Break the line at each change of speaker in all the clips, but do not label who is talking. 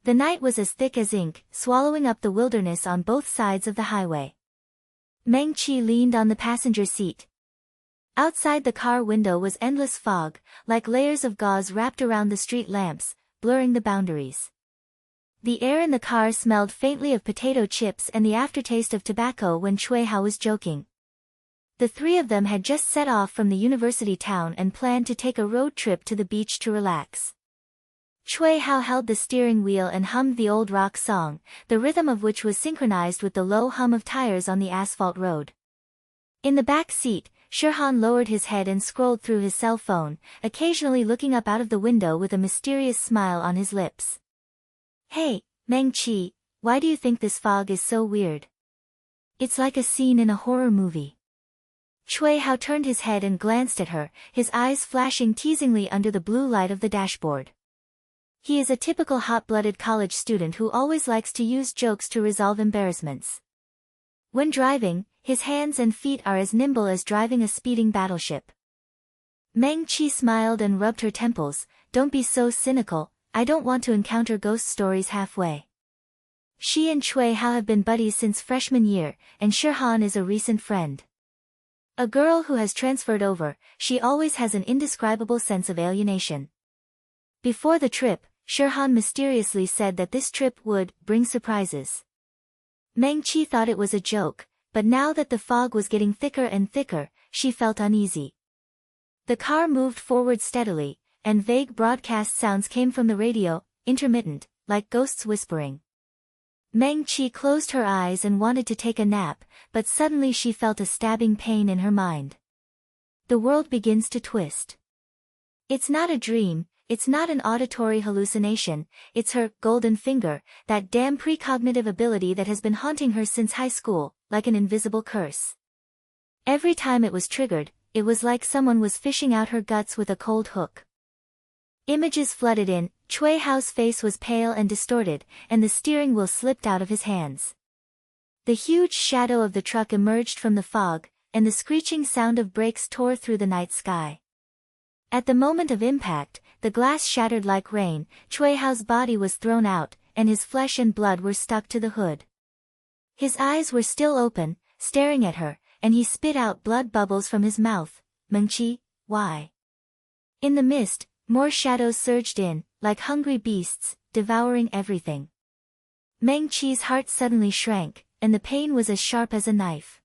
The night was as thick as ink, swallowing up the wilderness on both sides of the highway. Meng Qi leaned on the passenger seat. Outside the car window was endless fog, like layers of gauze wrapped around the street lamps, blurring the boundaries. The air in the car smelled faintly of potato chips and the aftertaste of tobacco when Cui Hao was joking. The three of them had just set off from the university town and planned to take a road trip to the beach to relax. Cui Hao held the steering wheel and hummed the old rock song, the rhythm of which was synchronized with the low hum of tires on the asphalt road. In the back seat, Shirhan lowered his head and scrolled through his cell phone, occasionally looking up out of the window with a mysterious smile on his lips. "Hey, Meng Qi, why do you think this fog is so weird? It's like a scene in a horror movie." Cui Hao turned his head and glanced at her, his eyes flashing teasingly under the blue light of the dashboard. He is a typical hot-blooded college student who always likes to use jokes to resolve embarrassments. When driving, his hands and feet are as nimble as driving a speeding battleship. Meng Qi smiled and rubbed her temples. "Don't be so cynical, I don't want to encounter ghost stories halfway." She and Cui Hao have been buddies since freshman year, and Shirhan is a recent friend. A girl who has transferred over, she always has an indescribable sense of alienation. Before the trip, Shirhan mysteriously said that this trip would bring surprises. Meng Qi thought it was a joke, but now that the fog was getting thicker and thicker, she felt uneasy. The car moved forward steadily, and vague broadcast sounds came from the radio, intermittent, like ghosts whispering. Meng Qi closed her eyes and wanted to take a nap, but suddenly she felt a stabbing pain in her mind. The world begins to twist. It's not a dream. It's not an auditory hallucination, it's her golden finger, that damn precognitive ability that has been haunting her since high school, like an invisible curse. Every time it was triggered, it was like someone was fishing out her guts with a cold hook. Images flooded in, Cui Hao's face was pale and distorted, and the steering wheel slipped out of his hands. The huge shadow of the truck emerged from the fog, and the screeching sound of brakes tore through the night sky. At the moment of impact, the glass shattered like rain, Cui Hao's body was thrown out, and his flesh and blood were stuck to the hood. His eyes were still open, staring at her, and he spit out blood bubbles from his mouth. "Mengqi, why?" In the mist, more shadows surged in, like hungry beasts, devouring everything. Meng Qi's heart suddenly shrank, and the pain was as sharp as a knife.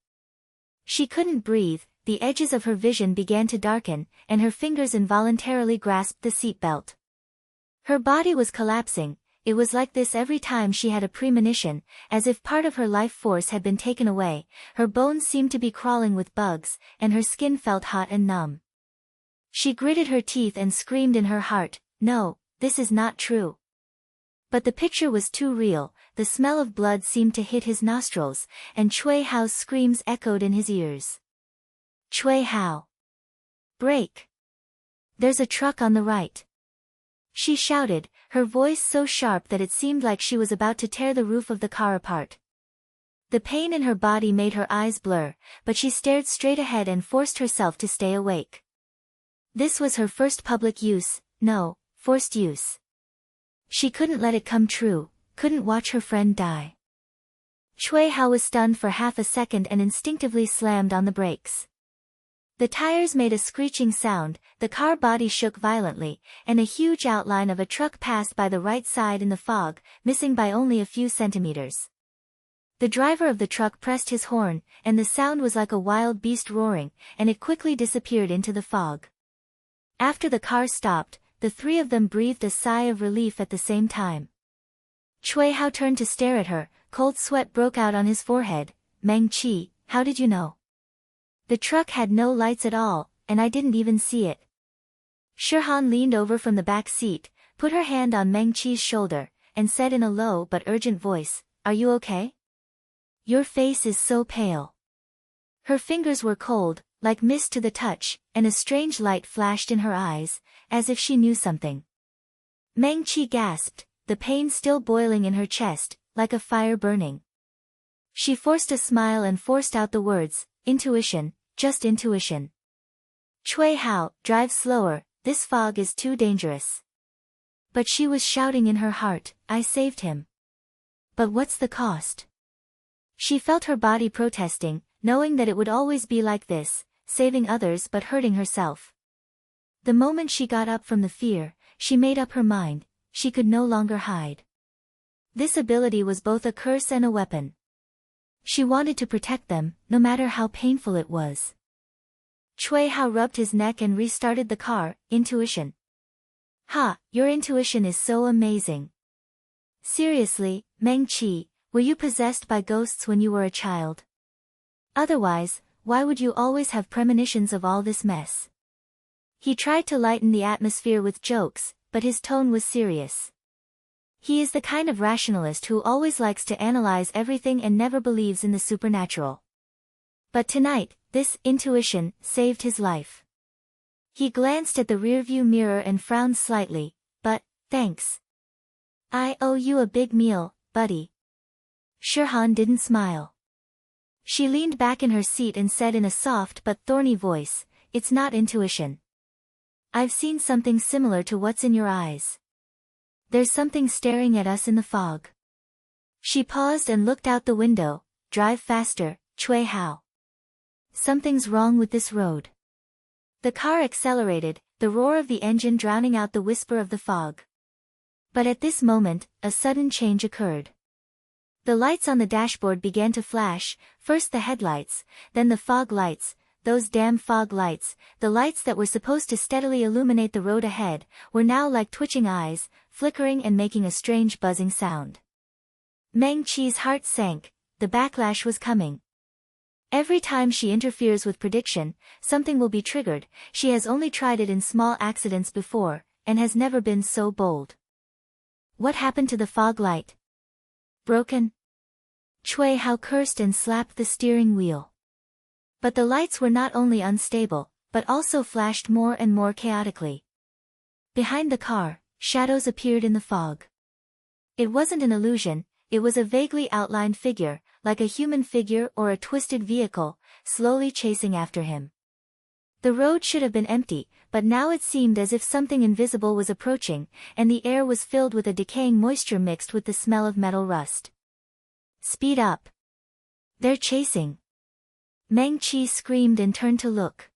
She couldn't breathe. The edges of her vision began to darken, and her fingers involuntarily grasped the seatbelt. Her body was collapsing. It was like this every time she had a premonition, as if part of her life force had been taken away. Her bones seemed to be crawling with bugs, and her skin felt hot and numb. She gritted her teeth and screamed in her heart, "No, this is not true." But the picture was too real. The smell of blood seemed to hit his nostrils, and Cui Hao's screams echoed in his ears. "Cui Hao! Brake! There's a truck on the right!" She shouted, her voice so sharp that it seemed like she was about to tear the roof of the car apart. The pain in her body made her eyes blur, but she stared straight ahead and forced herself to stay awake. This was her first public use, forced use. She couldn't let it come true, couldn't watch her friend die. Cui Hao was stunned for half a second and instinctively slammed on the brakes. The tires made a screeching sound, the car body shook violently, and a huge outline of a truck passed by the right side in the fog, missing by only a few centimeters. The driver of the truck pressed his horn, and the sound was like a wild beast roaring, and it quickly disappeared into the fog. After the car stopped, the three of them breathed a sigh of relief at the same time. Cui Hao turned to stare at her, cold sweat broke out on his forehead. "Meng Qi, how did you know?" "The truck had no lights at all, and I didn't even see it." Shirhan leaned over from the back seat, put her hand on Meng Qi's shoulder, and said in a low but urgent voice, "Are you okay? Your face is so pale." Her fingers were cold, like mist to the touch, and a strange light flashed in her eyes, as if she knew something. Meng Qi gasped, the pain still boiling in her chest, like a fire burning. She forced a smile and forced out the words, "Intuition, just intuition." "Cui Hao, drive slower, this fog is too dangerous." But she was shouting in her heart, I saved him. But what's the cost? She felt her body protesting, knowing that it would always be like this, saving others but hurting herself. The moment she got up from the fear, she made up her mind, she could no longer hide. This ability was both a curse and a weapon. She wanted to protect them, no matter how painful it was. Cui Hao rubbed his neck and restarted the car. Intuition. Ha, your intuition is so amazing. Seriously, Meng Qi, were you possessed by ghosts when you were a child? Otherwise, why would you always have premonitions of all this mess? He tried to lighten the atmosphere with jokes, but his tone was serious. He is the kind of rationalist who always likes to analyze everything and never believes in the supernatural. But tonight, this intuition saved his life. He glanced at the rearview mirror and frowned slightly, but, thanks. I owe you a big meal, buddy. Shirhan didn't smile. She leaned back in her seat and said in a soft but thorny voice, it's not intuition. I've seen something similar to what's in your eyes. There's something staring at us in the fog. She paused and looked out the window. Drive faster, Cui Hao. Something's wrong with this road. The car accelerated, the roar of the engine drowning out the whisper of the fog. But at this moment, a sudden change occurred. The lights on the dashboard began to flash, first the headlights, then the fog lights. Those damn fog lights, the lights that were supposed to steadily illuminate the road ahead, were now like twitching eyes, flickering and making a strange buzzing sound. Meng Qi's heart sank, the backlash was coming. Every time she interferes with prediction, something will be triggered. She has only tried it in small accidents before, and has never been so bold. What happened to the fog light? Broken? Cui Hao cursed and slapped the steering wheel. But the lights were not only unstable, but also flashed more and more chaotically. Behind the car, shadows appeared in the fog. It wasn't an illusion, it was a vaguely outlined figure, like a human figure or a twisted vehicle, slowly chasing after him. The road should have been empty, but now it seemed as if something invisible was approaching, and the air was filled with a decaying moisture mixed with the smell of metal rust. Speed up. They're chasing. Meng Qi screamed and turned to look.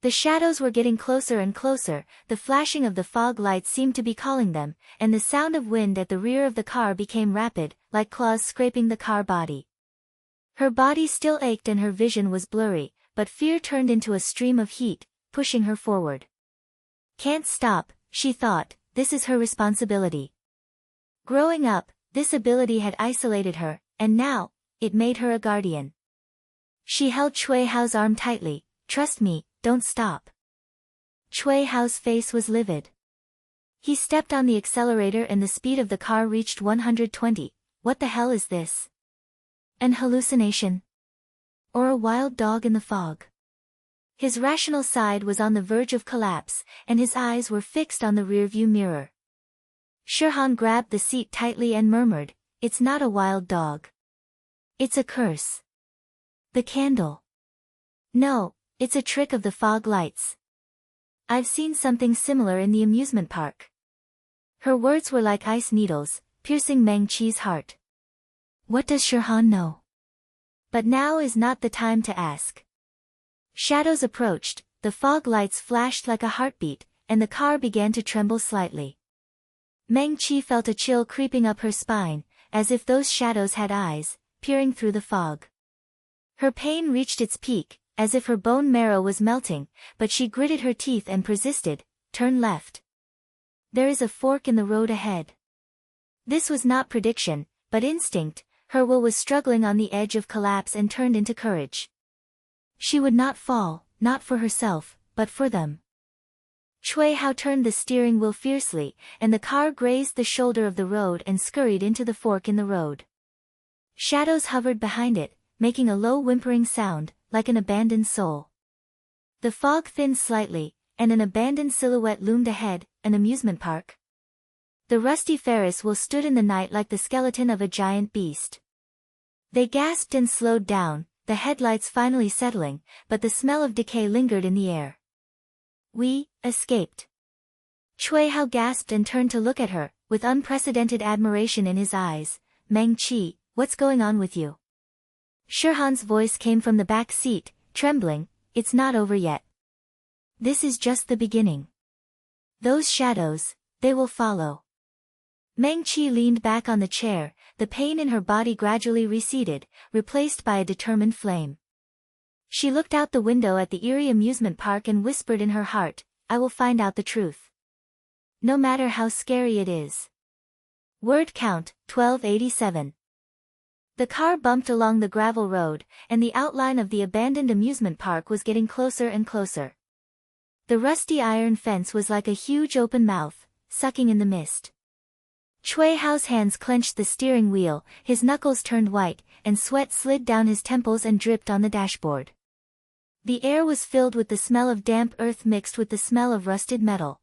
The shadows were getting closer and closer, the flashing of the fog lights seemed to be calling them, and the sound of wind at the rear of the car became rapid, like claws scraping the car body. Her body still ached and her vision was blurry, but fear turned into a stream of heat, pushing her forward. Can't stop, she thought, this is her responsibility. Growing up, this ability had isolated her, and now, it made her a guardian. She held Cui Hao's arm tightly. Trust me, don't stop. Cui Hao's face was livid. He stepped on the accelerator and the speed of the car reached 120. What the hell is this? An hallucination? Or a wild dog in the fog? His rational side was on the verge of collapse, and his eyes were fixed on the rearview mirror. Shirhan grabbed the seat tightly and murmured, it's not a wild dog. It's a curse. The candle. No, it's a trick of the fog lights. I've seen something similar in the amusement park. Her words were like ice needles, piercing Meng Qi's heart. What does Shirhan know? But now is not the time to ask. Shadows approached, the fog lights flashed like a heartbeat, and the car began to tremble slightly. Meng Qi felt a chill creeping up her spine, as if those shadows had eyes, peering through the fog. Her pain reached its peak, as if her bone marrow was melting, but she gritted her teeth and persisted, turn left. There is a fork in the road ahead. This was not prediction, but instinct. Her will was struggling on the edge of collapse and turned into courage. She would not fall, not for herself, but for them. Cui Hao turned the steering wheel fiercely, and the car grazed the shoulder of the road and scurried into the fork in the road. Shadows hovered behind it, making a low whimpering sound, like an abandoned soul. The fog thinned slightly, and an abandoned silhouette loomed ahead, an amusement park. The rusty Ferris wheel stood in the night like the skeleton of a giant beast. They gasped and slowed down, the headlights finally settling, but the smell of decay lingered in the air. We escaped. Cui Hao gasped and turned to look at her, with unprecedented admiration in his eyes. Meng Qi, what's going on with you? Shirhan's voice came from the back seat, trembling. It's not over yet. This is just the beginning. Those shadows, they will follow. Meng Qi leaned back on the chair, the pain in her body gradually receded, replaced by a determined flame. She looked out the window at the eerie amusement park and whispered in her heart, I will find out the truth. No matter how scary it is. Word count, 1287. The car bumped along the gravel road, and the outline of the abandoned amusement park was getting closer and closer. The rusty iron fence was like a huge open mouth, sucking in the mist. Cui Hao's hands clenched the steering wheel, his knuckles turned white, and sweat slid down his temples and dripped on the dashboard. The air was filled with the smell of damp earth mixed with the smell of rusted metal.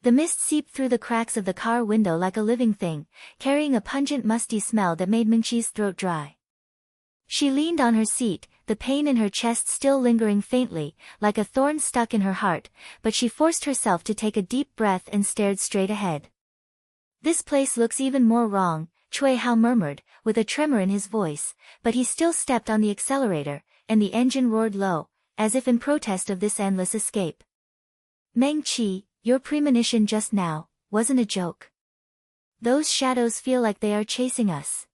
The mist seeped through the cracks of the car window like a living thing, carrying a pungent musty smell that made Mengqi's throat dry. She leaned on her seat, the pain in her chest still lingering faintly, like a thorn stuck in her heart, but she forced herself to take a deep breath and stared straight ahead. This place looks even more wrong, Cui Hao murmured, with a tremor in his voice, but he still stepped on the accelerator, and the engine roared low, as if in protest of this endless escape. Meng Qi, your premonition just now, wasn't a joke. Those shadows feel like they are chasing us.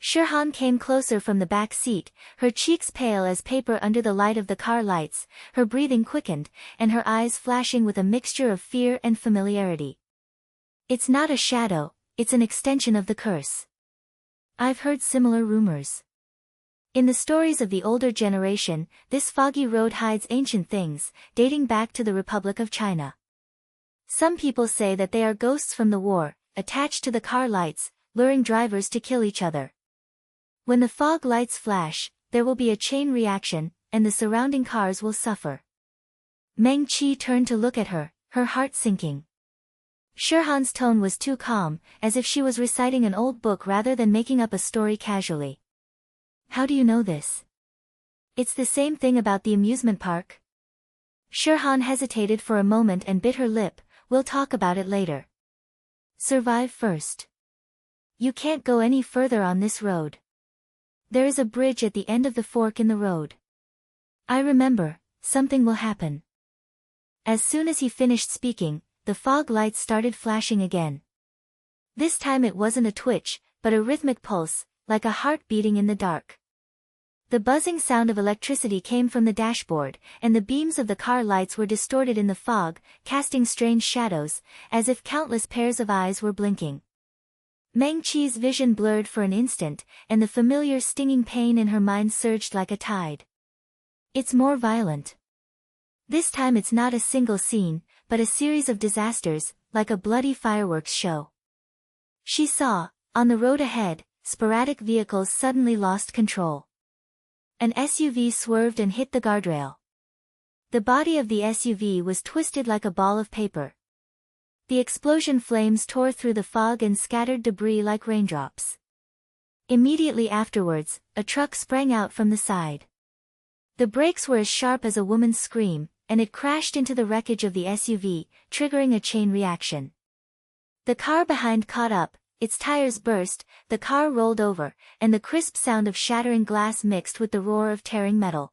Shirhan came closer from the back seat, her cheeks pale as paper under the light of the car lights, her breathing quickened, and her eyes flashing with a mixture of fear and familiarity. It's not a shadow, it's an extension of the curse. I've heard similar rumors. In the stories of the older generation, this foggy road hides ancient things, dating back to the Republic of China. Some people say that they are ghosts from the war, attached to the car lights, luring drivers to kill each other. When the fog lights flash, there will be a chain reaction, and the surrounding cars will suffer. Meng Qi turned to look at her, her heart sinking. Shirhan's tone was too calm, as if she was reciting an old book rather than making up a story casually. How do you know this? It's the same thing about the amusement park. Shirhan hesitated for a moment and bit her lip. We'll talk about it later. Survive first. You can't go any further on this road. There is a bridge at the end of the fork in the road. I remember, something will happen. As soon as he finished speaking, the fog lights started flashing again. This time it wasn't a twitch, but a rhythmic pulse, like a heart beating in the dark. The buzzing sound of electricity came from the dashboard, and the beams of the car lights were distorted in the fog, casting strange shadows, as if countless pairs of eyes were blinking. Meng Qi's vision blurred for an instant, and the familiar stinging pain in her mind surged like a tide. It's more violent. This time it's not a single scene, but a series of disasters, like a bloody fireworks show. She saw, on the road ahead, sporadic vehicles suddenly lost control. An SUV swerved and hit the guardrail. The body of the SUV was twisted like a ball of paper. The explosion flames tore through the fog and scattered debris like raindrops. Immediately afterwards, a truck sprang out from the side. The brakes were as sharp as a woman's scream, and it crashed into the wreckage of the SUV, triggering a chain reaction. The car behind caught up, its tires burst, the car rolled over, and the crisp sound of shattering glass mixed with the roar of tearing metal.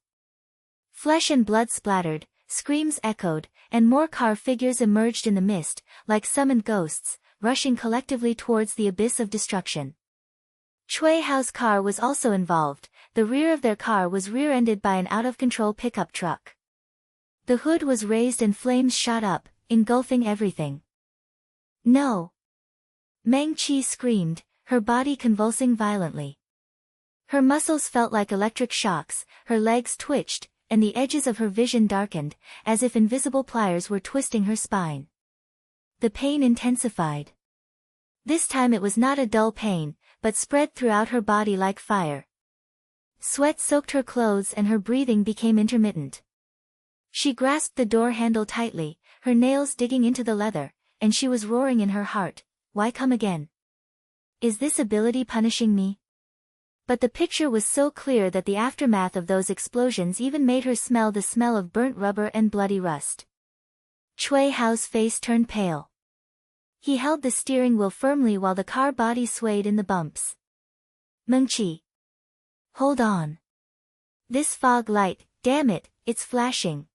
Flesh and blood splattered, screams echoed, and more car figures emerged in the mist, like summoned ghosts, rushing collectively towards the abyss of destruction. Cui Hao's car was also involved. The rear of their car was rear-ended by an out-of-control pickup truck. The hood was raised and flames shot up, engulfing everything. No! Meng Qi screamed, her body convulsing violently. Her muscles felt like electric shocks, her legs twitched, and the edges of her vision darkened, as if invisible pliers were twisting her spine. The pain intensified. This time it was not a dull pain, but spread throughout her body like fire. Sweat soaked her clothes and her breathing became intermittent. She grasped the door handle tightly, her nails digging into the leather, and she was roaring in her heart, why come again? Is this ability punishing me? But the picture was so clear that the aftermath of those explosions even made her smell the smell of burnt rubber and bloody rust. Cui Hao's face turned pale. He held the steering wheel firmly while the car body swayed in the bumps. Mengqi. Hold on. This fog light, damn it, it's flashing.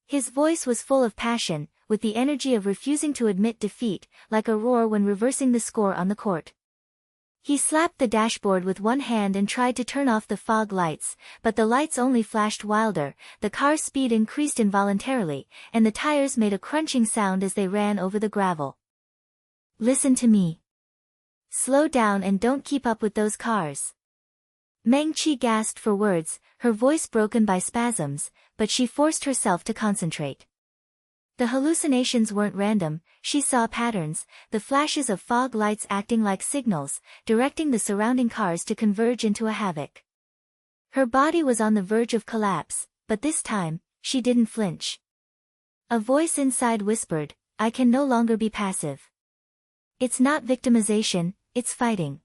His voice was full of passion, with the energy of refusing to admit defeat, like a roar when reversing the score on the court. He slapped the dashboard with one hand and tried to turn off the fog lights, but the lights only flashed wilder, the car's speed increased involuntarily, and the tires made a crunching sound as they ran over the gravel. Listen to me. Slow down and don't keep up with those cars. Meng Qi gasped for words, her voice broken by spasms, but she forced herself to concentrate. The hallucinations weren't random, she saw patterns, the flashes of fog lights acting like signals, directing the surrounding cars to converge into a havoc. Her body was on the verge of collapse, but this time, she didn't flinch. A voice inside whispered, I can no longer be passive. It's not victimization, it's fighting.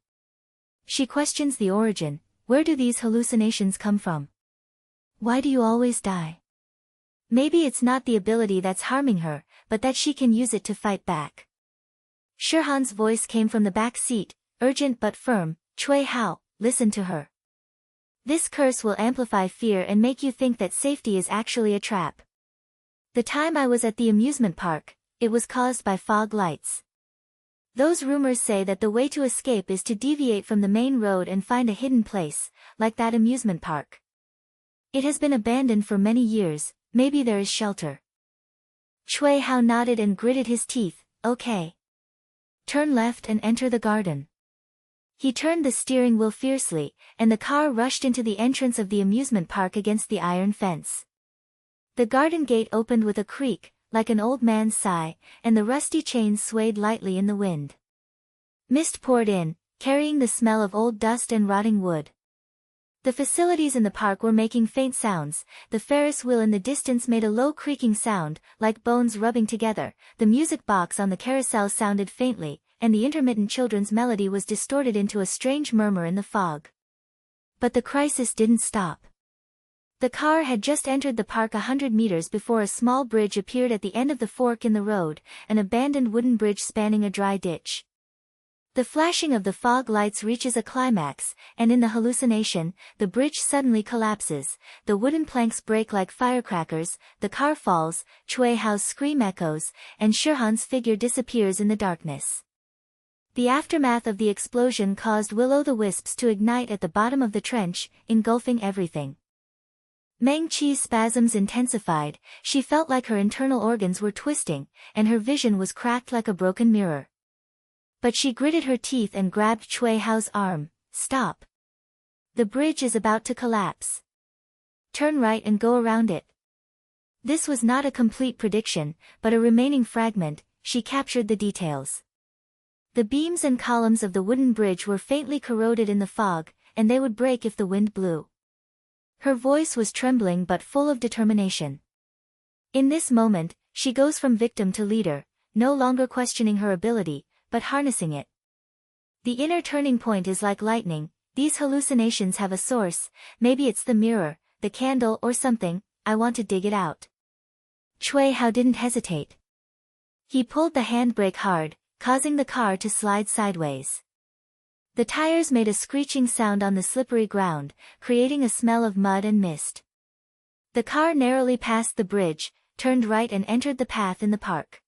She questions the origin. Where do these hallucinations come from? Why do you always die? Maybe it's not the ability that's harming her, but that she can use it to fight back. Shirhan's voice came from the back seat, urgent but firm, Cui Hao, listen to her. This curse will amplify fear and make you think that safety is actually a trap. The time I was at the amusement park, it was caused by fog lights. Those rumors say that the way to escape is to deviate from the main road and find a hidden place, like that amusement park. It has been abandoned for many years, maybe there is shelter. Cui Hao nodded and gritted his teeth, okay. Turn left and enter the garden. He turned the steering wheel fiercely, and the car rushed into the entrance of the amusement park against the iron fence. The garden gate opened with a creak, like an old man's sigh, and the rusty chains swayed lightly in the wind. Mist poured in, carrying the smell of old dust and rotting wood. The facilities in the park were making faint sounds, the Ferris wheel in the distance made a low creaking sound, like bones rubbing together, the music box on the carousel sounded faintly, and the intermittent children's melody was distorted into a strange murmur in the fog. But the crisis didn't stop. The car had just entered the park 100 meters before a small bridge appeared at the end of the fork in the road, an abandoned wooden bridge spanning a dry ditch. The flashing of the fog lights reaches a climax, and in the hallucination, the bridge suddenly collapses, the wooden planks break like firecrackers, the car falls, Cui Hao's scream echoes, and Shirhan's figure disappears in the darkness. The aftermath of the explosion caused will-o'-the-wisps to ignite at the bottom of the trench, engulfing everything. Meng Qi's spasms intensified, she felt like her internal organs were twisting, and her vision was cracked like a broken mirror. But she gritted her teeth and grabbed Cui Hao's arm. Stop. The bridge is about to collapse. Turn right and go around it. This was not a complete prediction, but a remaining fragment, she captured the details. The beams and columns of the wooden bridge were faintly corroded in the fog, and they would break if the wind blew. Her voice was trembling but full of determination. In this moment, she goes from victim to leader, no longer questioning her ability, but harnessing it. The inner turning point is like lightning, these hallucinations have a source, maybe it's the mirror, the candle or something, I want to dig it out. Cui Hao didn't hesitate. He pulled the handbrake hard, causing the car to slide sideways. The tires made a screeching sound on the slippery ground, creating a smell of mud and mist. The car narrowly passed the bridge, turned right and entered the path in the park.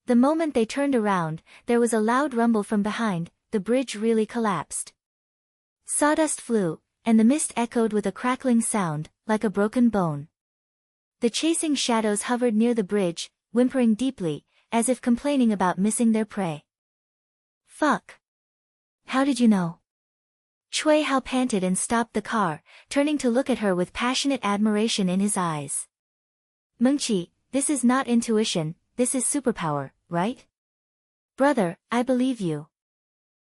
The moment they turned around, there was a loud rumble from behind, the bridge really collapsed. Sawdust flew, and the mist echoed with a crackling sound, like a broken bone. The chasing shadows hovered near the bridge, whimpering deeply, as if complaining about missing their prey. Fuck. How did you know? Cui Hao panted and stopped the car, turning to look at her with passionate admiration in his eyes. Mengqi, this is not intuition, this is superpower, right? Brother, I believe you.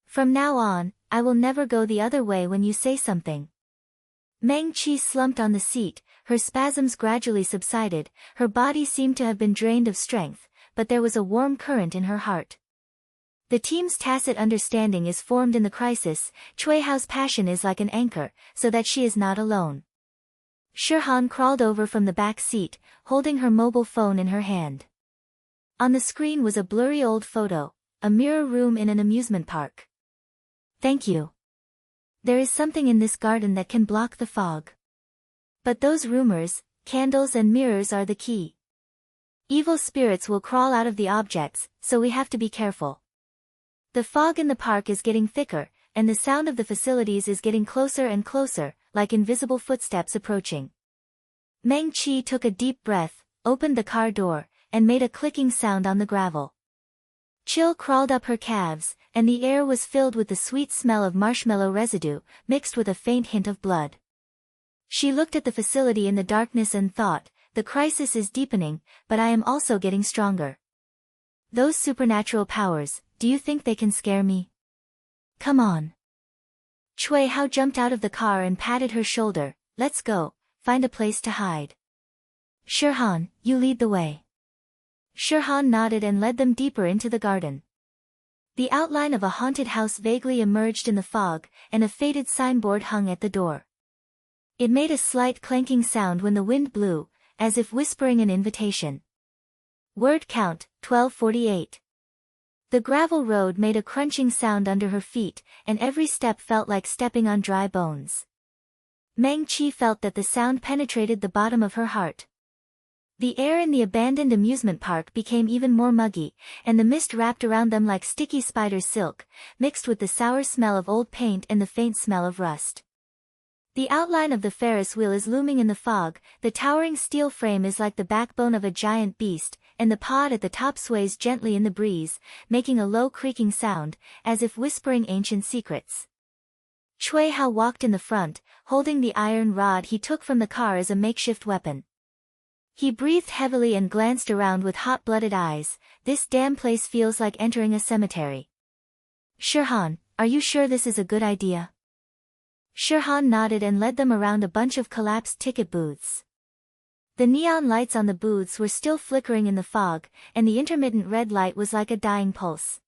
From now on, I will never go the other way when you say something. Meng Qi slumped on the seat, her spasms gradually subsided, her body seemed to have been drained of strength, but there was a warm current in her heart. The team's tacit understanding is formed in the crisis, Cui Hao's passion is like an anchor, so that she is not alone. Shirhan crawled over from the back seat, holding her mobile phone in her hand. On the screen was a blurry old photo, a mirror room in an amusement park. Thank you. There is something in this garden that can block the fog. But those rumors, candles and mirrors are the key. Evil spirits will crawl out of the objects, so we have to be careful. The fog in the park is getting thicker, and the sound of the facilities is getting closer and closer, like invisible footsteps approaching. Meng Qi took a deep breath, opened the car door, and made a clicking sound on the gravel. Chill crawled up her calves, and the air was filled with the sweet smell of marshmallow residue, mixed with a faint hint of blood. She looked at the facility in the darkness and thought, the crisis is deepening, but I am also getting stronger. Those supernatural powers, do you think they can scare me? Come on. Cui Hao jumped out of the car and patted her shoulder. Let's go, find a place to hide. Shirhan, you lead the way. Shirhan nodded and led them deeper into the garden. The outline of a haunted house vaguely emerged in the fog, and a faded signboard hung at the door. It made a slight clanking sound when the wind blew, as if whispering an invitation. Word count, 1248. The gravel road made a crunching sound under her feet, and every step felt like stepping on dry bones. Meng Qi felt that the sound penetrated the bottom of her heart. The air in the abandoned amusement park became even more muggy, and the mist wrapped around them like sticky spider silk, mixed with the sour smell of old paint and the faint smell of rust. The outline of the Ferris wheel is looming in the fog, the towering steel frame is like the backbone of a giant beast, and the pod at the top sways gently in the breeze, making a low creaking sound, as if whispering ancient secrets. Cui Hao walked in the front, holding the iron rod he took from the car as a makeshift weapon. He breathed heavily and glanced around with hot-blooded eyes. This damn place feels like entering a cemetery. Shirhan, are you sure this is a good idea? Shirhan nodded and led them around a bunch of collapsed ticket booths. The neon lights on the booths were still flickering in the fog, and the intermittent red light was like a dying pulse.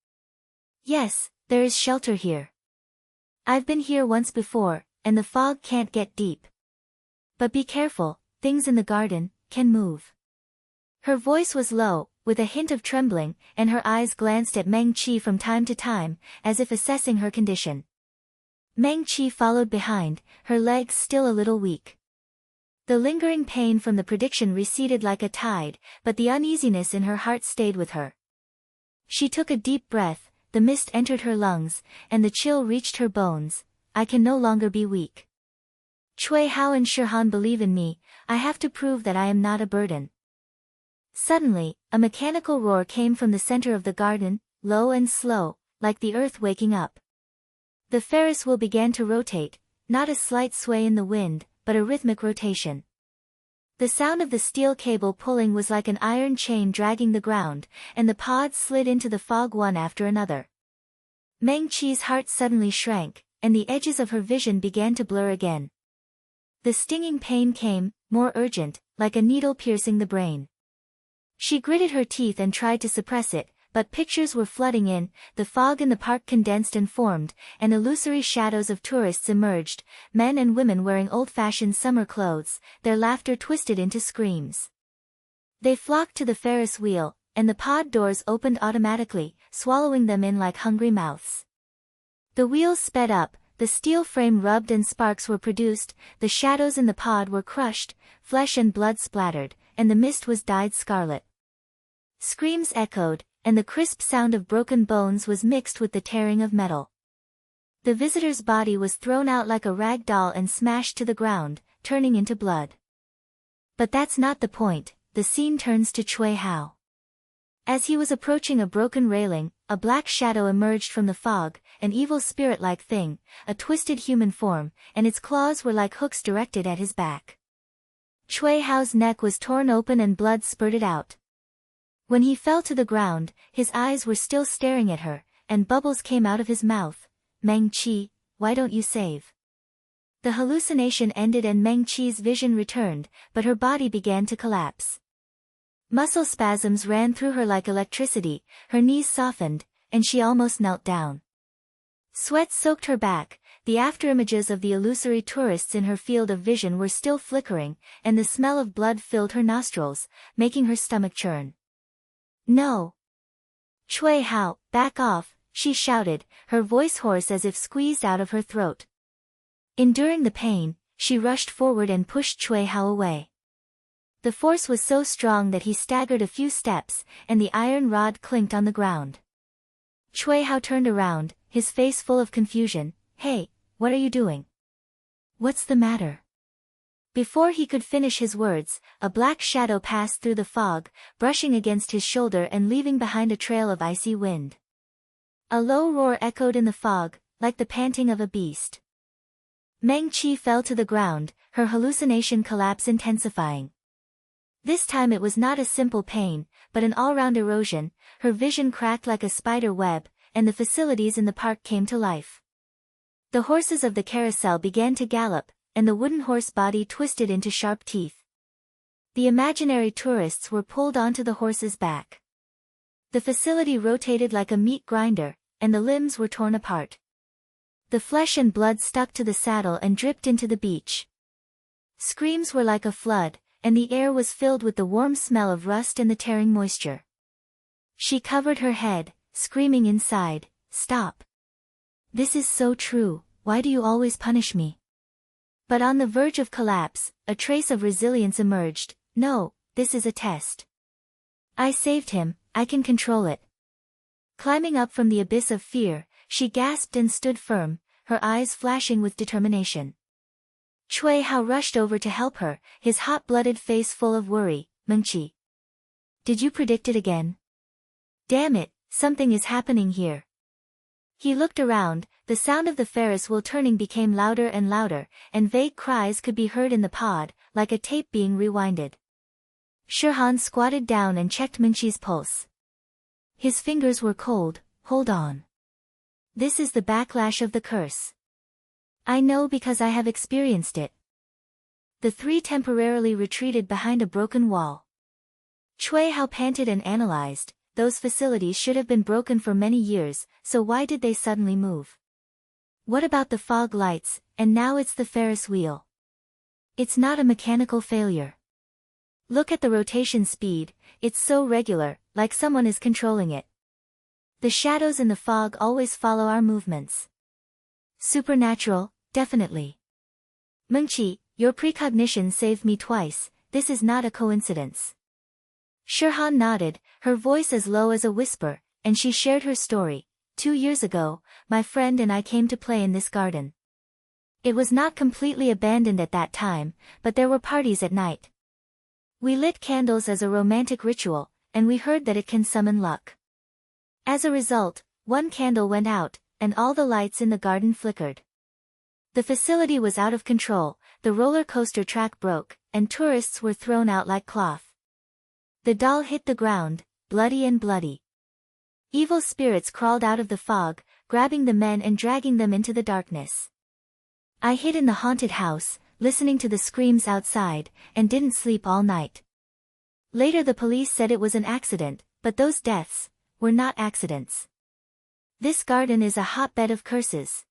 Yes, there is shelter here. I've been here once before, and the fog can't get deep. But be careful, things in the garden can move. Her voice was low, with a hint of trembling, and her eyes glanced at Meng Qi from time to time, as if assessing her condition. Meng Qi followed behind, her legs still a little weak. The lingering pain from the prediction receded like a tide, but the uneasiness in her heart stayed with her. She took a deep breath, the mist entered her lungs, and the chill reached her bones. I can no longer be weak. Cui Hao and Shirhan believe in me, I have to prove that I am not a burden. Suddenly, a mechanical roar came from the center of the garden, low and slow, like the earth waking up. The Ferris wheel began to rotate, not a slight sway in the wind, but a rhythmic rotation. The sound of the steel cable pulling was like an iron chain dragging the ground, and the pods slid into the fog one after another. Meng Qi's heart suddenly shrank, and the edges of her vision began to blur again. The stinging pain came, more urgent, like a needle piercing the brain. She gritted her teeth and tried to suppress it, but pictures were flooding in, the fog in the park condensed and formed, and illusory shadows of tourists emerged, men and women wearing old-fashioned summer clothes, their laughter twisted into screams. They flocked to the Ferris wheel, and the pod doors opened automatically, swallowing them in like hungry mouths. The wheels sped up, the steel frame rubbed and sparks were produced, the shadows in the pod were crushed, flesh and blood splattered, and the mist was dyed scarlet. Screams echoed, and the crisp sound of broken bones was mixed with the tearing of metal. The visitor's body was thrown out like a rag doll and smashed to the ground, turning into blood. But that's not the point, the scene turns to Cui Hao. As he was approaching a broken railing, a black shadow emerged from the fog, an evil spirit-like thing, a twisted human form, and its claws were like hooks directed at his back. Cui Hao's neck was torn open and blood spurted out. When he fell to the ground, his eyes were still staring at her, and bubbles came out of his mouth. Meng Qi, why don't you save? The hallucination ended and Meng Qi's vision returned, but her body began to collapse. Muscle spasms ran through her like electricity, her knees softened, and she almost knelt down. Sweat soaked her back, the afterimages of the illusory tourists in her field of vision were still flickering, and the smell of blood filled her nostrils, making her stomach churn. No. Cui Hao, back off, she shouted, her voice hoarse as if squeezed out of her throat. Enduring the pain, she rushed forward and pushed Cui Hao away. The force was so strong that he staggered a few steps, and the iron rod clinked on the ground. Cui Hao turned around, his face full of confusion. Hey, what are you doing? What's the matter? Before he could finish his words, a black shadow passed through the fog, brushing against his shoulder and leaving behind a trail of icy wind. A low roar echoed in the fog, like the panting of a beast. Meng Qi fell to the ground, her hallucination collapse intensifying. This time it was not a simple pain, but an all-round erosion. Her vision cracked like a spider web, and the facilities in the park came to life. The horses of the carousel began to gallop, and the wooden horse body twisted into sharp teeth. The imaginary tourists were pulled onto the horse's back. The facility rotated like a meat grinder, and the limbs were torn apart. The flesh and blood stuck to the saddle and dripped into the beach. Screams were like a flood, and the air was filled with the warm smell of rust and the tearing moisture. She covered her head, screaming inside, "Stop! This is so true, why do you always punish me?" But on the verge of collapse, a trace of resilience emerged. No, this is a test. I saved him, I can control it. Climbing up from the abyss of fear, she gasped and stood firm, her eyes flashing with determination. Cui Hao rushed over to help her, his hot-blooded face full of worry. Mengqi. Did you predict it again? Damn it, something is happening here. He looked around, the sound of the Ferris wheel turning became louder and louder, and vague cries could be heard in the pod, like a tape being rewinded. Shirhan squatted down and checked Mengqi's pulse. His fingers were cold. Hold on. This is the backlash of the curse. I know because I have experienced it. The three temporarily retreated behind a broken wall. Cui Hao panted and analyzed. Those facilities should have been broken for many years, so why did they suddenly move? What about the fog lights, and now it's the Ferris wheel? It's not a mechanical failure. Look at the rotation speed, it's so regular, like someone is controlling it. The shadows in the fog always follow our movements. Supernatural, definitely. Mengqi, your precognition saved me twice, this is not a coincidence. Shirhan nodded, her voice as low as a whisper, and she shared her story. 2 years ago, my friend and I came to play in this garden. It was not completely abandoned at that time, but there were parties at night. We lit candles as a romantic ritual, and we heard that it can summon luck. As a result, one candle went out, and all the lights in the garden flickered. The facility was out of control, the roller coaster track broke, and tourists were thrown out like cloth. The doll hit the ground, bloody and bloody. Evil spirits crawled out of the fog, grabbing the men and dragging them into the darkness. I hid in the haunted house, listening to the screams outside, and didn't sleep all night. Later the police said it was an accident, but those deaths were not accidents. This garden is a hotbed of curses.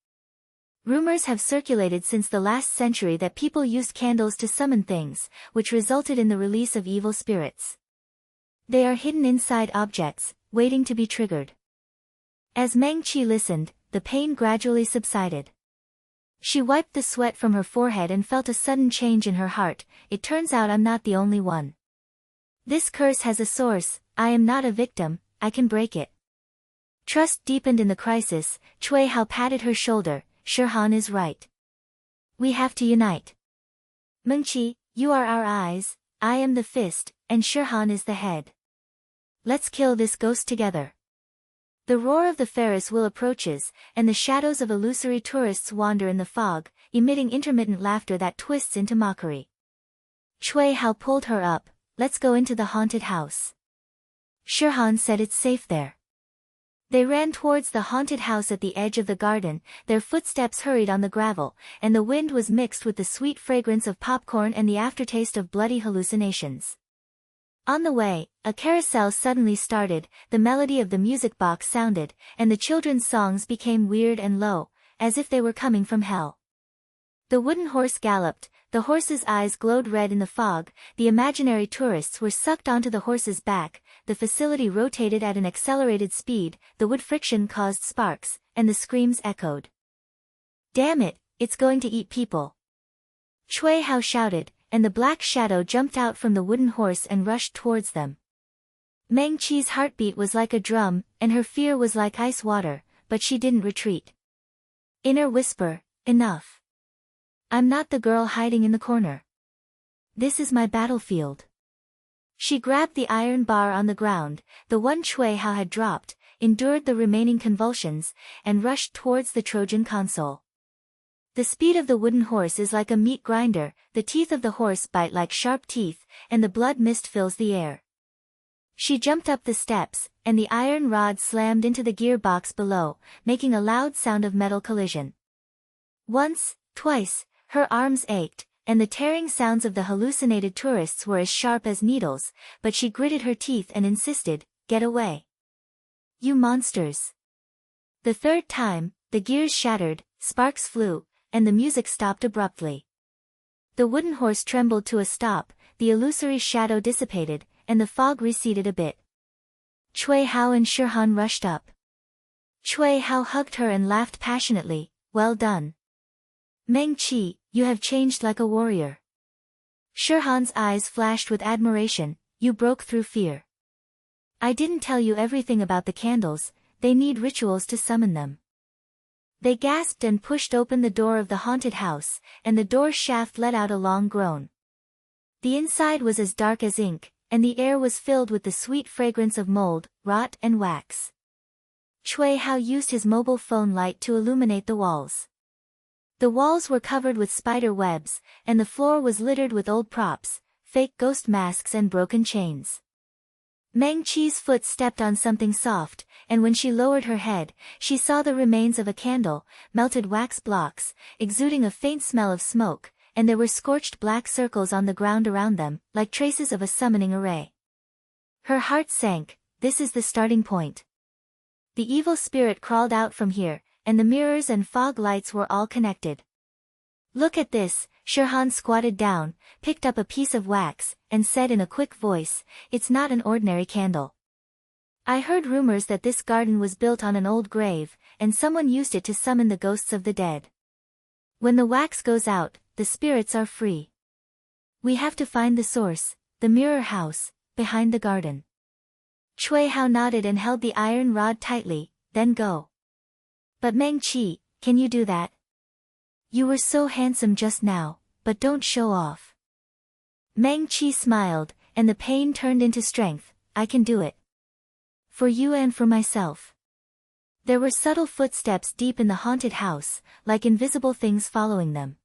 Rumors have circulated since the last century that people used candles to summon things, which resulted in the release of evil spirits. They are hidden inside objects, waiting to be triggered. As Meng Qi listened, the pain gradually subsided. She wiped the sweat from her forehead and felt a sudden change in her heart. It turns out I'm not the only one. This curse has a source, I am not a victim, I can break it. Trust deepened in the crisis. Cui Hao patted her shoulder. Shirhan is right. We have to unite. Mengqi, you are our eyes, I am the fist, and Shirhan is the head. Let's kill this ghost together. The roar of the Ferris wheel approaches, and the shadows of illusory tourists wander in the fog, emitting intermittent laughter that twists into mockery. Cui Hao pulled her up. Let's go into the haunted house. Shirhan said it's safe there. They ran towards the haunted house at the edge of the garden, their footsteps hurried on the gravel, and the wind was mixed with the sweet fragrance of popcorn and the aftertaste of bloody hallucinations. On the way, a carousel suddenly started, the melody of the music box sounded, and the children's songs became weird and low, as if they were coming from hell. The wooden horse galloped, the horse's eyes glowed red in the fog, the imaginary tourists were sucked onto the horse's back, the facility rotated at an accelerated speed, the wood friction caused sparks, and the screams echoed. "Damn it, it's going to eat people!" Cui Hao shouted, and the black shadow jumped out from the wooden horse and rushed towards them. Meng Qi's heartbeat was like a drum, and her fear was like ice water, but she didn't retreat. Inner whisper, enough. I'm not the girl hiding in the corner. This is my battlefield. She grabbed the iron bar on the ground, the one Cui Hao had dropped, endured the remaining convulsions, and rushed towards the Trojan console. The speed of the wooden horse is like a meat grinder, the teeth of the horse bite like sharp teeth, and the blood mist fills the air. She jumped up the steps, and the iron rod slammed into the gearbox below, making a loud sound of metal collision. Once, twice, her arms ached, and the tearing sounds of the hallucinated tourists were as sharp as needles, but she gritted her teeth and insisted, "Get away. You monsters." The third time, the gears shattered, sparks flew, and the music stopped abruptly. The wooden horse trembled to a stop, the illusory shadow dissipated, and the fog receded a bit. Cui Hao and Shirhan rushed up. Cui Hao hugged her and laughed passionately, "Well done. Meng Qi, you have changed like a warrior." Shirhan's eyes flashed with admiration, "You broke through fear." "I didn't tell you everything about the candles, they need rituals to summon them." They gasped and pushed open the door of the haunted house, and the door shaft let out a long groan. The inside was as dark as ink, and the air was filled with the sweet fragrance of mold, rot and wax. Cui Hao used his mobile phone light to illuminate the walls. The walls were covered with spider webs, and the floor was littered with old props, fake ghost masks and broken chains. Meng Qi's foot stepped on something soft, and when she lowered her head, she saw the remains of a candle, melted wax blocks, exuding a faint smell of smoke, and there were scorched black circles on the ground around them, like traces of a summoning array. Her heart sank. This is the starting point. The evil spirit crawled out from here, and the mirrors and fog lights were all connected. "Look at this." Shirhan squatted down, picked up a piece of wax, and said in a quick voice, "It's not an ordinary candle. I heard rumors that this garden was built on an old grave, and someone used it to summon the ghosts of the dead. When the wax goes out, the spirits are free. We have to find the source, the mirror house, behind the garden." Cui Hao nodded and held the iron rod tightly, "Then go." "But Meng Qi, can you do that? You were so handsome just now, but don't show off." Meng Qi smiled, and the pain turned into strength. "I can do it. For you and for myself." There were subtle footsteps deep in the haunted house, like invisible things following them.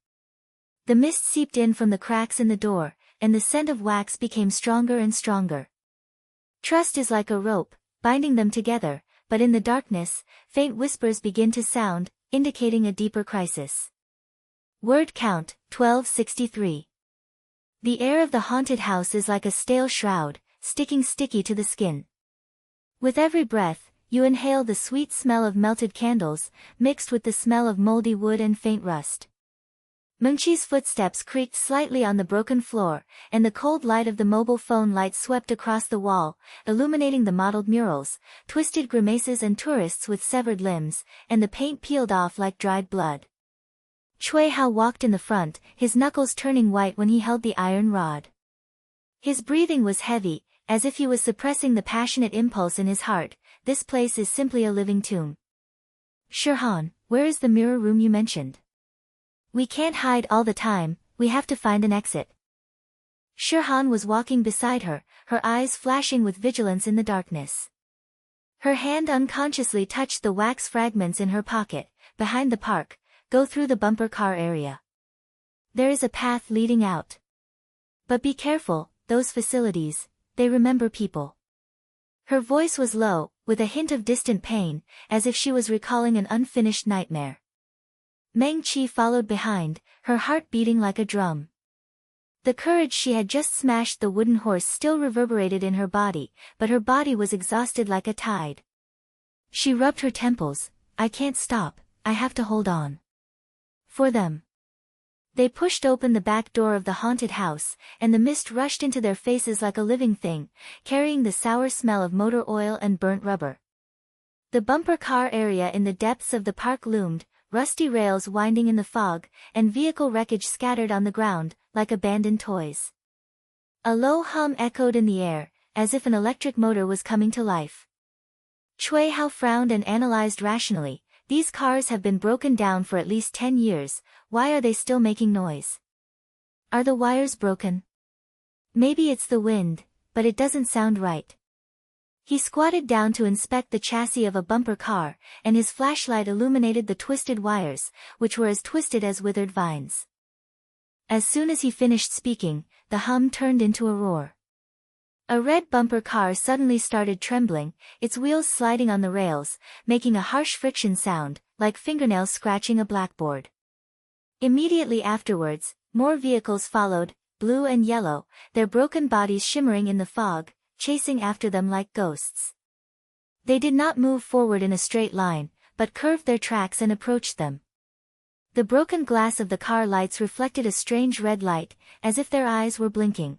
The mist seeped in from the cracks in the door, and the scent of wax became stronger and stronger. Trust is like a rope, binding them together, but in the darkness, faint whispers begin to sound, indicating a deeper crisis. Word count, 1263. The air of the haunted house is like a stale shroud, sticking sticky to the skin. With every breath, you inhale the sweet smell of melted candles, mixed with the smell of moldy wood and faint rust. Mengqi's footsteps creaked slightly on the broken floor, and the cold light of the mobile phone light swept across the wall, illuminating the mottled murals, twisted grimaces and tourists with severed limbs, and the paint peeled off like dried blood. Cui Hao walked in the front, his knuckles turning white when he held the iron rod. His breathing was heavy, as if he was suppressing the passionate impulse in his heart. This place is simply a living tomb. "Shirhan, where is the mirror room you mentioned? We can't hide all the time, we have to find an exit." Shirhan was walking beside her, her eyes flashing with vigilance in the darkness. Her hand unconsciously touched the wax fragments in her pocket. "Behind the park, go through the bumper car area. There is a path leading out. But be careful, those facilities, they remember people." Her voice was low, with a hint of distant pain, as if she was recalling an unfinished nightmare. Meng Qi followed behind, her heart beating like a drum. The courage she had just smashed the wooden horse still reverberated in her body, but her body was exhausted like a tide. She rubbed her temples. "I can't stop, I have to hold on. For them. They pushed open the back door of the haunted house, and the mist rushed into their faces like a living thing, carrying the sour smell of motor oil and burnt rubber. The bumper car area in the depths of the park loomed, rusty rails winding in the fog, and vehicle wreckage scattered on the ground, like abandoned toys. A low hum echoed in the air, as if an electric motor was coming to life. Cui Hao frowned and analyzed rationally. These cars have been broken down for at least 10 years, why are they still making noise? Are the wires broken? Maybe it's the wind, but it doesn't sound right. He squatted down to inspect the chassis of a bumper car, and his flashlight illuminated the twisted wires, which were as twisted as withered vines. As soon as he finished speaking, the hum turned into a roar. A red bumper car suddenly started trembling, its wheels sliding on the rails, making a harsh friction sound, like fingernails scratching a blackboard. Immediately afterwards, more vehicles followed, blue and yellow, their broken bodies shimmering in the fog, chasing after them like ghosts. They did not move forward in a straight line, but curved their tracks and approached them. The broken glass of the car lights reflected a strange red light, as if their eyes were blinking.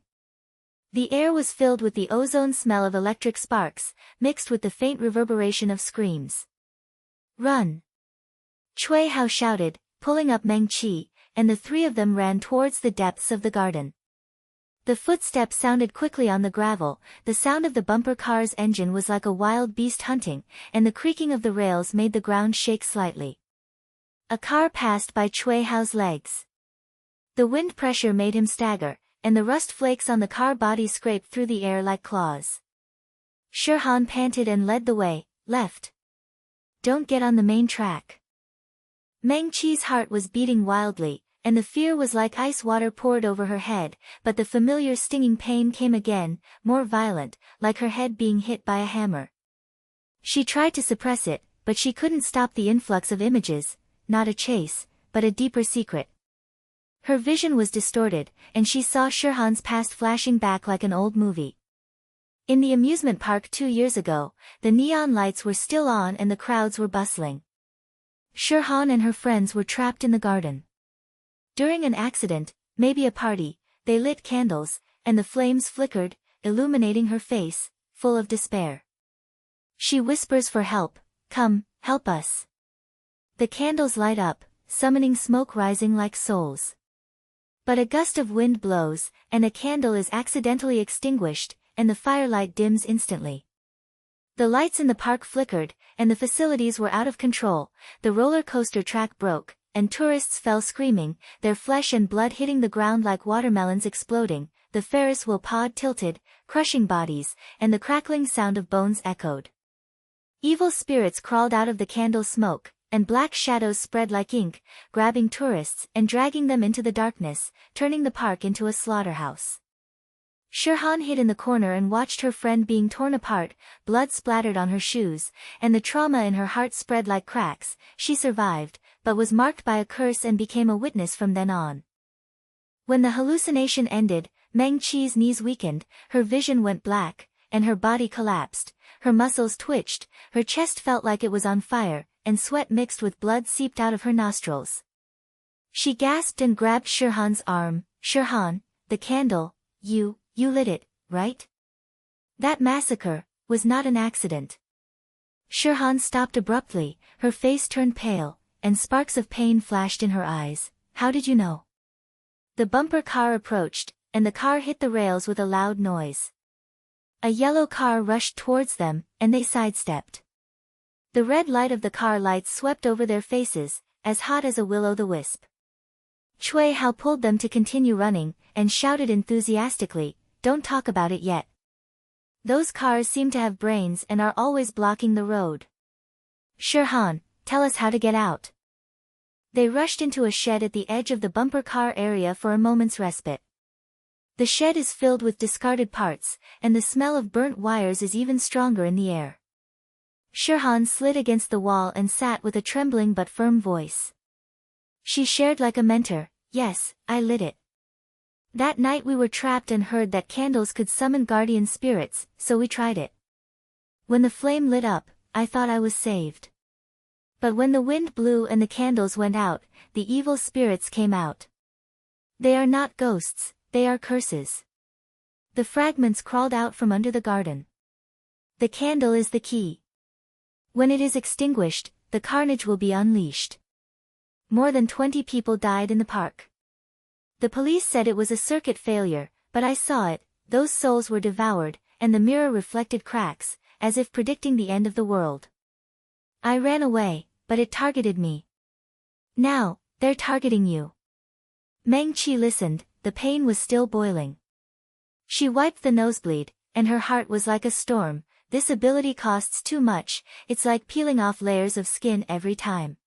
The air was filled with the ozone smell of electric sparks, mixed with the faint reverberation of screams. Run! Cui Hao shouted, pulling up Meng Qi, and the three of them ran towards the depths of the garden. The footsteps sounded quickly on the gravel, the sound of the bumper car's engine was like a wild beast hunting, and the creaking of the rails made the ground shake slightly. A car passed by Cui Hao's legs. The wind pressure made him stagger, and the rust flakes on the car body scraped through the air like claws. Shirhan panted and led the way, left. Don't get on the main track. Meng Qi's heart was beating wildly, and the fear was like ice water poured over her head, but the familiar stinging pain came again, more violent, like her head being hit by a hammer. She tried to suppress it, but she couldn't stop the influx of images, not a chase, but a deeper secret. Her vision was distorted, and she saw Shirhan's past flashing back like an old movie. In the amusement park 2 years ago, the neon lights were still on and the crowds were bustling. Shirhan and her friends were trapped in the garden. During an accident, maybe a party, they lit candles, and the flames flickered, illuminating her face, full of despair. She whispers for help, "Come, help us." The candles light up, summoning smoke rising like souls. But a gust of wind blows, and a candle is accidentally extinguished, and the firelight dims instantly. The lights in the park flickered, and the facilities were out of control, the roller coaster track broke, and tourists fell screaming, their flesh and blood hitting the ground like watermelons exploding, the Ferris wheel pod tilted, crushing bodies, and the crackling sound of bones echoed. Evil spirits crawled out of the candle smoke, and black shadows spread like ink, grabbing tourists and dragging them into the darkness, turning the park into a slaughterhouse. Shirhan hid in the corner and watched her friend being torn apart, blood splattered on her shoes, and the trauma in her heart spread like cracks. She survived, but was marked by a curse and became a witness from then on. When the hallucination ended, Meng Qi's knees weakened, her vision went black, and her body collapsed, her muscles twitched, her chest felt like it was on fire, and sweat mixed with blood seeped out of her nostrils. She gasped and grabbed Shirhan's arm. "Shirhan, the candle, you lit it, right? That massacre was not an accident." Shirhan stopped abruptly, her face turned pale, and sparks of pain flashed in her eyes. "How did you know?" The bumper car approached, and the car hit the rails with a loud noise. A yellow car rushed towards them, and they sidestepped. The red light of the car lights swept over their faces, as hot as a will-o'-the-wisp. Cui Hao pulled them to continue running, and shouted enthusiastically, "Don't talk about it yet. Those cars seem to have brains and are always blocking the road. Shirhan, tell us how to get out." They rushed into a shed at the edge of the bumper car area for a moment's respite. The shed is filled with discarded parts, and the smell of burnt wires is even stronger in the air. Shirhan slid against the wall and sat with a trembling but firm voice. She shared like a mentor, "Yes, I lit it. That night we were trapped and heard that candles could summon guardian spirits, so we tried it. When the flame lit up, I thought I was saved. But when the wind blew and the candles went out, the evil spirits came out. They are not ghosts, they are curses. The fragments crawled out from under the garden. The candle is the key. When it is extinguished, the carnage will be unleashed. More than 20 people died in the park. The police said it was a circuit failure, but I saw it, those souls were devoured, and the mirror reflected cracks, as if predicting the end of the world. I ran away, but it targeted me. Now, they're targeting you. Meng Qi listened, the pain was still boiling. She wiped the nosebleed, and her heart was like a storm. This ability costs too much, it's like peeling off layers of skin every time.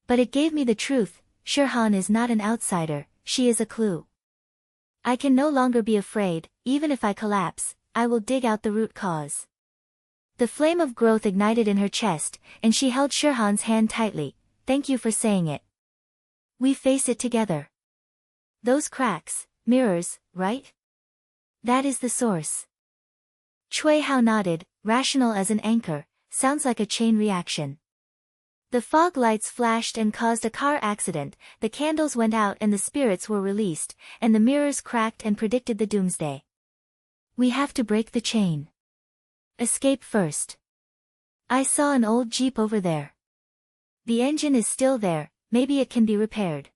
But it gave me the truth, Shirhan is not an outsider, she is a clue. I can no longer be afraid, even if I collapse, I will dig out the root cause. The flame of growth ignited in her chest, and she held Shirhan's hand tightly. Thank you for saying it. We face it together. Those cracks, mirrors, right? That is the source. Cui Hao nodded, rational as an anchor, sounds like a chain reaction. The fog lights flashed and caused a car accident, the candles went out and the spirits were released, and the mirrors cracked and predicted the doomsday. We have to break the chain. Escape first. I saw an old jeep over there. The engine is still there, maybe it can be repaired.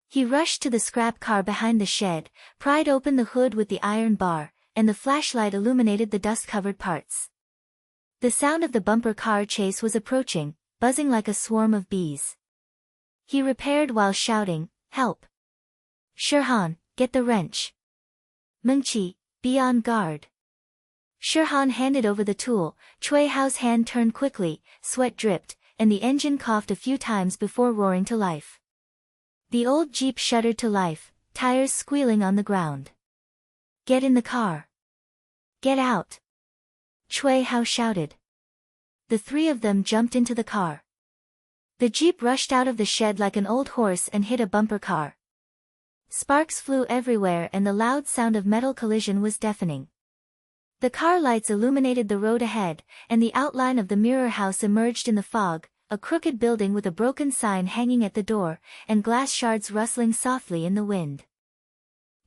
He rushed to the scrap car behind the shed, pried open the hood with the iron bar, and the flashlight illuminated the dust-covered parts. The sound of the bumper car chase was approaching, buzzing like a swarm of bees. He repaired while shouting, "Help! Shirhan, get the wrench. Mengqi, be on guard." Shirhan handed over the tool, Cui Hao's hand turned quickly, sweat dripped, and the engine coughed a few times before roaring to life. The old jeep shuddered to life, tires squealing on the ground. "Get in the car. Get out!" Cui Hao shouted. The three of them jumped into the car. The jeep rushed out of the shed like an old horse and hit a bumper car. Sparks flew everywhere and the loud sound of metal collision was deafening. The car lights illuminated the road ahead, and the outline of the mirror house emerged in the fog, a crooked building with a broken sign hanging at the door, and glass shards rustling softly in the wind.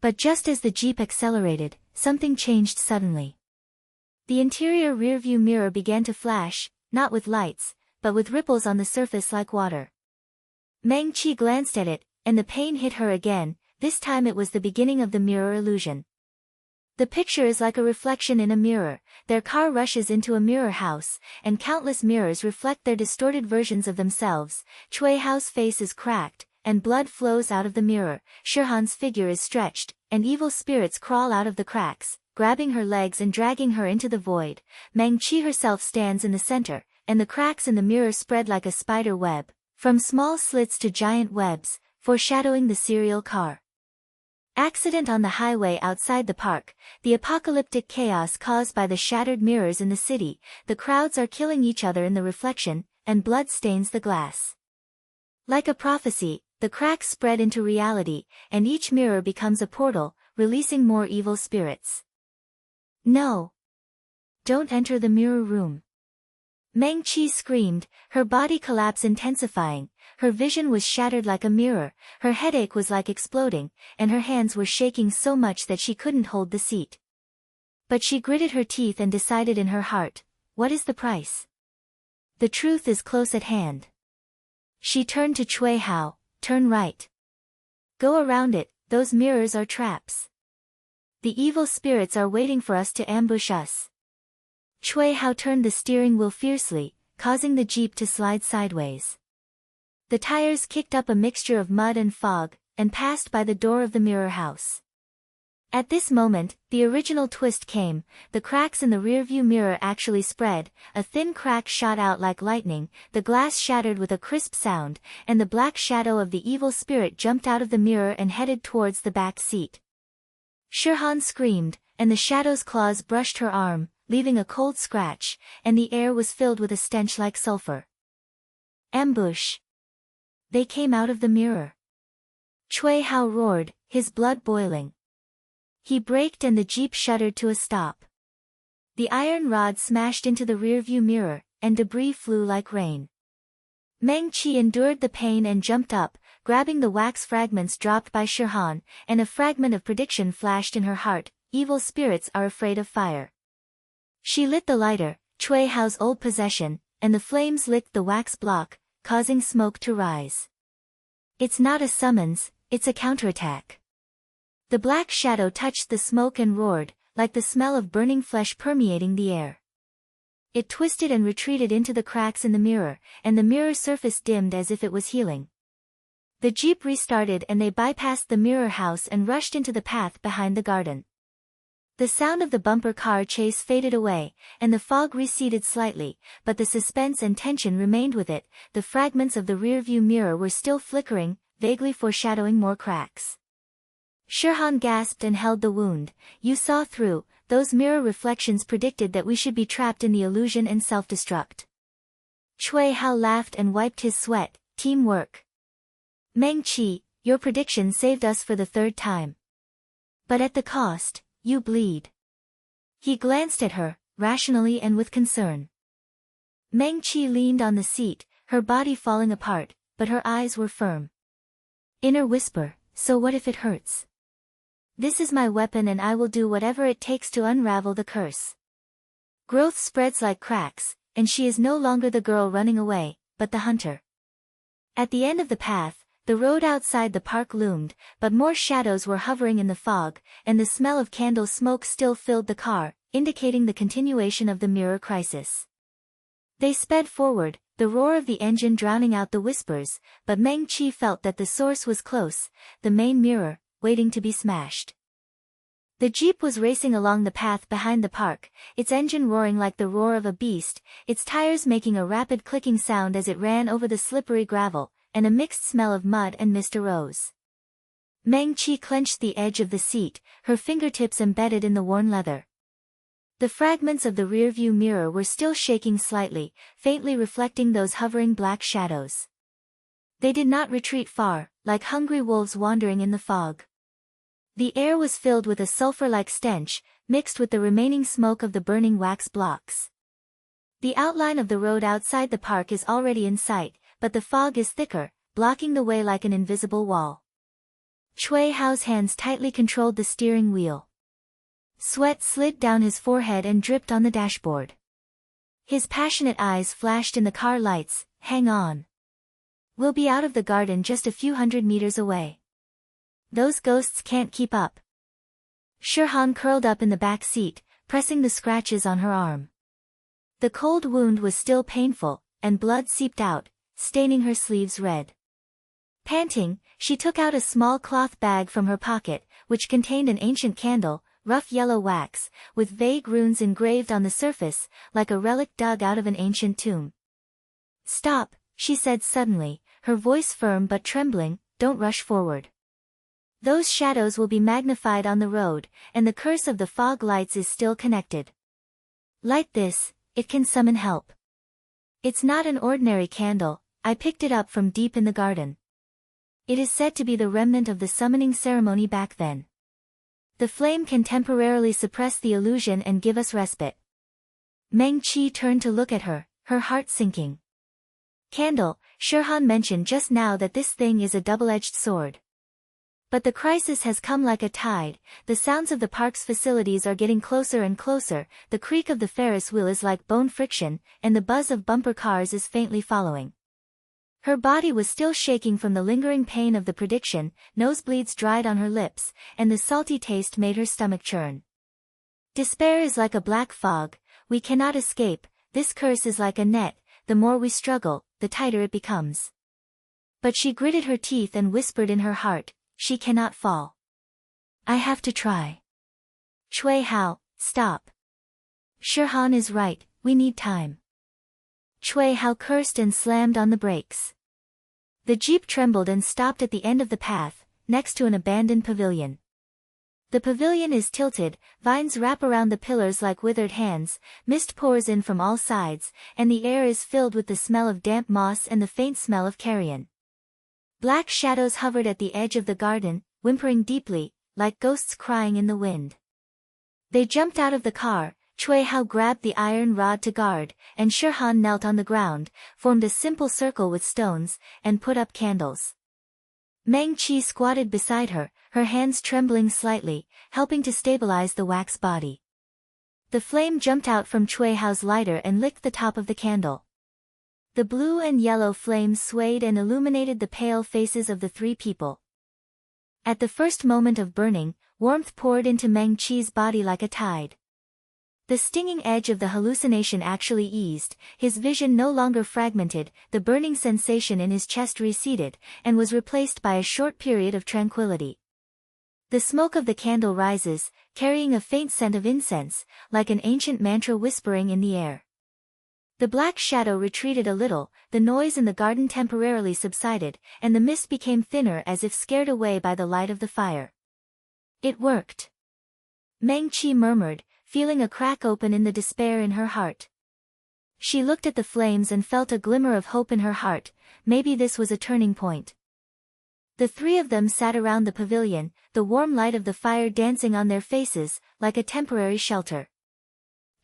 But just as the jeep accelerated, something changed suddenly. The interior rearview mirror began to flash, not with lights, but with ripples on the surface like water. Meng Qi glanced at it, and the pain hit her again, this time it was the beginning of the mirror illusion. The picture is like a reflection in a mirror, their car rushes into a mirror house, and countless mirrors reflect their distorted versions of themselves. Cui Hao's face is cracked, and blood flows out of the mirror, Shirhan's figure is stretched, and evil spirits crawl out of the cracks, grabbing her legs and dragging her into the void. Meng Qi herself stands in the center, and the cracks in the mirror spread like a spider web, from small slits to giant webs, foreshadowing the serial car. Accident on the highway outside the park, the apocalyptic chaos caused by the shattered mirrors in the city, the crowds are killing each other in the reflection, and blood stains the glass. Like a prophecy, the cracks spread into reality, and each mirror becomes a portal, releasing more evil spirits. No! Don't enter the mirror room. Meng Qi screamed, her body collapse intensifying, her vision was shattered like a mirror, her headache was like exploding, and her hands were shaking so much that she couldn't hold the seat. But she gritted her teeth and decided in her heart, what is the price? The truth is close at hand. She turned to Cui Hao, turn right. Go around it, those mirrors are traps. The evil spirits are waiting for us to ambush us. Cui Hao turned the steering wheel fiercely, causing the jeep to slide sideways. The tires kicked up a mixture of mud and fog, and passed by the door of the mirror house. At this moment, the original twist came, the cracks in the rearview mirror actually spread, a thin crack shot out like lightning, the glass shattered with a crisp sound, and the black shadow of the evil spirit jumped out of the mirror and headed towards the back seat. Shirhan screamed, and the shadow's claws brushed her arm, leaving a cold scratch, and the air was filled with a stench like sulfur. Ambush! They came out of the mirror. Cui Hao roared, his blood boiling. He braked and the jeep shuddered to a stop. The iron rod smashed into the rearview mirror, and debris flew like rain. Meng Qi endured the pain and jumped up, grabbing the wax fragments dropped by Shirhan, and a fragment of prediction flashed in her heart: evil spirits are afraid of fire. She lit the lighter, Cui Hao's old possession, and the flames licked the wax block, causing smoke to rise. It's not a summons, it's a counterattack. The black shadow touched the smoke and roared, like the smell of burning flesh permeating the air. It twisted and retreated into the cracks in the mirror, and the mirror surface dimmed as if it was healing. The jeep restarted and they bypassed the mirror house and rushed into the path behind the garden. The sound of the bumper car chase faded away, and the fog receded slightly, but the suspense and tension remained with it. The fragments of the rearview mirror were still flickering, vaguely foreshadowing more cracks. Shirhan gasped and held the wound. You saw through. Those mirror reflections predicted that we should be trapped in the illusion and self-destruct. Cui Hao laughed and wiped his sweat. Teamwork. Meng Qi, your prediction saved us for the third time. But at the cost, you bleed. He glanced at her, rationally and with concern. Meng Qi leaned on the seat, her body falling apart, but her eyes were firm. Inner whisper, so what if it hurts? This is my weapon and I will do whatever it takes to unravel the curse. Growth spreads like cracks, and she is no longer the girl running away, but the hunter. At the end of the path, the road outside the park loomed, but more shadows were hovering in the fog, and the smell of candle smoke still filled the car, indicating the continuation of the mirror crisis. They sped forward, the roar of the engine drowning out the whispers, but Meng Qi felt that the source was close, the main mirror, waiting to be smashed. The jeep was racing along the path behind the park, its engine roaring like the roar of a beast, its tires making a rapid clicking sound as it ran over the slippery gravel, and a mixed smell of mud and mist arose. Meng Qi clenched the edge of the seat, her fingertips embedded in the worn leather. The fragments of the rearview mirror were still shaking slightly, faintly reflecting those hovering black shadows. They did not retreat far, like hungry wolves wandering in the fog. The air was filled with a sulfur-like stench, mixed with the remaining smoke of the burning wax blocks. The outline of the road outside the park is already in sight, but the fog is thicker, blocking the way like an invisible wall. Cui Hao's hands tightly controlled the steering wheel. Sweat slid down his forehead and dripped on the dashboard. His passionate eyes flashed in the car lights. Hang on. We'll be out of the garden just a few hundred meters away. Those ghosts can't keep up. Shirhan curled up in the back seat, pressing the scratches on her arm. The cold wound was still painful, and blood seeped out, staining her sleeves red. Panting, she took out a small cloth bag from her pocket, which contained an ancient candle, rough yellow wax, with vague runes engraved on the surface, like a relic dug out of an ancient tomb. Stop, she said suddenly, her voice firm but trembling, don't rush forward. Those shadows will be magnified on the road, and the curse of the fog lights is still connected. Light this, it can summon help. It's not an ordinary candle, I picked it up from deep in the garden. It is said to be the remnant of the summoning ceremony back then. The flame can temporarily suppress the illusion and give us respite. Meng Qi turned to look at her, her heart sinking. Candle, Shirhan mentioned just now that this thing is a double-edged sword. But the crisis has come like a tide, the sounds of the park's facilities are getting closer and closer, the creak of the Ferris wheel is like bone friction, and the buzz of bumper cars is faintly following. Her body was still shaking from the lingering pain of the prediction, nosebleeds dried on her lips, and the salty taste made her stomach churn. Despair is like a black fog, we cannot escape, this curse is like a net, the more we struggle, the tighter it becomes. But she gritted her teeth and whispered in her heart, she cannot fall. I have to try. Cui Hao, stop. Shirhan is right, we need time. Cui Hao cursed and slammed on the brakes. The jeep trembled and stopped at the end of the path, next to an abandoned pavilion. The pavilion is tilted, vines wrap around the pillars like withered hands, mist pours in from all sides, and the air is filled with the smell of damp moss and the faint smell of carrion. Black shadows hovered at the edge of the garden, whimpering deeply, like ghosts crying in the wind. They jumped out of the car, Cui Hao grabbed the iron rod to guard, and Shirhan knelt on the ground, formed a simple circle with stones, and put up candles. Meng Qi squatted beside her, her hands trembling slightly, helping to stabilize the wax body. The flame jumped out from Cui Hao's lighter and licked the top of the candle. The blue and yellow flames swayed and illuminated the pale faces of the three people. At the first moment of burning, warmth poured into Meng Qi's body like a tide. The stinging edge of the hallucination actually eased, his vision no longer fragmented, the burning sensation in his chest receded, and was replaced by a short period of tranquility. The smoke of the candle rises, carrying a faint scent of incense, like an ancient mantra whispering in the air. The black shadow retreated a little, the noise in the garden temporarily subsided, and the mist became thinner as if scared away by the light of the fire. It worked. Meng Qi murmured, feeling a crack open in the despair in her heart. She looked at the flames and felt a glimmer of hope in her heart, maybe this was a turning point. The three of them sat around the pavilion, the warm light of the fire dancing on their faces, like a temporary shelter.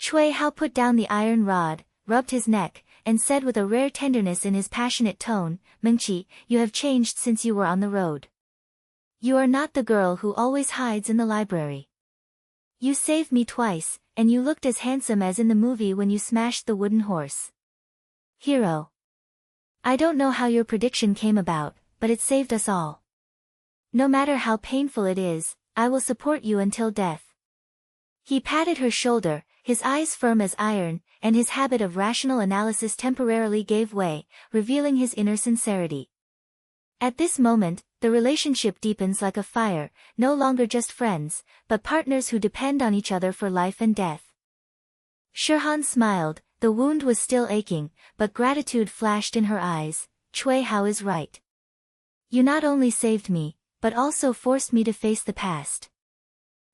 Cui Hao put down the iron rod, rubbed his neck, and said with a rare tenderness in his passionate tone, "Mengqi, you have changed since you were on the road. You are not the girl who always hides in the library. You saved me twice, and you looked as handsome as in the movie when you smashed the wooden horse. Hero. I don't know how your prediction came about, but it saved us all. No matter how painful it is, I will support you until death." He patted her shoulder, his eyes firm as iron, and his habit of rational analysis temporarily gave way, revealing his inner sincerity. At this moment, the relationship deepens like a fire, no longer just friends, but partners who depend on each other for life and death. Shirhan smiled, the wound was still aching, but gratitude flashed in her eyes. Cui Hao is right. You not only saved me, but also forced me to face the past.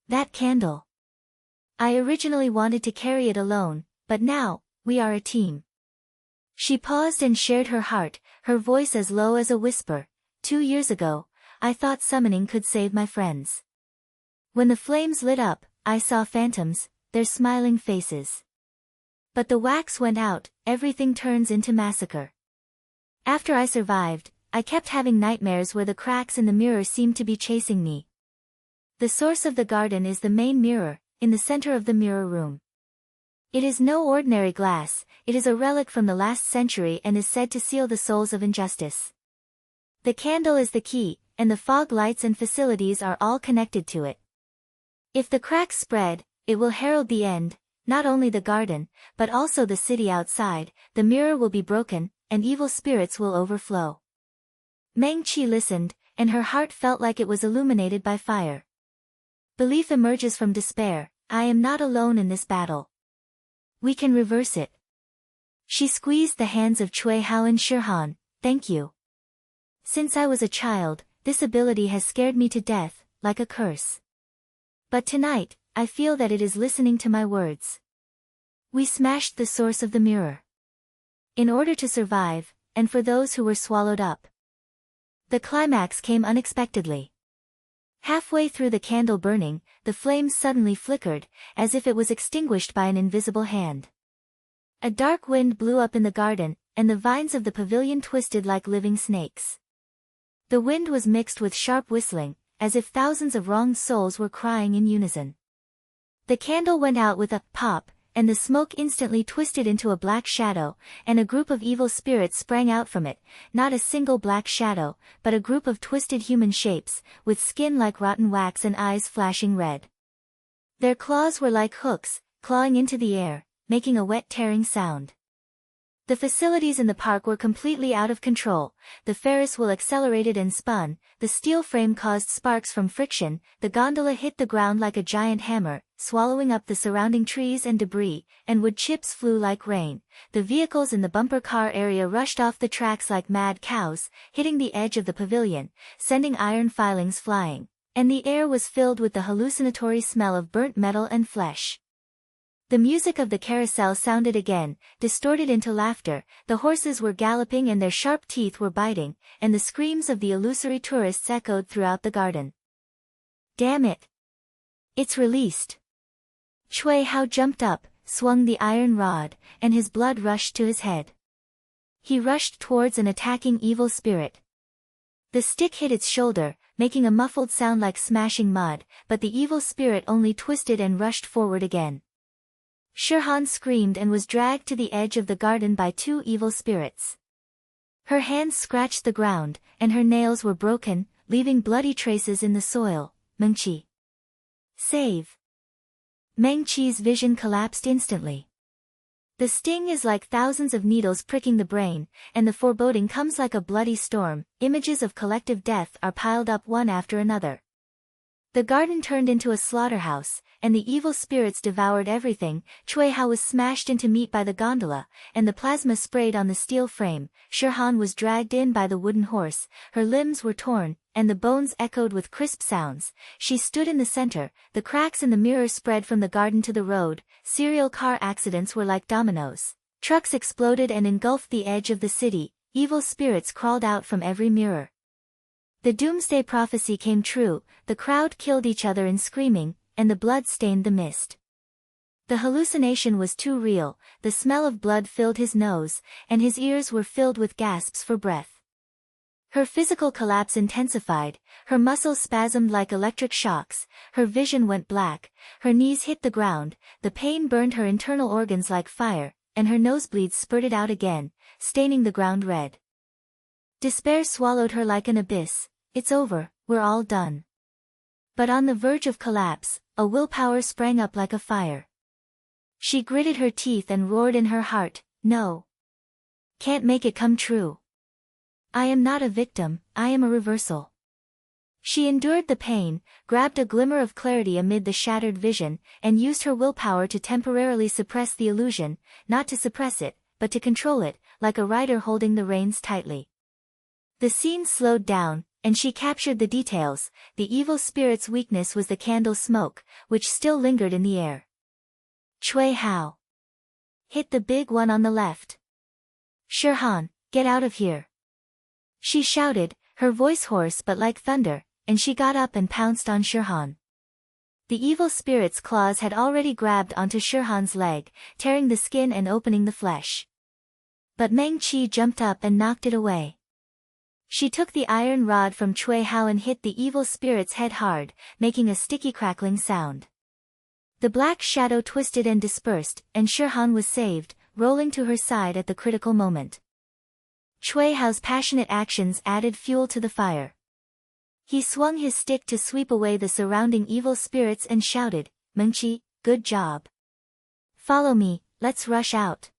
That candle. I originally wanted to carry it alone, but now, we are a team. She paused and shared her heart, her voice as low as a whisper. 2 years ago, I thought summoning could save my friends. When the flames lit up, I saw phantoms, their smiling faces. But the wax went out, everything turns into massacre. After I survived, I kept having nightmares where the cracks in the mirror seemed to be chasing me. The source of the garden is the main mirror, in the center of the mirror room. It is no ordinary glass, it is a relic from the last century and is said to seal the souls of injustice. The candle is the key, and the fog lights and facilities are all connected to it. If the cracks spread, it will herald the end, not only the garden, but also the city outside. The mirror will be broken, and evil spirits will overflow. Meng Qi listened, and her heart felt like it was illuminated by fire. Belief emerges from despair. I am not alone in this battle. We can reverse it. She squeezed the hands of Cui Hao and Shirhan. Thank you. Since I was a child, this ability has scared me to death, like a curse. But tonight, I feel that it is listening to my words. We smashed the source of the mirror. In order to survive, and for those who were swallowed up. The climax came unexpectedly. Halfway through the candle burning, the flames suddenly flickered, as if it was extinguished by an invisible hand. A dark wind blew up in the garden, and the vines of the pavilion twisted like living snakes. The wind was mixed with sharp whistling, as if thousands of wronged souls were crying in unison. The candle went out with a pop, and the smoke instantly twisted into a black shadow, and a group of evil spirits sprang out from it, not a single black shadow, but a group of twisted human shapes, with skin like rotten wax and eyes flashing red. Their claws were like hooks, clawing into the air, making a wet tearing sound. The facilities in the park were completely out of control. The Ferris wheel accelerated and spun, the steel frame caused sparks from friction, the gondola hit the ground like a giant hammer, swallowing up the surrounding trees and debris, and wood chips flew like rain. The vehicles in the bumper car area rushed off the tracks like mad cows, hitting the edge of the pavilion, sending iron filings flying, and the air was filled with the hallucinatory smell of burnt metal and flesh. The music of the carousel sounded again, distorted into laughter, the horses were galloping and their sharp teeth were biting, and the screams of the illusory tourists echoed throughout the garden. Damn it! It's released! Cui Hao jumped up, swung the iron rod, and his blood rushed to his head. He rushed towards an attacking evil spirit. The stick hit its shoulder, making a muffled sound like smashing mud, but the evil spirit only twisted and rushed forward again. Shirhan screamed and was dragged to the edge of the garden by two evil spirits. Her hands scratched the ground, and her nails were broken, leaving bloody traces in the soil. Mengqi. Save! Mengqi's vision collapsed instantly. The sting is like thousands of needles pricking the brain, and the foreboding comes like a bloody storm. Images of collective death are piled up one after another. The garden turned into a slaughterhouse, and the evil spirits devoured everything. Cui Hao was smashed into meat by the gondola, and the plasma sprayed on the steel frame. Shirhan was dragged in by the wooden horse, her limbs were torn, and the bones echoed with crisp sounds. She stood in the center, the cracks in the mirror spread from the garden to the road. Serial car accidents were like dominoes. Trucks exploded and engulfed the edge of the city. Evil spirits crawled out from every mirror. The doomsday prophecy came true. The crowd killed each other in screaming, and the blood stained the mist. The hallucination was too real. The smell of blood filled his nose, and his ears were filled with gasps for breath. Her physical collapse intensified, her muscles spasmed like electric shocks, her vision went black, her knees hit the ground, the pain burned her internal organs like fire, and her nosebleeds spurted out again, staining the ground red. Despair swallowed her like an abyss. It's over, we're all done. But on the verge of collapse, a willpower sprang up like a fire. She gritted her teeth and roared in her heart, no. Can't make it come true. I am not a victim, I am a reversal. She endured the pain, grabbed a glimmer of clarity amid the shattered vision, and used her willpower to temporarily suppress the illusion, not to suppress it, but to control it, like a rider holding the reins tightly. The scene slowed down, and she captured the details. The evil spirit's weakness was the candle smoke, which still lingered in the air. Cui Hao. Hit the big one on the left. Shirhan, get out of here. She shouted, her voice hoarse but like thunder, and she got up and pounced on Shirhan. The evil spirit's claws had already grabbed onto Shirhan's leg, tearing the skin and opening the flesh. But Meng Qi jumped up and knocked it away. She took the iron rod from Cui Hao and hit the evil spirit's head hard, making a sticky crackling sound. The black shadow twisted and dispersed, and Shirhan was saved, rolling to her side at the critical moment. Cui Hao's passionate actions added fuel to the fire. He swung his stick to sweep away the surrounding evil spirits and shouted, Mengqi, good job. Follow me, let's rush out.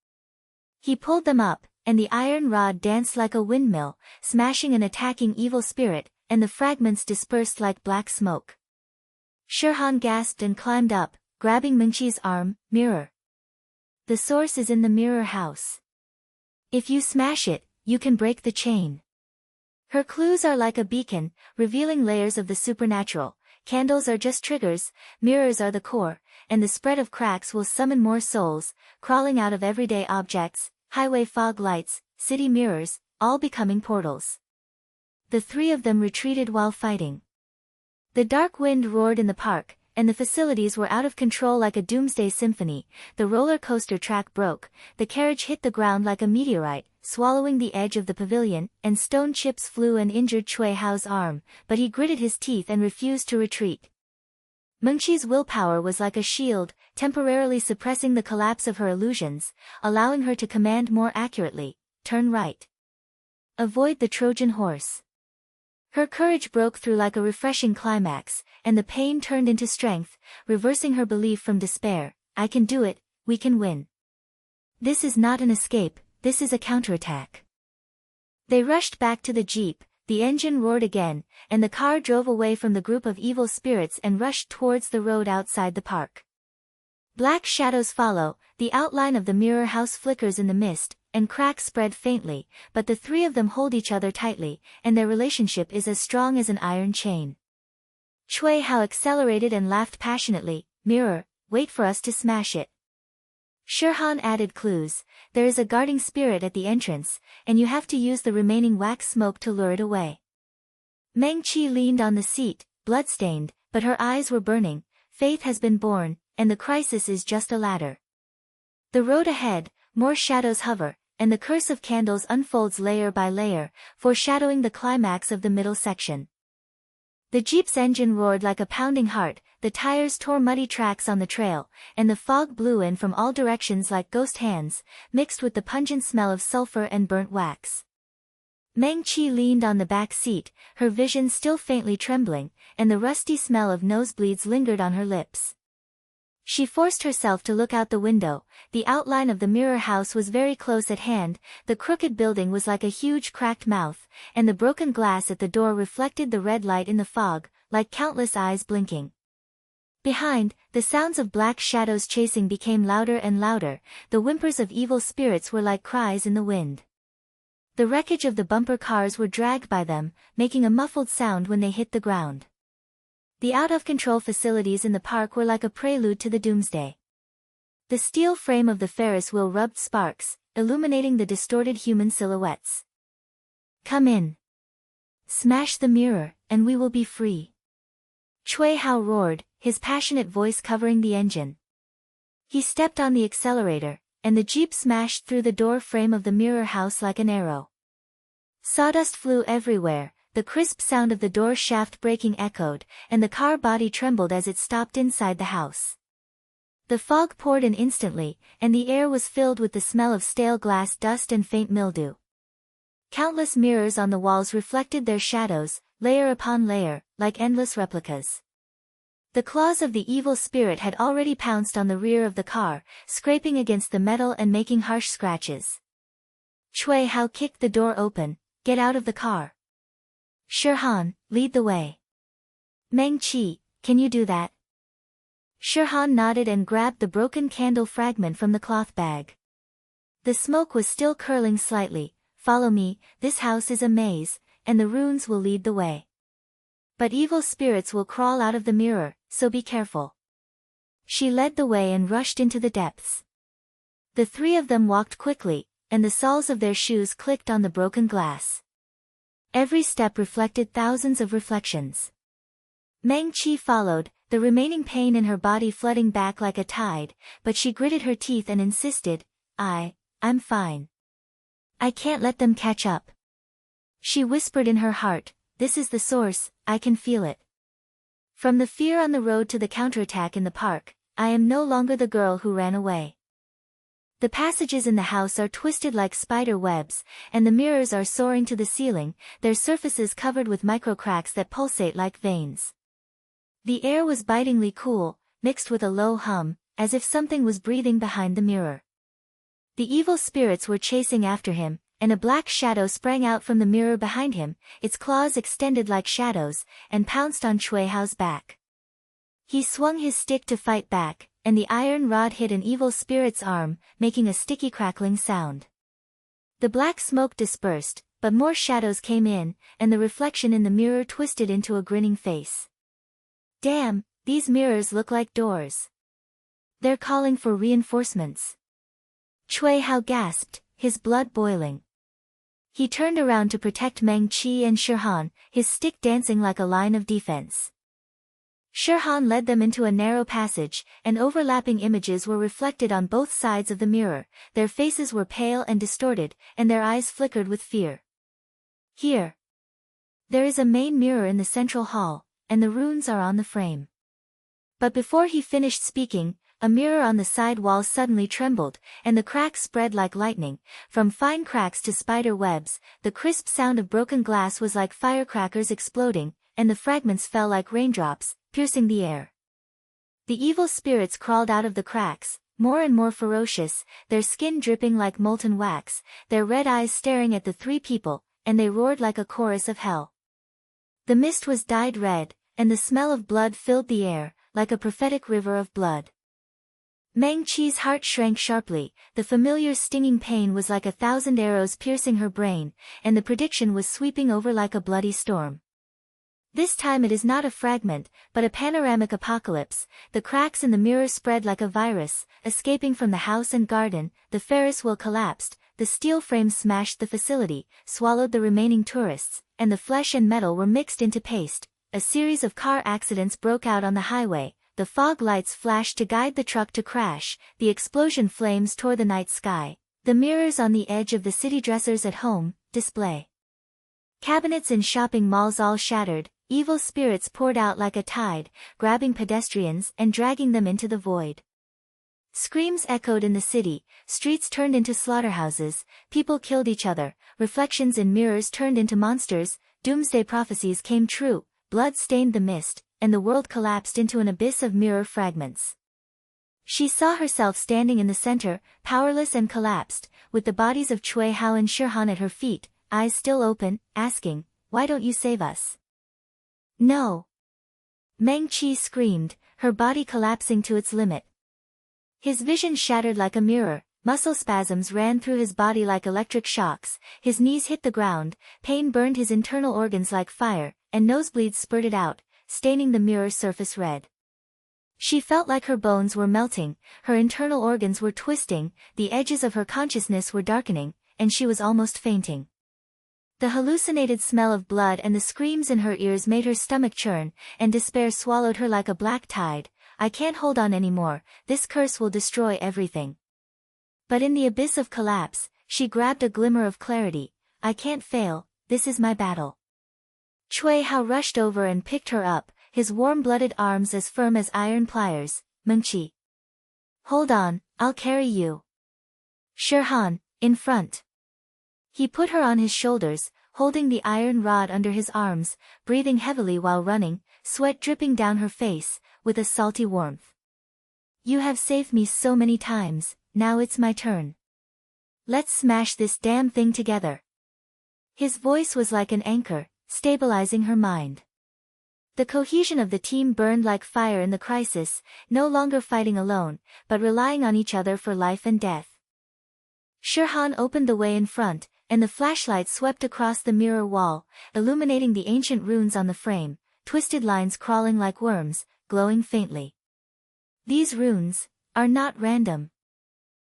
He pulled them up, and the iron rod danced like a windmill, smashing an attacking evil spirit, and the fragments dispersed like black smoke. Shirhan gasped and climbed up, grabbing Mengqi's arm. Mirror. The source is in the mirror house. If you smash it, you can break the chain. Her clues are like a beacon, revealing layers of the supernatural. Candles are just triggers, mirrors are the core, and the spread of cracks will summon more souls, crawling out of everyday objects, highway fog lights, city mirrors, all becoming portals. The three of them retreated while fighting. The dark wind roared in the park, and the facilities were out of control like a doomsday symphony. The roller coaster track broke, the carriage hit the ground like a meteorite, swallowing the edge of the pavilion, and stone chips flew and injured Cui Hao's arm, but he gritted his teeth and refused to retreat. Mengqi's willpower was like a shield, temporarily suppressing the collapse of her illusions, allowing her to command more accurately. Turn right. Avoid the Trojan horse. Her courage broke through like a refreshing climax, and the pain turned into strength, reversing her belief from despair. I can do it, we can win. This is not an escape, this is a counterattack. They rushed back to the jeep, the engine roared again, and the car drove away from the group of evil spirits and rushed towards the road outside the park. Black shadows follow, the outline of the mirror house flickers in the mist, and cracks spread faintly, but the three of them hold each other tightly, and their relationship is as strong as an iron chain. Cui Hao accelerated and laughed passionately. Mirror, wait for us to smash it. Shirhan added clues. There is a guarding spirit at the entrance, and you have to use the remaining wax smoke to lure it away. Meng Qi leaned on the seat, bloodstained, but her eyes were burning. Faith has been born, and the crisis is just a ladder. The road ahead, more shadows hover, and the curse of candles unfolds layer by layer, foreshadowing the climax of the middle section. The Jeep's engine roared like a pounding heart, the tires tore muddy tracks on the trail, and the fog blew in from all directions like ghost hands, mixed with the pungent smell of sulfur and burnt wax. Meng Qi leaned on the back seat, her vision still faintly trembling, and the rusty smell of nosebleeds lingered on her lips. She forced herself to look out the window. The outline of the mirror house was very close at hand, the crooked building was like a huge cracked mouth, and the broken glass at the door reflected the red light in the fog, like countless eyes blinking. Behind, the sounds of black shadows chasing became louder and louder, the whimpers of evil spirits were like cries in the wind. The wreckage of the bumper cars were dragged by them, making a muffled sound when they hit the ground. The out-of-control facilities in the park were like a prelude to the doomsday. The steel frame of the Ferris wheel rubbed sparks, illuminating the distorted human silhouettes. "Come in. Smash the mirror, and we will be free." Cui Hao roared, his passionate voice covering the engine. He stepped on the accelerator, and the Jeep smashed through the door frame of the mirror house like an arrow. Sawdust flew everywhere, the crisp sound of the door shaft breaking echoed, and the car body trembled as it stopped inside the house. The fog poured in instantly, and the air was filled with the smell of stale glass dust and faint mildew. Countless mirrors on the walls reflected their shadows, layer upon layer, like endless replicas. The claws of the evil spirit had already pounced on the rear of the car, scraping against the metal and making harsh scratches. Cui Hao kicked the door open. "Get out of the car. Shirhan, lead the way." "Meng Qi, can you do that?" Shirhan nodded and grabbed the broken candle fragment from the cloth bag. The smoke was still curling slightly. "Follow me, this house is a maze, and the runes will lead the way. But evil spirits will crawl out of the mirror, so be careful." She led the way and rushed into the depths. The three of them walked quickly, and the soles of their shoes clicked on the broken glass. Every step reflected thousands of reflections. Meng Qi followed, the remaining pain in her body flooding back like a tide, but she gritted her teeth and insisted, I'm fine. I can't let them catch up." She whispered in her heart, "This is the source, I can feel it." From the fear on the road to the counterattack in the park, I am no longer the girl who ran away. The passages in the house are twisted like spider webs, and the mirrors are soaring to the ceiling, their surfaces covered with microcracks that pulsate like veins. The air was bitingly cool, mixed with a low hum, as if something was breathing behind the mirror. The evil spirits were chasing after him, and a black shadow sprang out from the mirror behind him, its claws extended like shadows, and pounced on Cui Hao's back. He swung his stick to fight back, and the iron rod hit an evil spirit's arm, making a sticky crackling sound. The black smoke dispersed, but more shadows came in, and the reflection in the mirror twisted into a grinning face. "Damn, these mirrors look like doors. They're calling for reinforcements." Cui Hao gasped, his blood boiling. He turned around to protect Meng Qi and Shirhan, his stick dancing like a line of defense. Shirhan led them into a narrow passage, and overlapping images were reflected on both sides of the mirror, their faces were pale and distorted, and their eyes flickered with fear. "Here. There is a main mirror in the central hall, and the runes are on the frame." But before he finished speaking, a mirror on the side wall suddenly trembled, and the cracks spread like lightning, from fine cracks to spider webs. The crisp sound of broken glass was like firecrackers exploding, and the fragments fell like raindrops, piercing the air. The evil spirits crawled out of the cracks, more and more ferocious, their skin dripping like molten wax, their red eyes staring at the three people, and they roared like a chorus of hell. The mist was dyed red, and the smell of blood filled the air, like a prophetic river of blood. Meng Qi's heart shrank sharply, the familiar stinging pain was like 1,000 arrows piercing her brain, and the prediction was sweeping over like a bloody storm. This time it is not a fragment, but a panoramic apocalypse. The cracks in the mirror spread like a virus, escaping from the house and garden. The Ferris wheel collapsed, the steel frame smashed the facility, swallowed the remaining tourists, and the flesh and metal were mixed into paste. A series of car accidents broke out on the highway. The fog lights flashed to guide the truck to crash, the explosion flames tore the night sky, The mirrors on the edge of the city dressers at home, display. Cabinets in shopping malls all shattered, evil spirits poured out like a tide, grabbing pedestrians and dragging them into the void. Screams echoed in the city, streets turned into slaughterhouses, people killed each other, reflections in mirrors turned into monsters, doomsday prophecies came true, blood stained the mist, and the world collapsed into an abyss of mirror fragments. She saw herself standing in the center, powerless and collapsed, with the bodies of Cui Hao and Shirhan at her feet, eyes still open, asking, "Why don't you save us?" "No!" Meng Qi screamed, her body collapsing to its limit. His vision shattered like a mirror, muscle spasms ran through his body like electric shocks, his knees hit the ground, pain burned his internal organs like fire, and nosebleeds spurted out, staining the mirror surface red. She felt like her bones were melting, her internal organs were twisting, the edges of her consciousness were darkening, and she was almost fainting. The hallucinated smell of blood and the screams in her ears made her stomach churn, and despair swallowed her like a black tide. "I can't hold on anymore, this curse will destroy everything." But in the abyss of collapse, she grabbed a glimmer of clarity. "I can't fail, this is my battle." Cui Hao rushed over and picked her up, his warm-blooded arms as firm as iron pliers. "Mengqi. Hold on, I'll carry you." "Shirhan, in front." He put her on his shoulders, holding the iron rod under his arms, breathing heavily while running, sweat dripping down her face, with a salty warmth. "You have saved me so many times, now it's my turn. Let's smash this damn thing together." His voice was like an anchor, stabilizing her mind. The cohesion of the team burned like fire in the crisis, no longer fighting alone, but relying on each other for life and death. Shirhan opened the way in front, and the flashlight swept across the mirror wall, illuminating the ancient runes on the frame, twisted lines crawling like worms, glowing faintly. "These runes are not random."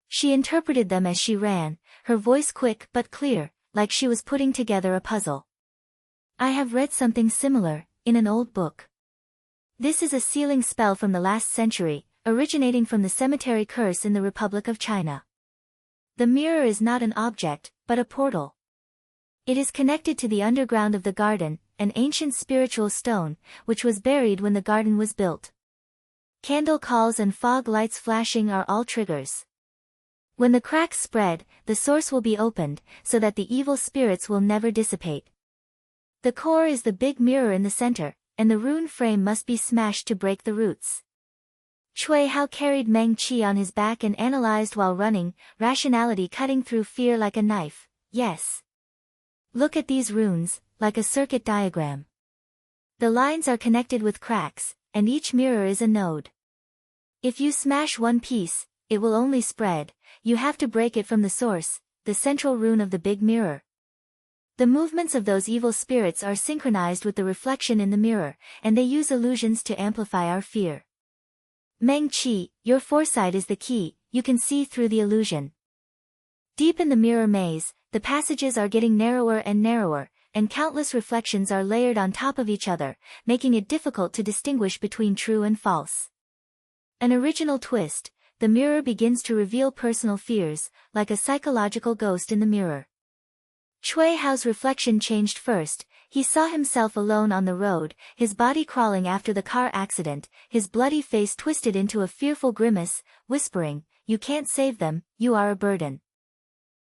She interpreted them as she ran, her voice quick but clear, like she was putting together a puzzle. "I have read something similar, in an old book. This is a sealing spell from the last century, originating from the cemetery curse in the Republic of China. The mirror is not an object, but a portal. It is connected to the underground of the garden, an ancient spiritual stone, which was buried when the garden was built. Candle calls and fog lights flashing are all triggers. When the cracks spread, the source will be opened, so that the evil spirits will never dissipate. The core is the big mirror in the center, and the rune frame must be smashed to break the roots." Cui Hao carried Meng Qi on his back and analyzed while running, rationality cutting through fear like a knife. "Yes. Look at these runes, like a circuit diagram. The lines are connected with cracks, and each mirror is a node. If you smash one piece, it will only spread. You have to break it from the source, the central rune of the big mirror. The movements of those evil spirits are synchronized with the reflection in the mirror, and they use illusions to amplify our fear. Meng Qi, your foresight is the key, you can see through the illusion. Deep in the mirror maze, the passages are getting narrower and narrower, and countless reflections are layered on top of each other, making it difficult to distinguish between true and false. An original twist, the mirror begins to reveal personal fears, like a psychological ghost in the mirror. Cui Hao's reflection changed first. He saw himself alone on the road, his body crawling after the car accident, his bloody face twisted into a fearful grimace, whispering, "You can't save them, you are a burden."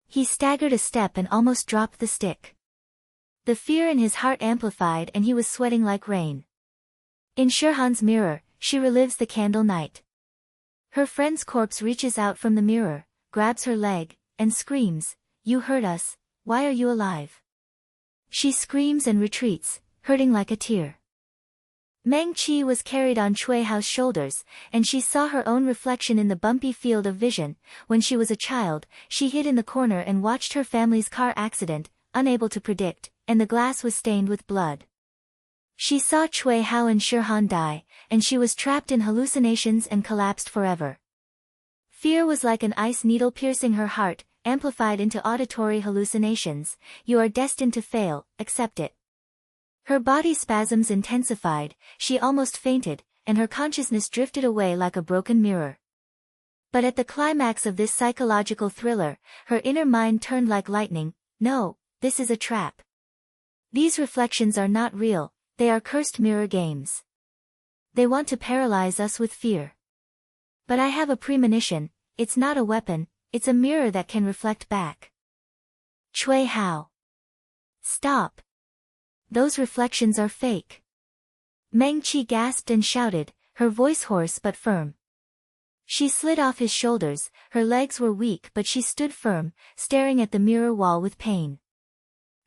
He staggered a step and almost dropped the stick. The fear in his heart amplified and he was sweating like rain. In Shirhan's mirror, she relives the candle night. Her friend's corpse reaches out from the mirror, grabs her leg, and screams, "You hurt us, why are you alive?" She screams and retreats, hurting like a tear. Meng Qi was carried on Cui Hao's shoulders, and she saw her own reflection in the bumpy field of vision. When she was a child, she hid in the corner and watched her family's car accident, unable to predict, and the glass was stained with blood. She saw Cui Hao and Shirhan die, and she was trapped in hallucinations and collapsed forever. Fear was like an ice needle piercing her heart, amplified into auditory hallucinations. "You are destined to fail, accept it." Her body spasms intensified, she almost fainted, and her consciousness drifted away like a broken mirror. But at the climax of this psychological thriller, her inner mind turned like lightning. No, this is a trap. These reflections are not real, they are cursed mirror games. They want to paralyze us with fear. But I have a premonition, it's not a weapon, it's a mirror that can reflect back. Cui Hao. Stop. Those reflections are fake. Meng Qi gasped and shouted, her voice hoarse but firm. She slid off his shoulders, her legs were weak but she stood firm, staring at the mirror wall with pain.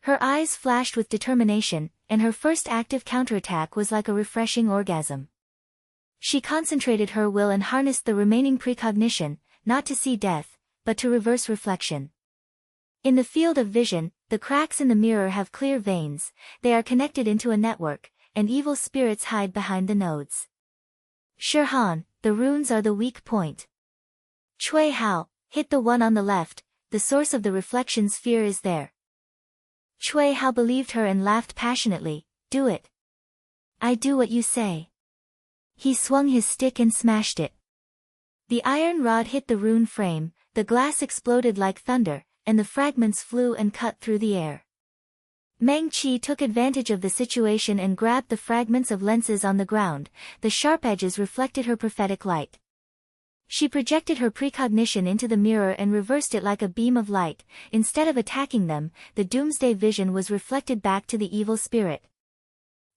Her eyes flashed with determination, and her first active counterattack was like a refreshing orgasm. She concentrated her will and harnessed the remaining precognition, not to see death, but to reverse reflection. In the field of vision, the cracks in the mirror have clear veins, they are connected into a network, and evil spirits hide behind the nodes. Shirhan, the runes are the weak point. Cui Hao, hit the one on the left, the source of the reflection's fear is there. Cui Hao believed her and laughed passionately, do it. I do what you say. He swung his stick and smashed it. The iron rod hit the rune frame, the glass exploded like thunder, and the fragments flew and cut through the air. Meng Qi took advantage of the situation and grabbed the fragments of lenses on the ground, the sharp edges reflected her prophetic light. She projected her precognition into the mirror and reversed it like a beam of light. Instead of attacking them, the doomsday vision was reflected back to the evil spirit.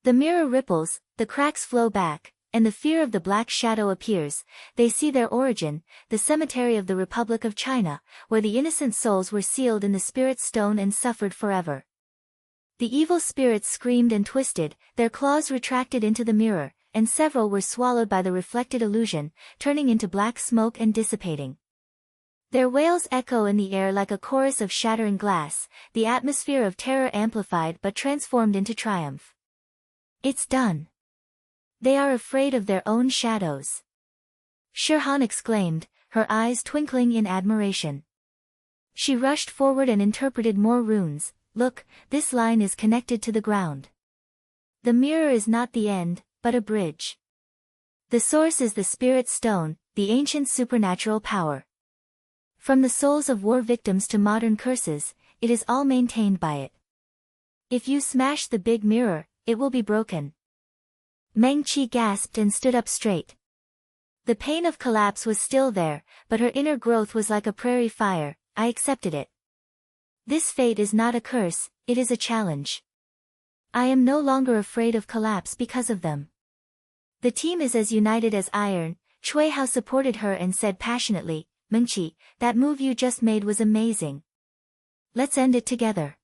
The mirror ripples, the cracks flow back, and the fear of the black shadow appears. They see their origin, the cemetery of the Republic of China, where the innocent souls were sealed in the spirit stone and suffered forever. The evil spirits screamed and twisted, their claws retracted into the mirror, and several were swallowed by the reflected illusion, turning into black smoke and dissipating. Their wails echo in the air like a chorus of shattering glass, the atmosphere of terror amplified but transformed into triumph. It's done. They are afraid of their own shadows. Shirhan exclaimed, her eyes twinkling in admiration. She rushed forward and interpreted more runes. Look, this line is connected to the ground. The mirror is not the end, but a bridge. The source is the spirit stone, the ancient supernatural power. From the souls of war victims to modern curses, it is all maintained by it. If you smash the big mirror, it will be broken. Meng Qi gasped and stood up straight. The pain of collapse was still there, but her inner growth was like a prairie fire. I accepted it. This fate is not a curse, it is a challenge. I am no longer afraid of collapse because of them. The team is as united as iron. Cui Hao supported her and said passionately, Mengqi, that move you just made was amazing. Let's end it together.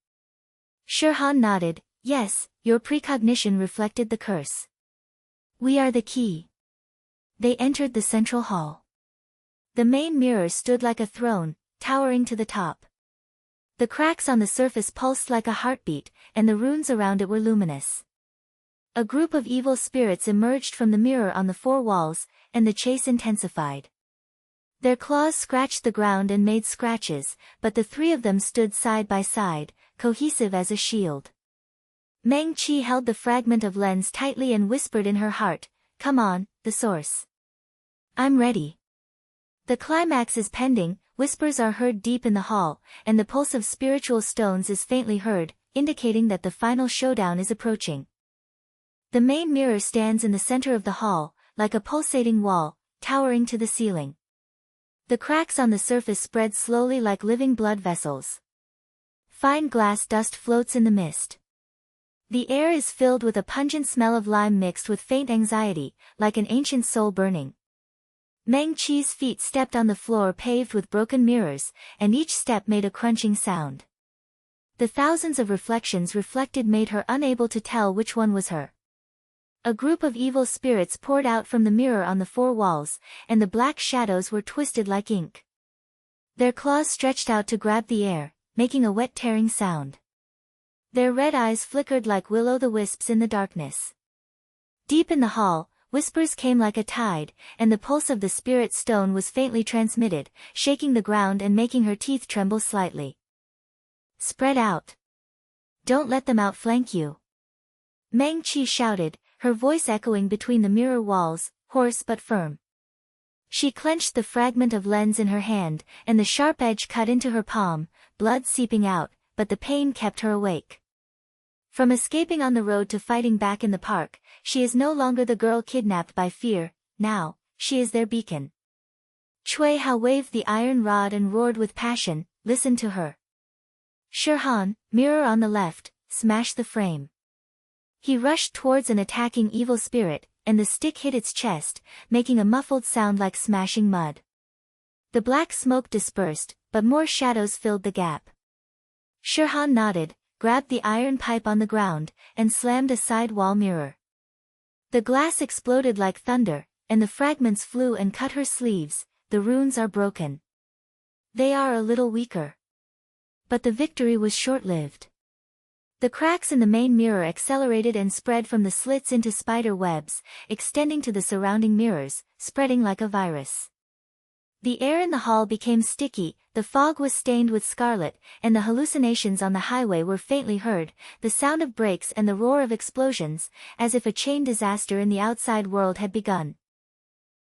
Shirhan nodded, yes, your precognition reflected the curse. We are the key. They entered the central hall. The main mirror stood like a throne, towering to the top. The cracks on the surface pulsed like a heartbeat, and the runes around it were luminous. A group of evil spirits emerged from the mirror on the four walls, and the chase intensified. Their claws scratched the ground and made scratches, but the three of them stood side by side, cohesive as a shield. Meng Qi held the fragment of lens tightly and whispered in her heart, come on, the source. I'm ready. The climax is pending, whispers are heard deep in the hall, and the pulse of spiritual stones is faintly heard, indicating that the final showdown is approaching. The main mirror stands in the center of the hall, like a pulsating wall, towering to the ceiling. The cracks on the surface spread slowly like living blood vessels. Fine glass dust floats in the mist. The air is filled with a pungent smell of lime mixed with faint anxiety, like an ancient soul burning. Meng Qi's feet stepped on the floor paved with broken mirrors, and each step made a crunching sound. The thousands of reflections reflected made her unable to tell which one was her. A group of evil spirits poured out from the mirror on the four walls, and the black shadows were twisted like ink. Their claws stretched out to grab the air, making a wet tearing sound. Their red eyes flickered like will-o'-the-wisps in the darkness. Deep in the hall, whispers came like a tide, and the pulse of the spirit stone was faintly transmitted, shaking the ground and making her teeth tremble slightly. Spread out. Don't let them outflank you. Meng Qi shouted, her voice echoing between the mirror walls, hoarse but firm. She clenched the fragment of lens in her hand, and the sharp edge cut into her palm, blood seeping out, but the pain kept her awake. From escaping on the road to fighting back in the park, she is no longer the girl kidnapped by fear, now, she is their beacon. Cui Hao waved the iron rod and roared with passion, "Listen to her." Shirhan, mirror on the left, smashed the frame. He rushed towards an attacking evil spirit, and the stick hit its chest, making a muffled sound like smashing mud. The black smoke dispersed, but more shadows filled the gap. Shirhan nodded, grabbed the iron pipe on the ground, and slammed a side wall mirror. The glass exploded like thunder, and the fragments flew and cut her sleeves. The runes are broken. They are a little weaker. But the victory was short-lived. The cracks in the main mirror accelerated and spread from the slits into spider webs, extending to the surrounding mirrors, spreading like a virus. The air in the hall became sticky, the fog was stained with scarlet, and the hallucinations on the highway were faintly heard, the sound of brakes and the roar of explosions, as if a chain disaster in the outside world had begun.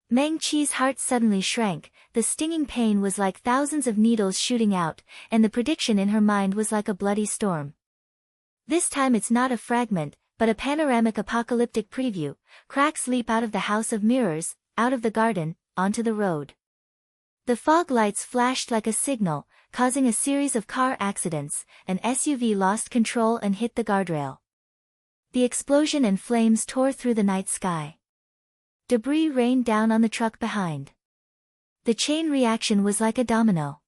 Meng Qi's heart suddenly shrank, the stinging pain was like thousands of needles shooting out, and the prediction in her mind was like a bloody storm. This time it's not a fragment, but a panoramic apocalyptic preview. Cracks leap out of the house of mirrors, out of the garden, onto the road. The fog lights flashed like a signal, causing a series of car accidents. An SUV lost control and hit the guardrail. The explosion and flames tore through the night sky. Debris rained down on the truck behind. The chain reaction was like a domino.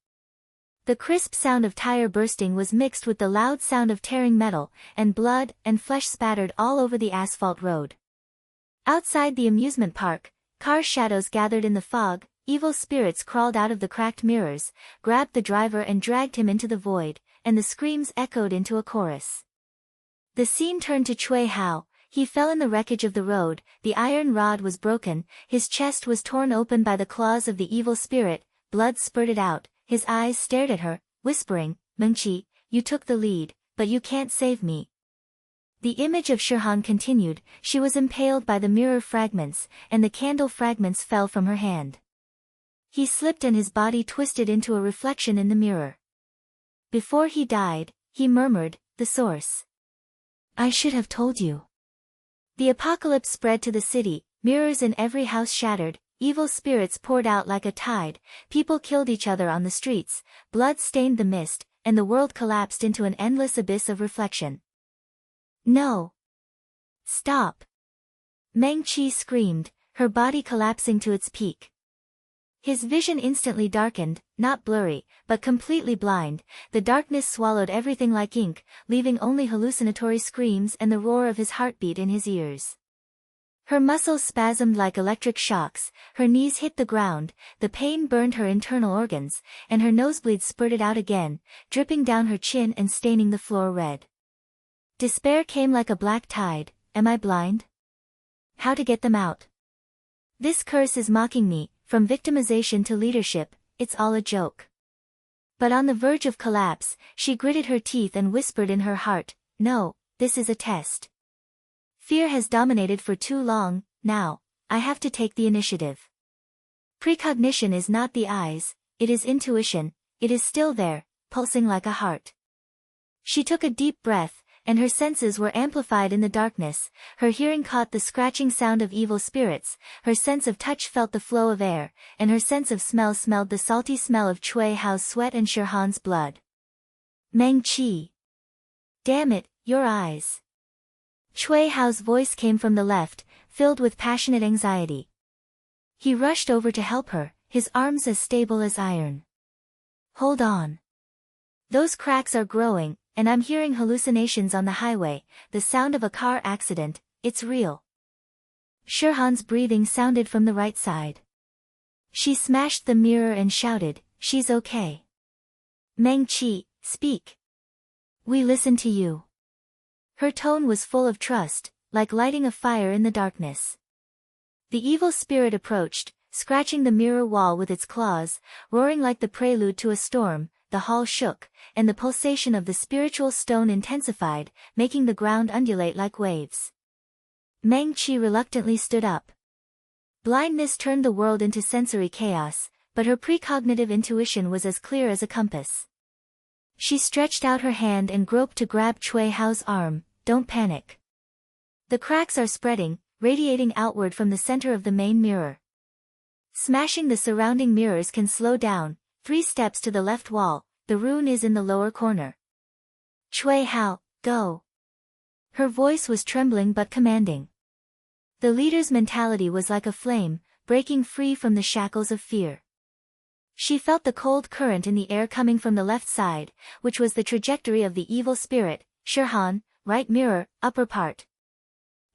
The crisp sound of tire bursting was mixed with the loud sound of tearing metal, and blood and flesh spattered all over the asphalt road. Outside the amusement park, car shadows gathered in the fog, evil spirits crawled out of the cracked mirrors, grabbed the driver and dragged him into the void, and the screams echoed into a chorus. The scene turned to Cui Hao. He fell in the wreckage of the road, the iron rod was broken, his chest was torn open by the claws of the evil spirit, blood spurted out, his eyes stared at her, whispering, "Mengqi, you took the lead, but you can't save me." The image of Shirhan continued, she was impaled by the mirror fragments, and the candle fragments fell from her hand. He slipped and his body twisted into a reflection in the mirror. Before he died, he murmured, "The source. I should have told you." The apocalypse spread to the city, mirrors in every house shattered, evil spirits poured out like a tide, people killed each other on the streets, blood stained the mist, and the world collapsed into an endless abyss of reflection. "No! Stop!" Meng Qi screamed, her body collapsing to its peak. His vision instantly darkened, not blurry, but completely blind. The darkness swallowed everything like ink, leaving only hallucinatory screams and the roar of his heartbeat in his ears. Her muscles spasmed like electric shocks, her knees hit the ground, the pain burned her internal organs, and her nosebleeds spurted out again, dripping down her chin and staining the floor red. Despair came like a black tide. Am I blind? How to get them out? This curse is mocking me. From victimization to leadership, it's all a joke. But on the verge of collapse, she gritted her teeth and whispered in her heart, "No, this is a test. Fear has dominated for too long, now, I have to take the initiative." Precognition is not the eyes, it is intuition, it is still there, pulsing like a heart. She took a deep breath, and her senses were amplified in the darkness. Her hearing caught the scratching sound of evil spirits, her sense of touch felt the flow of air, and her sense of smell smelled the salty smell of Cui Hao's sweat and Shirhan's blood. "Meng Qi. Damn it, your eyes." Cui Hao's voice came from the left, filled with passionate anxiety. He rushed over to help her, his arms as stable as iron. "Hold on. Those cracks are growing, and I'm hearing hallucinations on the highway, the sound of a car accident, it's real." Shirhan's breathing sounded from the right side. She smashed the mirror and shouted, "She's okay. Meng Qi, speak. We listen to you." Her tone was full of trust, like lighting a fire in the darkness. The evil spirit approached, scratching the mirror wall with its claws, roaring like the prelude to a storm. The hall shook, and the pulsation of the spiritual stone intensified, making the ground undulate like waves. Meng Qi reluctantly stood up. Blindness turned the world into sensory chaos, but her precognitive intuition was as clear as a compass. She stretched out her hand and groped to grab Cui Hao's arm. Don't panic. The cracks are spreading, radiating outward from the center of the main mirror. Smashing the surrounding mirrors can slow down. 3 steps to the left wall, the rune is in the lower corner. Cui Hao, go. Her voice was trembling but commanding. The leader's mentality was like a flame, breaking free from the shackles of fear. She felt the cold current in the air coming from the left side, which was the trajectory of the evil spirit. Shirhan, right mirror, upper part.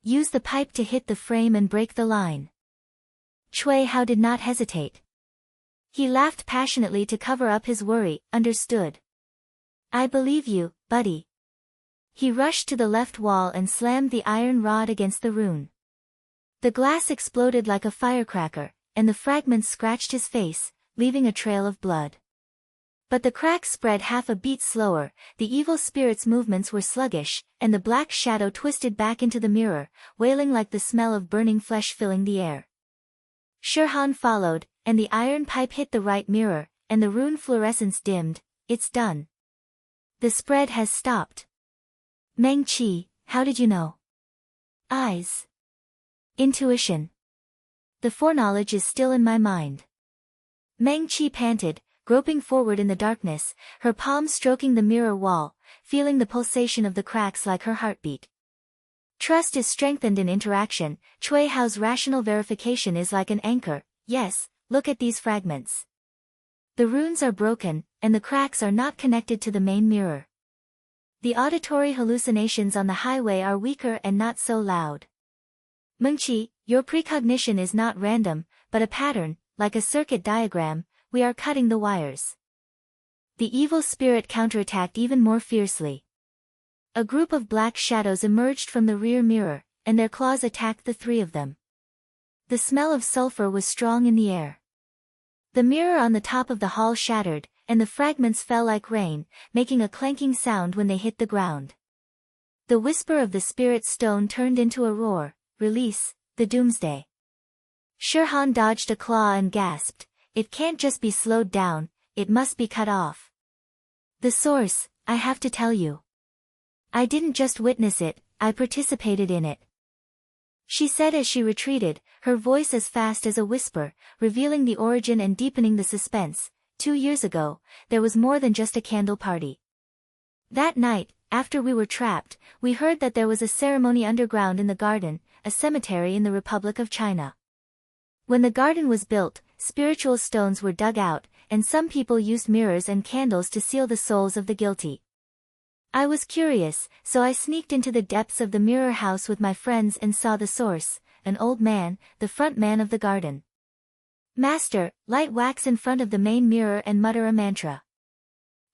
Use the pipe to hit the frame and break the line. Cui Hao did not hesitate. He laughed passionately to cover up his worry. Understood. I believe you, buddy. He rushed to the left wall and slammed the iron rod against the rune. The glass exploded like a firecracker, and the fragments scratched his face, leaving a trail of blood. But the cracks spread half a beat slower, the evil spirit's movements were sluggish, and the black shadow twisted back into the mirror, wailing like the smell of burning flesh filling the air. Shirhan followed, and the iron pipe hit the right mirror, and the rune fluorescence dimmed. It's done. The spread has stopped. Meng Qi, how did you know? Eyes. Intuition. The foreknowledge is still in my mind. Meng Qi panted, groping forward in the darkness, her palms stroking the mirror wall, feeling the pulsation of the cracks like her heartbeat. Trust is strengthened in interaction. Cui Hao's rational verification is like an anchor. Yes, look at these fragments. The runes are broken, and the cracks are not connected to the main mirror. The auditory hallucinations on the highway are weaker and not so loud. Mengqi, your precognition is not random, but a pattern, like a circuit diagram. We are cutting the wires. The evil spirit counterattacked even more fiercely. A group of black shadows emerged from the rear mirror, and their claws attacked the 3 of them. The smell of sulfur was strong in the air. The mirror on the top of the hall shattered, and the fragments fell like rain, making a clanking sound when they hit the ground. The whisper of the spirit stone turned into a roar. Release, the doomsday. Shirhan dodged a claw and gasped. It can't just be slowed down, it must be cut off. The source, I have to tell you. I didn't just witness it, I participated in it. She said as she retreated, her voice as fast as a whisper, revealing the origin and deepening the suspense. 2 years ago, there was more than just a candle party. That night, after we were trapped, we heard that there was a ceremony underground in the garden, a cemetery in the Republic of China. When the garden was built, spiritual stones were dug out, and some people used mirrors and candles to seal the souls of the guilty. I was curious, so I sneaked into the depths of the mirror house with my friends and saw the source, an old man, the front man of the garden. Master, light wax in front of the main mirror and mutter a mantra.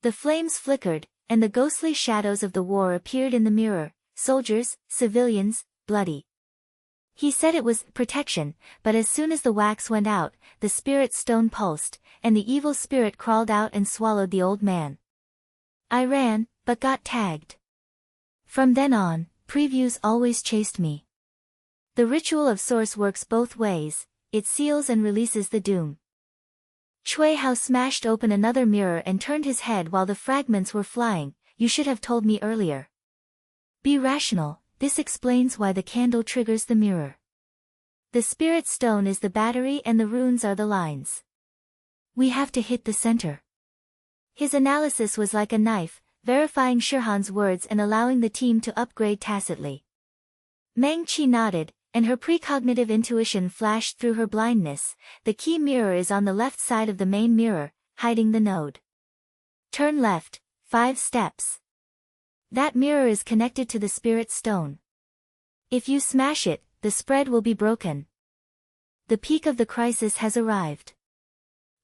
The flames flickered, and the ghostly shadows of the war appeared in the mirror, soldiers, civilians, bloody. He said it was protection, but as soon as the wax went out, the spirit stone pulsed, and the evil spirit crawled out and swallowed the old man. I ran, but got tagged. From then on, previews always chased me. The ritual of source works both ways, it seals and releases the doom. Cui Hao smashed open another mirror and turned his head while the fragments were flying. You should have told me earlier. Be rational, this explains why the candle triggers the mirror. The spirit stone is the battery and the runes are the lines. We have to hit the center. His analysis was like a knife, verifying Shirhan's words and allowing the team to upgrade tacitly. Meng Qi nodded, and her precognitive intuition flashed through her blindness. The key mirror is on the left side of the main mirror, hiding the node. Turn left, 5 steps. That mirror is connected to the spirit stone. If you smash it, the spread will be broken. The peak of the crisis has arrived.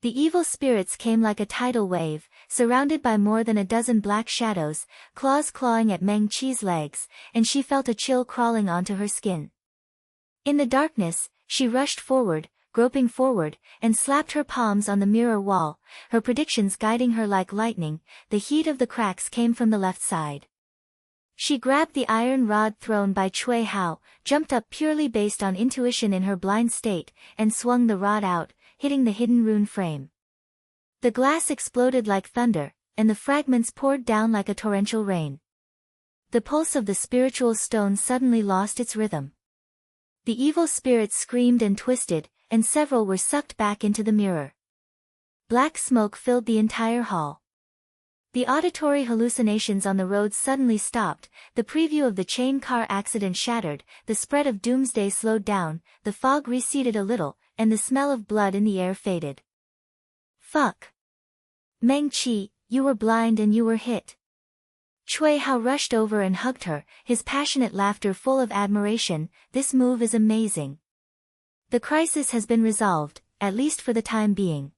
The evil spirits came like a tidal wave, surrounded by more than a dozen black shadows, claws clawing at Meng Qi's legs, and she felt a chill crawling onto her skin. In the darkness, she rushed forward, groping forward, and slapped her palms on the mirror wall, her predictions guiding her like lightning. The heat of the cracks came from the left side. She grabbed the iron rod thrown by Cui Hao, jumped up purely based on intuition in her blind state, and swung the rod out, hitting the hidden rune frame. The glass exploded like thunder, and the fragments poured down like a torrential rain. The pulse of the spiritual stone suddenly lost its rhythm. The evil spirits screamed and twisted, and several were sucked back into the mirror. Black smoke filled the entire hall. The auditory hallucinations on the road suddenly stopped, the preview of the chain car accident shattered, the spread of doomsday slowed down, the fog receded a little, and the smell of blood in the air faded. Fuck. Meng Qi, you were blind and you were hit. Cui Hao rushed over and hugged her, his passionate laughter full of admiration. This move is amazing. The crisis has been resolved, at least for the time being.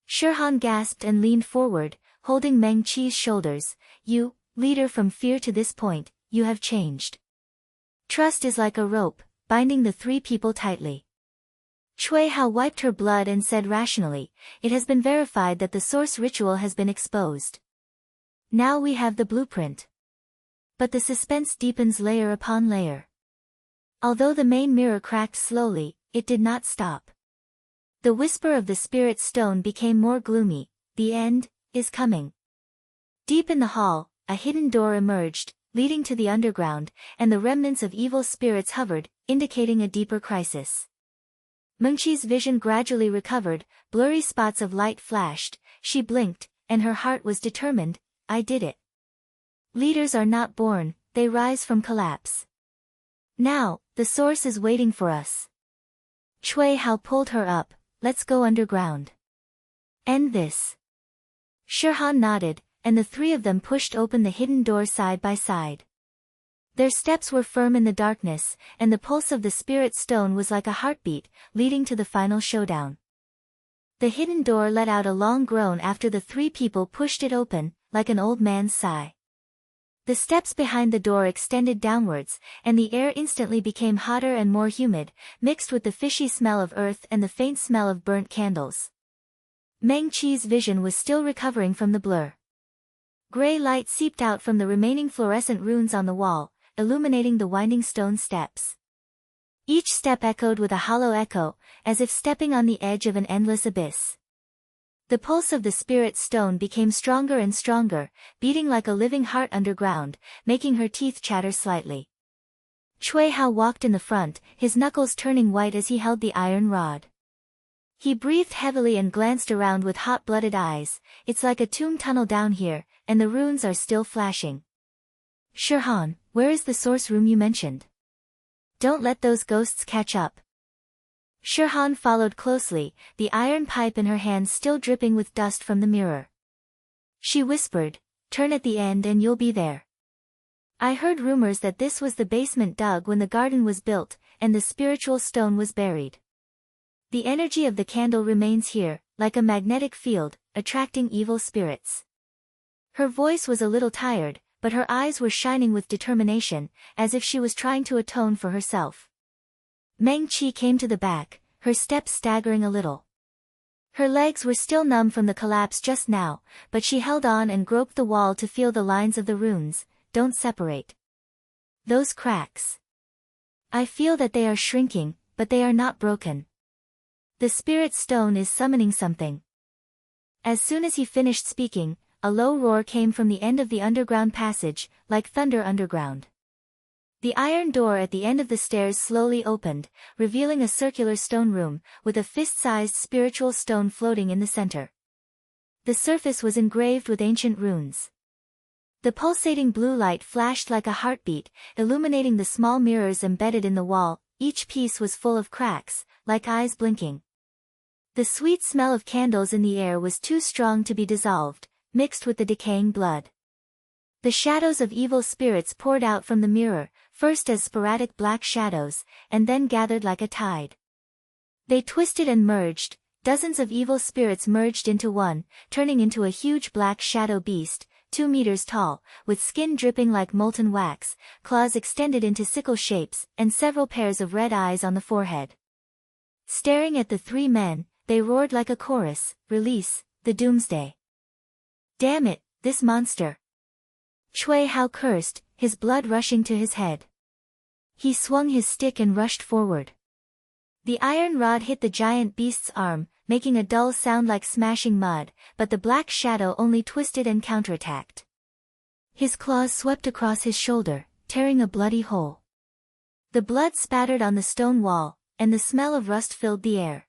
Shirhan gasped and leaned forward, holding Meng Qi's shoulders. You, leader from fear to this point, you have changed. Trust is like a rope, binding the three people tightly. Cui Hao wiped her blood and said rationally, it has been verified that the source ritual has been exposed. Now we have the blueprint. But the suspense deepens layer upon layer. Although the main mirror cracked slowly, it did not stop. The whisper of the spirit stone became more gloomy. The end is coming. Deep in the hall, a hidden door emerged, leading to the underground, and the remnants of evil spirits hovered, indicating a deeper crisis. Mengqi's vision gradually recovered, blurry spots of light flashed, she blinked, and her heart was determined. I did it. Leaders are not born, they rise from collapse. Now, the source is waiting for us. Cui Hao pulled her up. Let's go underground. End this. Shirhan nodded, and the three of them pushed open the hidden door side by side. Their steps were firm in the darkness, and the pulse of the spirit stone was like a heartbeat, leading to the final showdown. The hidden door let out a long groan after the three people pushed it open, like an old man's sigh. The steps behind the door extended downwards, and the air instantly became hotter and more humid, mixed with the fishy smell of earth and the faint smell of burnt candles. Meng Qi's vision was still recovering from the blur. Gray light seeped out from the remaining fluorescent runes on the wall, illuminating the winding stone steps. Each step echoed with a hollow echo, as if stepping on the edge of an endless abyss. The pulse of the spirit stone became stronger and stronger, beating like a living heart underground, making her teeth chatter slightly. Cui Hao walked in the front, his knuckles turning white as he held the iron rod. He breathed heavily and glanced around with hot-blooded eyes. It's like a tomb tunnel down here, and the runes are still flashing. Shirhan, where is the source room you mentioned? Don't let those ghosts catch up. Shirhan followed closely, the iron pipe in her hand still dripping with dust from the mirror. She whispered, turn at the end and you'll be there. I heard rumors that this was the basement dug when the garden was built, and the spiritual stone was buried. The energy of the candle remains here, like a magnetic field, attracting evil spirits. Her voice was a little tired, but her eyes were shining with determination, as if she was trying to atone for herself. Meng Qi came to the back, her steps staggering a little. Her legs were still numb from the collapse just now, but she held on and groped the wall to feel the lines of the runes. Don't separate. Those cracks. I feel that they are shrinking, but they are not broken. The spirit stone is summoning something. As soon as he finished speaking, a low roar came from the end of the underground passage, like thunder underground. The iron door at the end of the stairs slowly opened, revealing a circular stone room, with a fist-sized spiritual stone floating in the center. The surface was engraved with ancient runes. The pulsating blue light flashed like a heartbeat, illuminating the small mirrors embedded in the wall. Each piece was full of cracks, like eyes blinking. The sweet smell of candles in the air was too strong to be dissolved, mixed with the decaying blood. The shadows of evil spirits poured out from the mirror, first as sporadic black shadows, and then gathered like a tide. They twisted and merged, dozens of evil spirits merged into one, turning into a huge black shadow beast, 2 meters tall, with skin dripping like molten wax, claws extended into sickle shapes, and several pairs of red eyes on the forehead. Staring at the three men, they roared like a chorus, release, the doomsday. Damn it, this monster. Cui Hao cursed, his blood rushing to his head. He swung his stick and rushed forward. The iron rod hit the giant beast's arm, making a dull sound like smashing mud, but the black shadow only twisted and counterattacked. His claws swept across his shoulder, tearing a bloody hole. The blood spattered on the stone wall, and the smell of rust filled the air.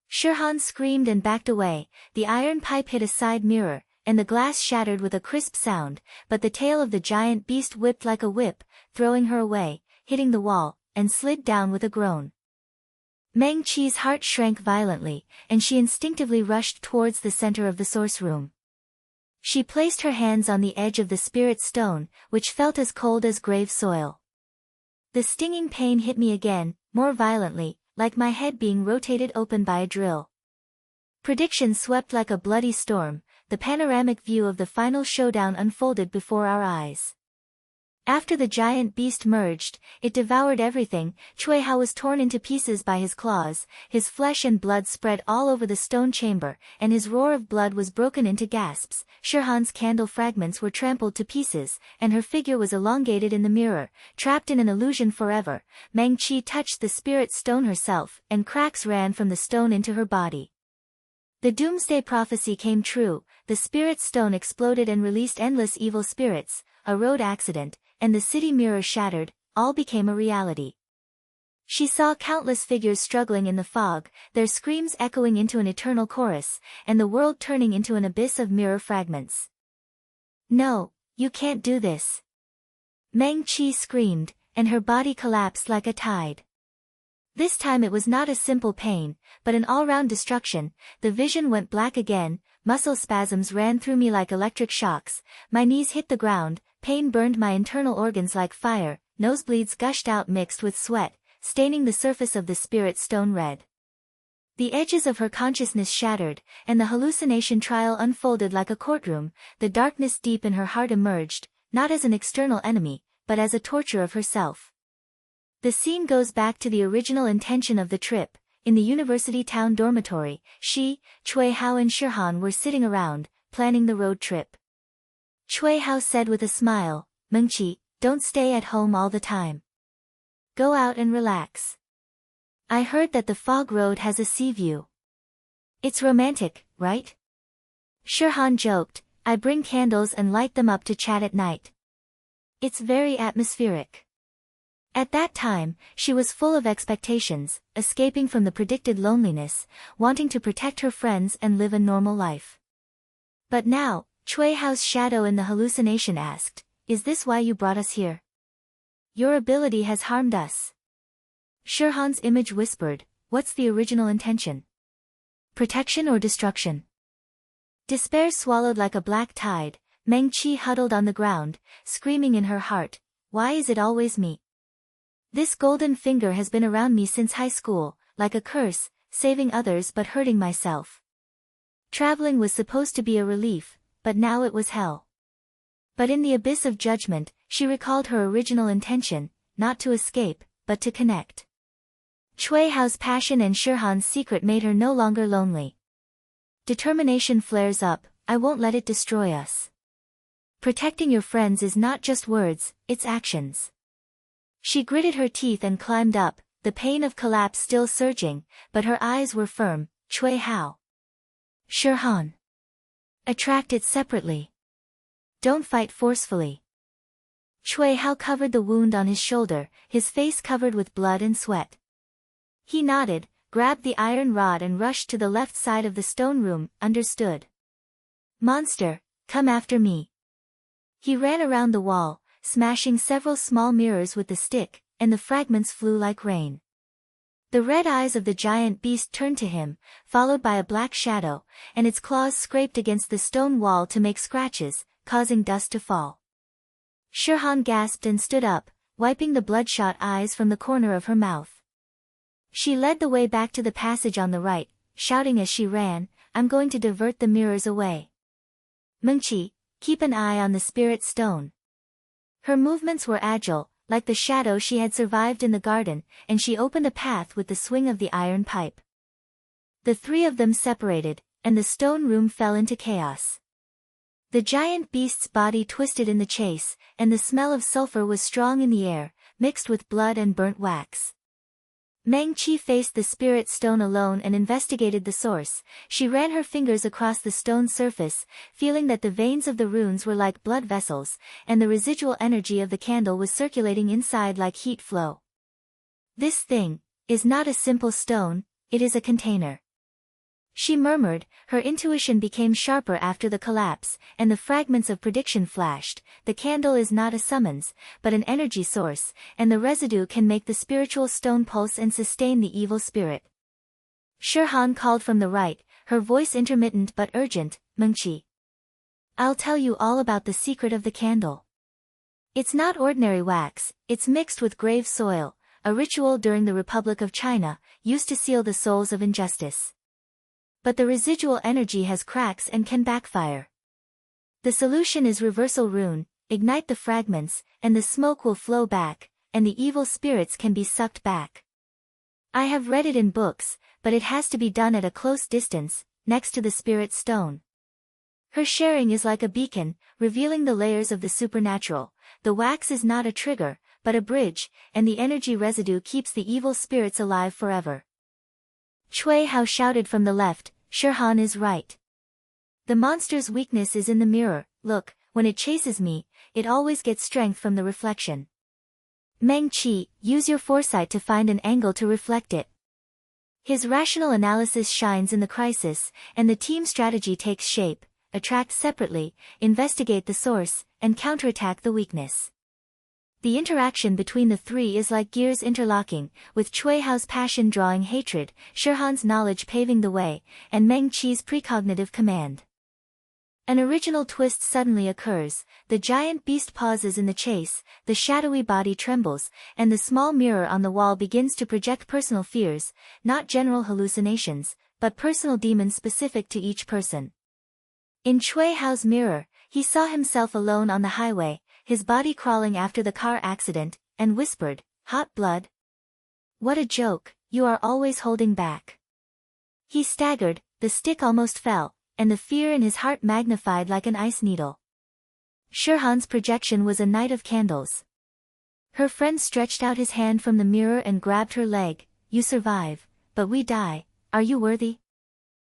Shirhan screamed and backed away. The iron pipe hit a side mirror, and the glass shattered with a crisp sound, but the tail of the giant beast whipped like a whip, throwing her away, hitting the wall, and slid down with a groan. Meng Qi's heart shrank violently, and she instinctively rushed towards the center of the source room. She placed her hands on the edge of the spirit stone, which felt as cold as grave soil. The stinging pain hit me again, more violently, like my head being rotated open by a drill. Prediction swept like a bloody storm. The panoramic view of the final showdown unfolded before our eyes. After the giant beast merged, it devoured everything. Cui Hao was torn into pieces by his claws, his flesh and blood spread all over the stone chamber, and his roar of blood was broken into gasps. Shirhan's candle fragments were trampled to pieces, and her figure was elongated in the mirror, trapped in an illusion forever. Meng Qi touched the spirit stone herself, and cracks ran from the stone into her body. The doomsday prophecy came true. The spirit stone exploded and released endless evil spirits. A road accident, and the city mirror shattered, all became a reality. She saw countless figures struggling in the fog, their screams echoing into an eternal chorus, and the world turning into an abyss of mirror fragments. "No, you can't do this!" Meng Qi screamed, and her body collapsed like a tide. This time it was not a simple pain, but an all-round destruction. The vision went black again, muscle spasms ran through me like electric shocks, my knees hit the ground, pain burned my internal organs like fire, nosebleeds gushed out mixed with sweat, staining the surface of the spirit stone red. The edges of her consciousness shattered, and the hallucination trial unfolded like a courtroom. The darkness deep in her heart emerged, not as an external enemy, but as a torture of herself. The scene goes back to the original intention of the trip. In the university town dormitory, she, Cui Hao and Shirhan were sitting around, planning the road trip. Cui Hao said with a smile, "Mengqi, don't stay at home all the time. Go out and relax. I heard that the fog road has a sea view. It's romantic, right?" Shirhan joked, "I bring candles and light them up to chat at night. It's very atmospheric." At that time, she was full of expectations, escaping from the predicted loneliness, wanting to protect her friends and live a normal life. But now, Cui Hao's shadow in the hallucination asked, "Is this why you brought us here? Your ability has harmed us." Shirhan's image whispered, "What's the original intention? Protection or destruction?" Despair swallowed like a black tide. Meng Qi huddled on the ground, screaming in her heart, "Why is it always me? This golden finger has been around me since high school, like a curse, saving others but hurting myself. Traveling was supposed to be a relief, but now it was hell." But in the abyss of judgment, she recalled her original intention, not to escape, but to connect. Cui Hao's passion and Shirhan's secret made her no longer lonely. Determination flares up, "I won't let it destroy us." Protecting your friends is not just words, it's actions. She gritted her teeth and climbed up, the pain of collapse still surging, but her eyes were firm. "Cui Hao. Shirhan. Attract it separately. Don't fight forcefully." Cui Hao covered the wound on his shoulder, his face covered with blood and sweat. He nodded, grabbed the iron rod and rushed to the left side of the stone room. "Understood. Monster, come after me." He ran around the wall, smashing several small mirrors with the stick, and the fragments flew like rain. The red eyes of the giant beast turned to him, followed by a black shadow, and its claws scraped against the stone wall to make scratches, causing dust to fall. Shirhan gasped and stood up, wiping the bloodshot eyes from the corner of her mouth. She led the way back to the passage on the right, shouting as she ran, "I'm going to divert the mirrors away. Mengqi, keep an eye on the spirit stone." Her movements were agile, like the shadow she had survived in the garden, and she opened a path with the swing of the iron pipe. The three of them separated, and the stone room fell into chaos. The giant beast's body twisted in the chase, and the smell of sulfur was strong in the air, mixed with blood and burnt wax. Meng Qi faced the spirit stone alone and investigated the source. She ran her fingers across the stone's surface, feeling that the veins of the runes were like blood vessels, and the residual energy of the candle was circulating inside like heat flow. This thing is not a simple stone, it is a container. She murmured. Her intuition became sharper after the collapse, and the fragments of prediction flashed. The candle is not a summons, but an energy source, and the residue can make the spiritual stone pulse and sustain the evil spirit. Shirhan called from the right, her voice intermittent but urgent, Mengqi. I'll tell you all about the secret of the candle. It's not ordinary wax, it's mixed with grave soil, a ritual during the Republic of China, used to seal the souls of injustice. But the residual energy has cracks and can backfire. The solution is reversal rune, ignite the fragments, and the smoke will flow back, and the evil spirits can be sucked back. I have read it in books, but it has to be done at a close distance, next to the spirit stone. Her sharing is like a beacon, revealing the layers of the supernatural. The wax is not a trigger, but a bridge, and the energy residue keeps the evil spirits alive forever. Cui Hao shouted from the left, Shirhan is right. The monster's weakness is in the mirror. Look, when it chases me, it always gets strength from the reflection. Meng Qi, use your foresight to find an angle to reflect it. His rational analysis shines in the crisis, and the team strategy takes shape: attract separately, investigate the source, and counterattack the weakness. The interaction between the three is like gears interlocking, with Cui Hao's passion drawing hatred, Shirhan's knowledge paving the way, and Meng Qi's precognitive command. An original twist suddenly occurs. The giant beast pauses in the chase, the shadowy body trembles, and the small mirror on the wall begins to project personal fears, not general hallucinations, but personal demons specific to each person. In Cui Hao's mirror, he saw himself alone on the highway, his body crawling after the car accident, and whispered, "Hot blood? What a joke, you are always holding back." He staggered, the stick almost fell, and the fear in his heart magnified like an ice needle. Shirhan's projection was a night of candles. Her friend stretched out his hand from the mirror and grabbed her leg. "You survive, but we die, are you worthy?"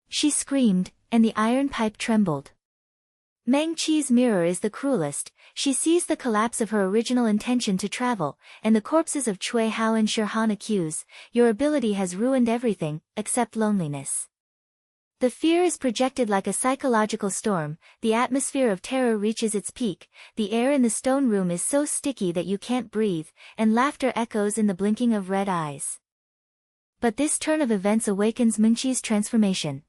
She screamed, and the iron pipe trembled. Meng Qi's mirror is the cruelest. She sees the collapse of her original intention to travel, and the corpses of Cui Hao and Shirhan accuse, "Your ability has ruined everything, except loneliness." The fear is projected like a psychological storm. The atmosphere of terror reaches its peak, the air in the stone room is so sticky that you can't breathe, and laughter echoes in the blinking of red eyes. But this turn of events awakens Mengqi's transformation.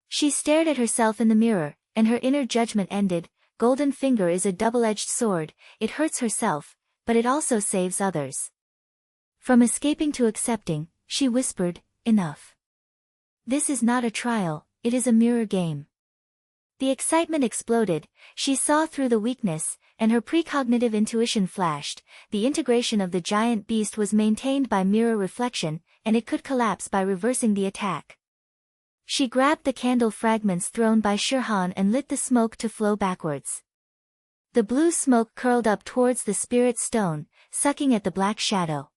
She stared at herself in the mirror, and her inner judgment ended. Golden finger is a double-edged sword, it hurts herself, but it also saves others. From escaping to accepting, she whispered, "Enough. This is not a trial, it is a mirror game." The excitement exploded, she saw through the weakness, and her precognitive intuition flashed. The integration of the giant beast was maintained by mirror reflection, and it could collapse by reversing the attack. She grabbed the candle fragments thrown by Shirhan and lit the smoke to flow backwards. The blue smoke curled up towards the spirit stone, sucking at the black shadow.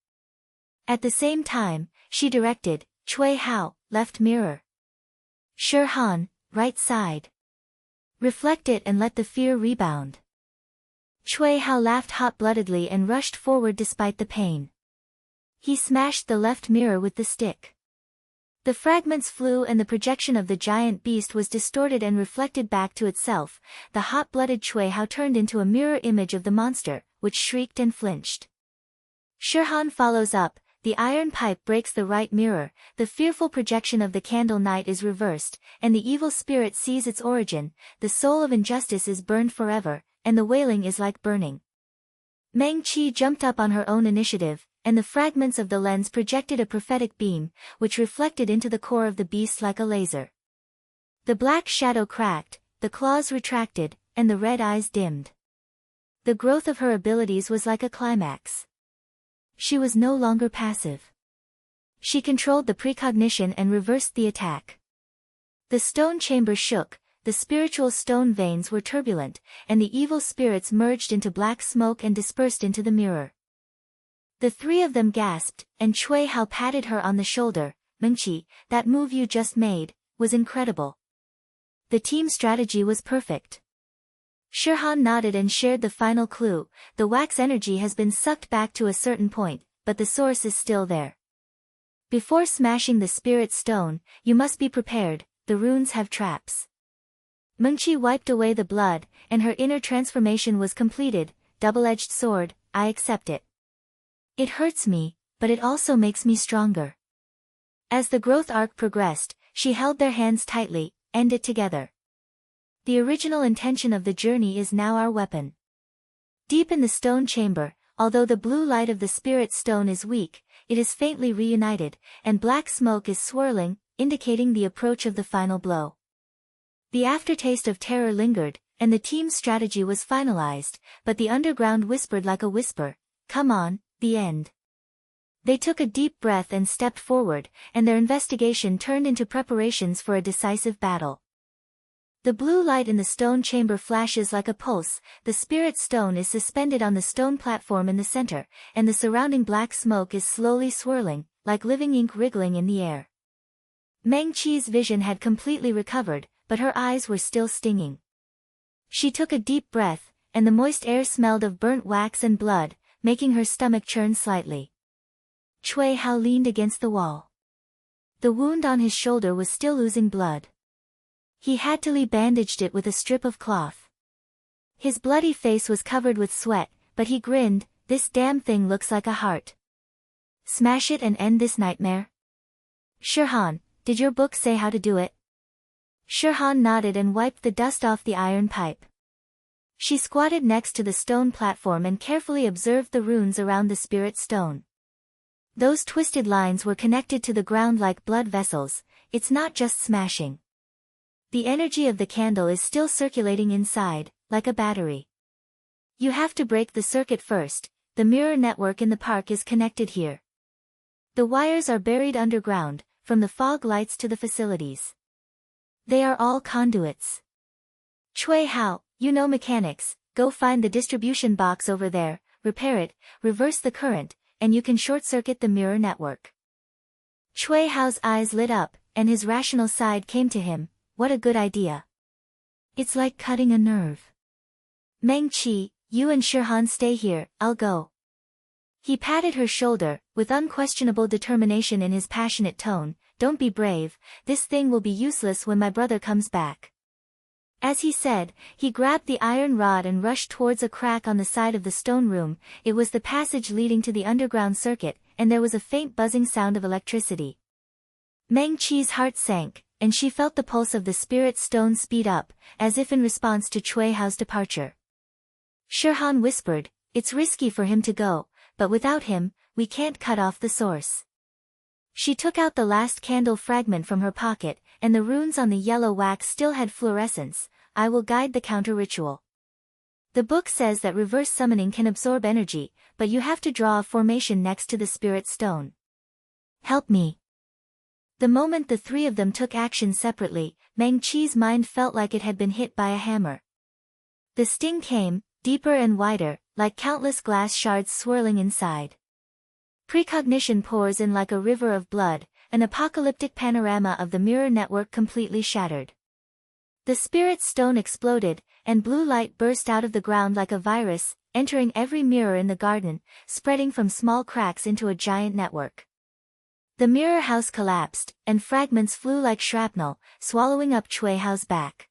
At the same time, she directed, "Cui Hao, left mirror. Shirhan, right side. Reflect it and let the fear rebound." Cui Hao laughed hot-bloodedly and rushed forward despite the pain. He smashed the left mirror with the stick. The fragments flew and the projection of the giant beast was distorted and reflected back to itself. The hot-blooded Cui Hao turned into a mirror image of the monster, which shrieked and flinched. Shirhan follows up, the iron pipe breaks the right mirror, the fearful projection of the candle night is reversed, and the evil spirit sees its origin. The soul of injustice is burned forever, and the wailing is like burning. Meng Qi jumped up on her own initiative, and the fragments of the lens projected a prophetic beam, which reflected into the core of the beast like a laser. The black shadow cracked, the claws retracted, and the red eyes dimmed. The growth of her abilities was like a climax. She was no longer passive. She controlled the precognition and reversed the attack. The stone chamber shook, the spiritual stone veins were turbulent, and the evil spirits merged into black smoke and dispersed into the mirror. The three of them gasped, and Cui Hao patted her on the shoulder. Mengqi, that move you just made was incredible. The team strategy was perfect. Shirhan nodded and shared the final clue. The wax energy has been sucked back to a certain point, but the source is still there. Before smashing the spirit stone, you must be prepared, the runes have traps. Mengqi wiped away the blood, and her inner transformation was completed. Double-edged sword, I accept it. It hurts me, but it also makes me stronger. As the growth arc progressed, she held their hands tightly, end it together. The original intention of the journey is now our weapon. Deep in the stone chamber, although the blue light of the spirit stone is weak, it is faintly reunited, and black smoke is swirling, indicating the approach of the final blow. The aftertaste of terror lingered, and the team's strategy was finalized, but the underground whispered like a whisper, "Come on, the end." They took a deep breath and stepped forward, and their investigation turned into preparations for a decisive battle. The blue light in the stone chamber flashes like a pulse, the spirit stone is suspended on the stone platform in the center, and the surrounding black smoke is slowly swirling, like living ink wriggling in the air. Meng Qi's vision had completely recovered, but her eyes were still stinging. She took a deep breath, and the moist air smelled of burnt wax and blood, making her stomach churn slightly. Cui Hao leaned against the wall. The wound on his shoulder was still oozing blood. He hadtily bandaged it with a strip of cloth. His bloody face was covered with sweat, but he grinned, "This damn thing looks like a heart. Smash it and end this nightmare." "Shirhan, did your book say how to do it?" Shirhan nodded and wiped the dust off the iron pipe. She squatted next to the stone platform and carefully observed the runes around the spirit stone. Those twisted lines were connected to the ground like blood vessels. It's not just smashing. The energy of the candle is still circulating inside, like a battery. You have to break the circuit first. The mirror network in the park is connected here. The wires are buried underground, from the fog lights to the facilities. They are all conduits. Cui Hao, you know mechanics, go find the distribution box over there, repair it, reverse the current, and you can short-circuit the mirror network. Cui Hao's eyes lit up, and his rational side came to him. What a good idea. It's like cutting a nerve. Meng Qi, you and Shirhan stay here, I'll go. He patted her shoulder, with unquestionable determination in his passionate tone. Don't be brave, this thing will be useless when my brother comes back. As he said, he grabbed the iron rod and rushed towards a crack on the side of the stone room. It was the passage leading to the underground circuit, and there was a faint buzzing sound of electricity. Meng Qi's heart sank, and she felt the pulse of the spirit stone speed up, as if in response to Cui Hao's departure. Shirhan whispered, "It's risky for him to go, but without him, we can't cut off the source." She took out the last candle fragment from her pocket, and the runes on the yellow wax still had fluorescence. "I will guide the counter-ritual. The book says that reverse summoning can absorb energy, but you have to draw a formation next to the spirit stone. Help me." The moment the three of them took action separately, Meng Qi's mind felt like it had been hit by a hammer. The sting came, deeper and wider, like countless glass shards swirling inside. Precognition pours in like a river of blood, an apocalyptic panorama of the mirror network completely shattered. The spirit stone exploded, and blue light burst out of the ground like a virus, entering every mirror in the garden, spreading from small cracks into a giant network. The mirror house collapsed, and fragments flew like shrapnel, swallowing up Cui Hao's back.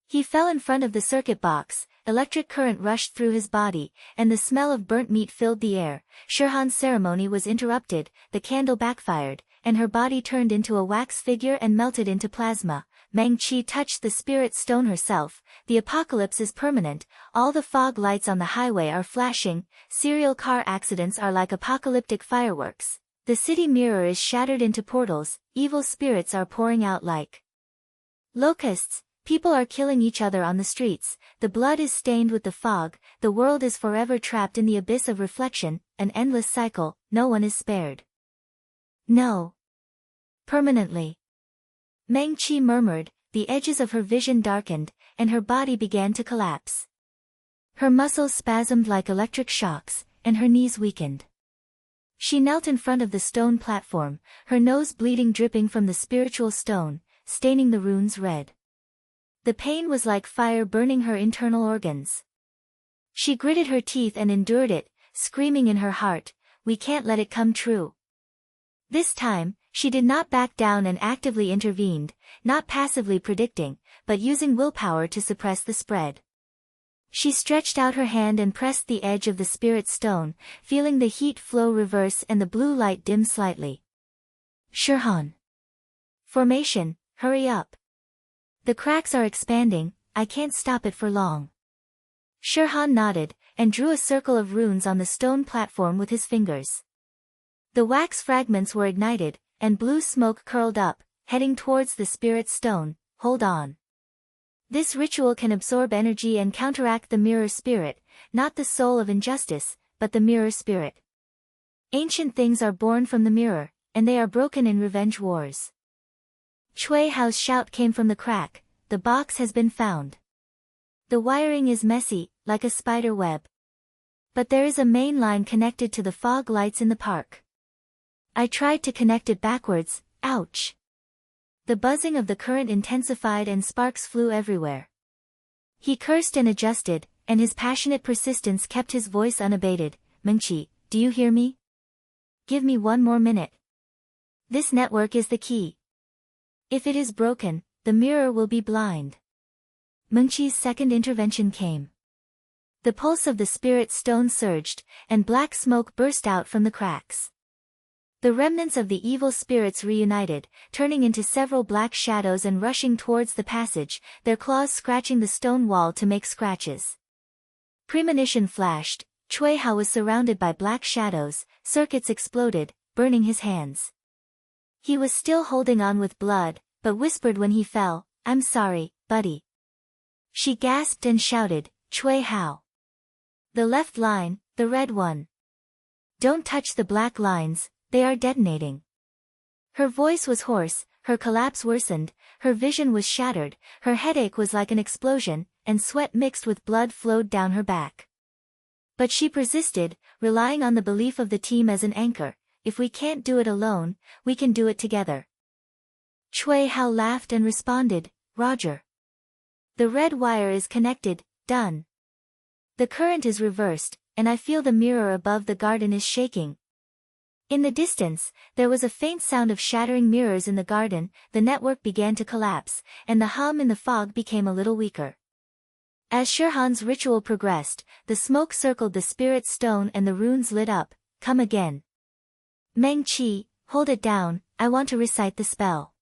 He fell in front of the circuit box, electric current rushed through his body, and the smell of burnt meat filled the air. Shirhan's ceremony was interrupted, the candle backfired, and her body turned into a wax figure and melted into plasma. Meng Qi touched the spirit stone herself. The apocalypse is permanent, all the fog lights on the highway are flashing, serial car accidents are like apocalyptic fireworks. The city mirror is shattered into portals, evil spirits are pouring out like locusts, people are killing each other on the streets, the blood is stained with the fog, the world is forever trapped in the abyss of reflection, an endless cycle, no one is spared. No. Permanently. Meng Qi murmured, the edges of her vision darkened, and her body began to collapse. Her muscles spasmed like electric shocks, and her knees weakened. She knelt in front of the stone platform, her nose bleeding, dripping from the spiritual stone, staining the runes red. The pain was like fire burning her internal organs. She gritted her teeth and endured it, screaming in her heart, "We can't let it come true." This time, she did not back down and actively intervened, not passively predicting, but using willpower to suppress the spread. She stretched out her hand and pressed the edge of the spirit stone, feeling the heat flow reverse and the blue light dim slightly. "Shirhan. Formation, hurry up. The cracks are expanding, I can't stop it for long." Shirhan nodded, and drew a circle of runes on the stone platform with his fingers. The wax fragments were ignited, and blue smoke curled up, heading towards the spirit stone. "Hold on. This ritual can absorb energy and counteract the mirror spirit, not the soul of injustice, but the mirror spirit. Ancient things are born from the mirror, and they are broken in revenge wars." Cui Hao's shout came from the crack, "The box has been found. The wiring is messy, like a spider web. But there is a main line connected to the fog lights in the park. I tried to connect it backwards, ouch." The buzzing of the current intensified and sparks flew everywhere. He cursed and adjusted, and his passionate persistence kept his voice unabated. "Mengqi, do you hear me? Give me one more minute. This network is the key. If it is broken, the mirror will be blind." Mengqi's second intervention came. The pulse of the spirit stone surged, and black smoke burst out from the cracks. The remnants of the evil spirits reunited, turning into several black shadows and rushing towards the passage, their claws scratching the stone wall to make scratches. Premonition flashed, Cui Hao was surrounded by black shadows, circuits exploded, burning his hands. He was still holding on with blood, but whispered when he fell, "I'm sorry, buddy." She gasped and shouted, "Cui Hao. The left line, the red one. Don't touch the black lines, they are detonating." Her voice was hoarse, her collapse worsened, her vision was shattered, her headache was like an explosion, and sweat mixed with blood flowed down her back. But she persisted, relying on the belief of the team as an anchor. "If we can't do it alone, we can do it together." Cui Hao laughed and responded, "Roger. The red wire is connected, done. The current is reversed, and I feel the mirror above the garden is shaking." In the distance, there was a faint sound of shattering mirrors in the garden, the network began to collapse, and the hum in the fog became a little weaker. As Shirhan's ritual progressed, the smoke circled the spirit stone and the runes lit up. "Come again. Meng Qi, hold it down, I want to recite the spell."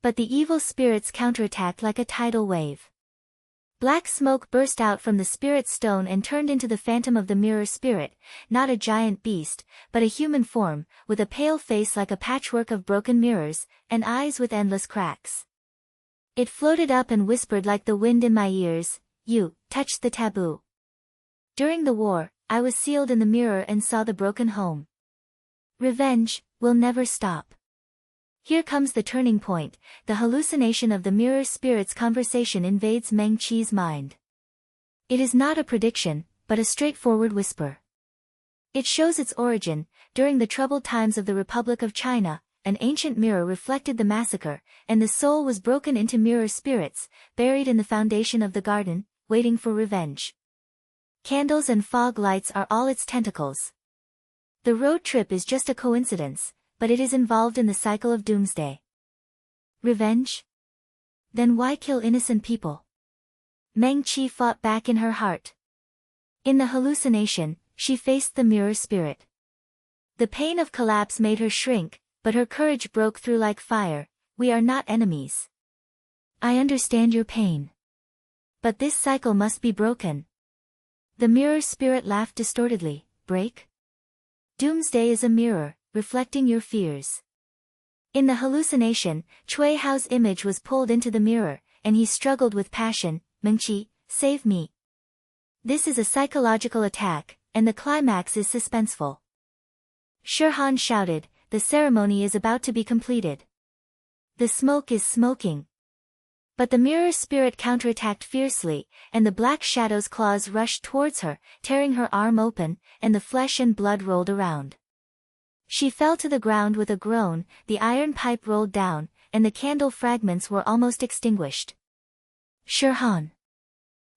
But the evil spirits counterattacked like a tidal wave. Black smoke burst out from the spirit stone and turned into the phantom of the mirror spirit, not a giant beast, but a human form, with a pale face like a patchwork of broken mirrors, and eyes with endless cracks. It floated up and whispered like the wind in my ears, "You touched the taboo. During the war, I was sealed in the mirror and saw the broken home. Revenge will never stop." Here comes the turning point, the hallucination of the mirror spirit's conversation invades Meng Qi's mind. It is not a prediction, but a straightforward whisper. It shows its origin. During the troubled times of the Republic of China, an ancient mirror reflected the massacre, and the soul was broken into mirror spirits, buried in the foundation of the garden, waiting for revenge. Candles and fog lights are all its tentacles. The road trip is just a coincidence, but it is involved in the cycle of doomsday. Revenge? Then why kill innocent people? Meng Qi fought back in her heart. In the hallucination, she faced the mirror spirit. The pain of collapse made her shrink, but her courage broke through like fire. "We are not enemies. I understand your pain. But this cycle must be broken." The mirror spirit laughed distortedly. "Break? Doomsday is a mirror, reflecting your fears." In the hallucination, Cui Hao's image was pulled into the mirror, and he struggled with passion. "Mengqi, save me." This is a psychological attack, and the climax is suspenseful. Shirhan shouted, "The ceremony is about to be completed. The smoke is smoking." But the mirror spirit counterattacked fiercely, and the black shadow's claws rushed towards her, tearing her arm open, and the flesh and blood rolled around. She fell to the ground with a groan, the iron pipe rolled down, and the candle fragments were almost extinguished. Shirhan!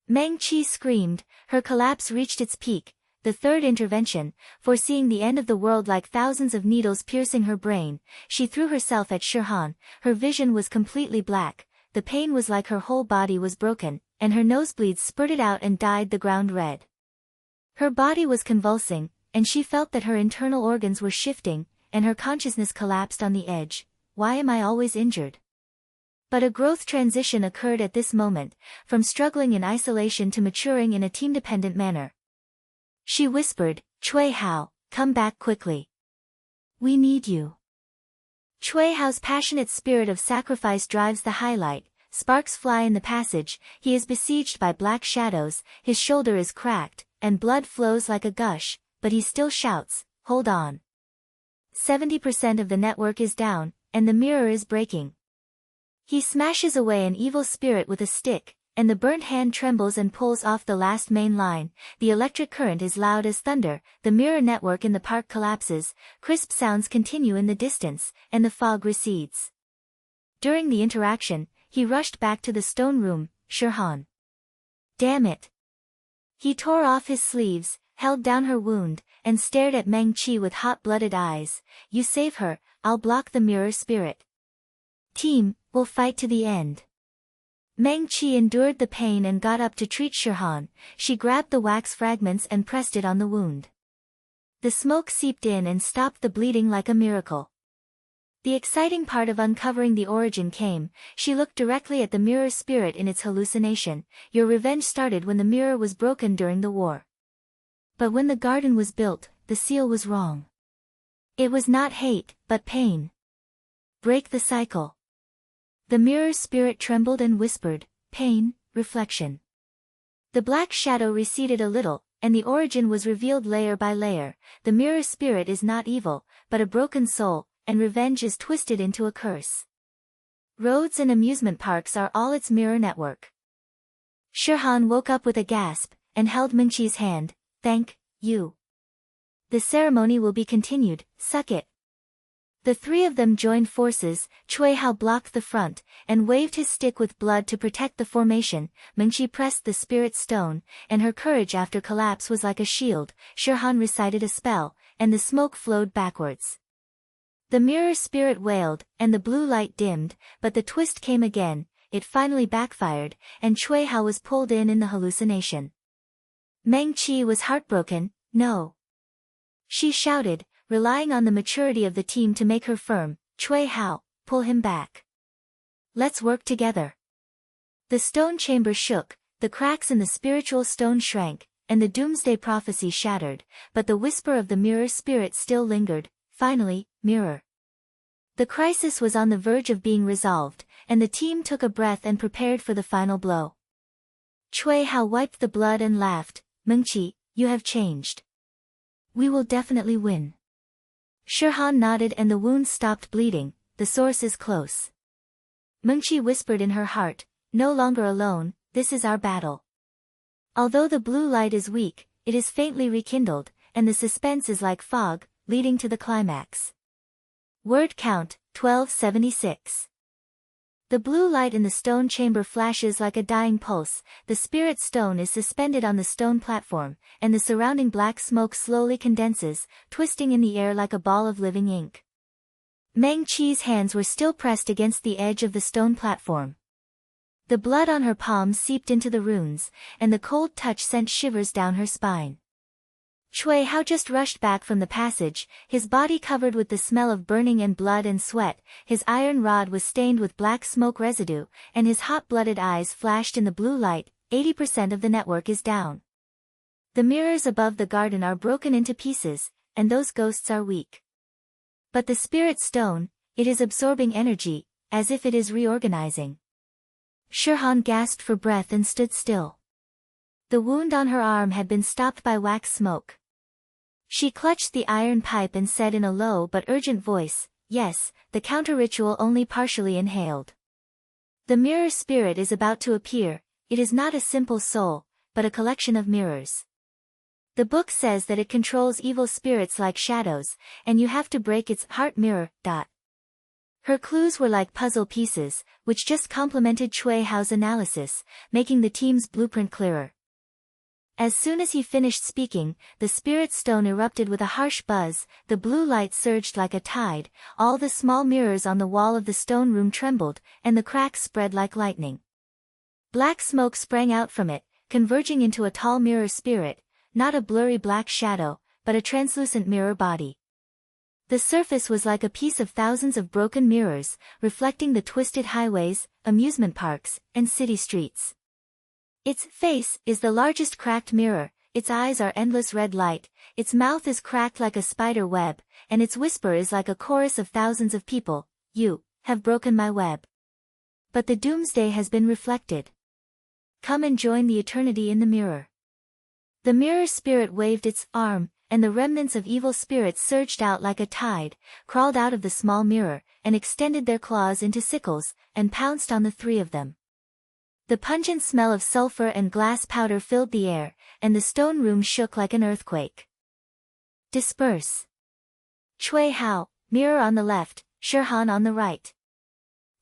Meng Qi screamed, her collapse reached its peak, the third intervention, foreseeing the end of the world like thousands of needles piercing her brain. She threw herself at Shirhan, her vision was completely black, the pain was like her whole body was broken, and her nosebleeds spurted out and dyed the ground red. Her body was convulsing, and she felt that her internal organs were shifting, and her consciousness collapsed on the edge. Why am I always injured? But a growth transition occurred at this moment, from struggling in isolation to maturing in a team-dependent manner. She whispered, Cui Hao, come back quickly. We need you. Cui Hao's passionate spirit of sacrifice drives the highlight, sparks fly in the passage, he is besieged by black shadows, his shoulder is cracked, and blood flows like a gush, but he still shouts, hold on. 70% of the network is down, and the mirror is breaking. He smashes away an evil spirit with a stick, and the burnt hand trembles and pulls off the last main line. The electric current is loud as thunder, the mirror network in the park collapses, crisp sounds continue in the distance, and the fog recedes. During the interaction, he rushed back to the stone room, Shirhan. Damn it! He tore off his sleeves, held down her wound, and stared at Meng Qi with hot-blooded eyes. You save her, I'll block the mirror spirit. Team, we'll fight to the end. Meng Qi endured the pain and got up to treat Shirhan. She grabbed the wax fragments and pressed it on the wound. The smoke seeped in and stopped the bleeding like a miracle. The exciting part of uncovering the origin came. She looked directly at the mirror spirit in its hallucination. Your revenge started when the mirror was broken during the war. But when the garden was built, the seal was wrong. It was not hate, but pain. Break the cycle. The mirror spirit trembled and whispered, pain, reflection. The black shadow receded a little, and the origin was revealed layer by layer. The mirror spirit is not evil, but a broken soul, and revenge is twisted into a curse. Roads and amusement parks are all its mirror network. Shirhan woke up with a gasp, and held Mengqi's hand. Thank you. The ceremony will be continued, suck it. The three of them joined forces. Cui Hao blocked the front, and waved his stick with blood to protect the formation. Mengqi pressed the spirit stone, and her courage after collapse was like a shield. Shirhan recited a spell, and the smoke flowed backwards. The mirror spirit wailed, and the blue light dimmed, but the twist came again. It finally backfired, and Cui Hao was pulled in the hallucination. Meng Qi was heartbroken. No. She shouted, relying on the maturity of the team to make her firm. Cui Hao, pull him back. Let's work together. The stone chamber shook, the cracks in the spiritual stone shrank, and the doomsday prophecy shattered, but the whisper of the mirror spirit still lingered. Finally, mirror. The crisis was on the verge of being resolved, and the team took a breath and prepared for the final blow. Cui Hao wiped the blood and laughed. Mengqi, you have changed. We will definitely win. Shirhan nodded and the wound stopped bleeding. The source is close. Mengqi whispered in her heart, no longer alone, this is our battle. Although the blue light is weak, it is faintly rekindled, and the suspense is like fog, leading to the climax. Word count, 1276. The blue light in the stone chamber flashes like a dying pulse, the spirit stone is suspended on the stone platform, and the surrounding black smoke slowly condenses, twisting in the air like a ball of living ink. Meng Qi's hands were still pressed against the edge of the stone platform. The blood on her palms seeped into the runes, and the cold touch sent shivers down her spine. Cui Hao just rushed back from the passage, his body covered with the smell of burning and blood and sweat, his iron rod was stained with black smoke residue, and his hot-blooded eyes flashed in the blue light. 80% of the network is down. The mirrors above the garden are broken into pieces, and those ghosts are weak. But the spirit stone, it is absorbing energy, as if it is reorganizing. Shirhan gasped for breath and stood still. The wound on her arm had been stopped by wax smoke. She clutched the iron pipe and said in a low but urgent voice, yes, the counter-ritual only partially inhaled. The mirror spirit is about to appear. It is not a simple soul, but a collection of mirrors. The book says that it controls evil spirits like shadows, and you have to break its heart mirror. Her clues were like puzzle pieces, which just complemented Cui Hao's analysis, making the team's blueprint clearer. As soon as he finished speaking, the spirit stone erupted with a harsh buzz, the blue light surged like a tide, all the small mirrors on the wall of the stone room trembled, and the cracks spread like lightning. Black smoke sprang out from it, converging into a tall mirror spirit, not a blurry black shadow, but a translucent mirror body. The surface was like a piece of thousands of broken mirrors, reflecting the twisted highways, amusement parks, and city streets. Its face is the largest cracked mirror, its eyes are endless red light, its mouth is cracked like a spider web, and its whisper is like a chorus of thousands of people, "You have broken my web. But the doomsday has been reflected. Come and join the eternity in the mirror." The mirror spirit waved its arm, and the remnants of evil spirits surged out like a tide, crawled out of the small mirror, and extended their claws into sickles, and pounced on the three of them. The pungent smell of sulfur and glass powder filled the air, and the stone room shook like an earthquake. Disperse. Cui Hao, mirror on the left, Shirhan on the right.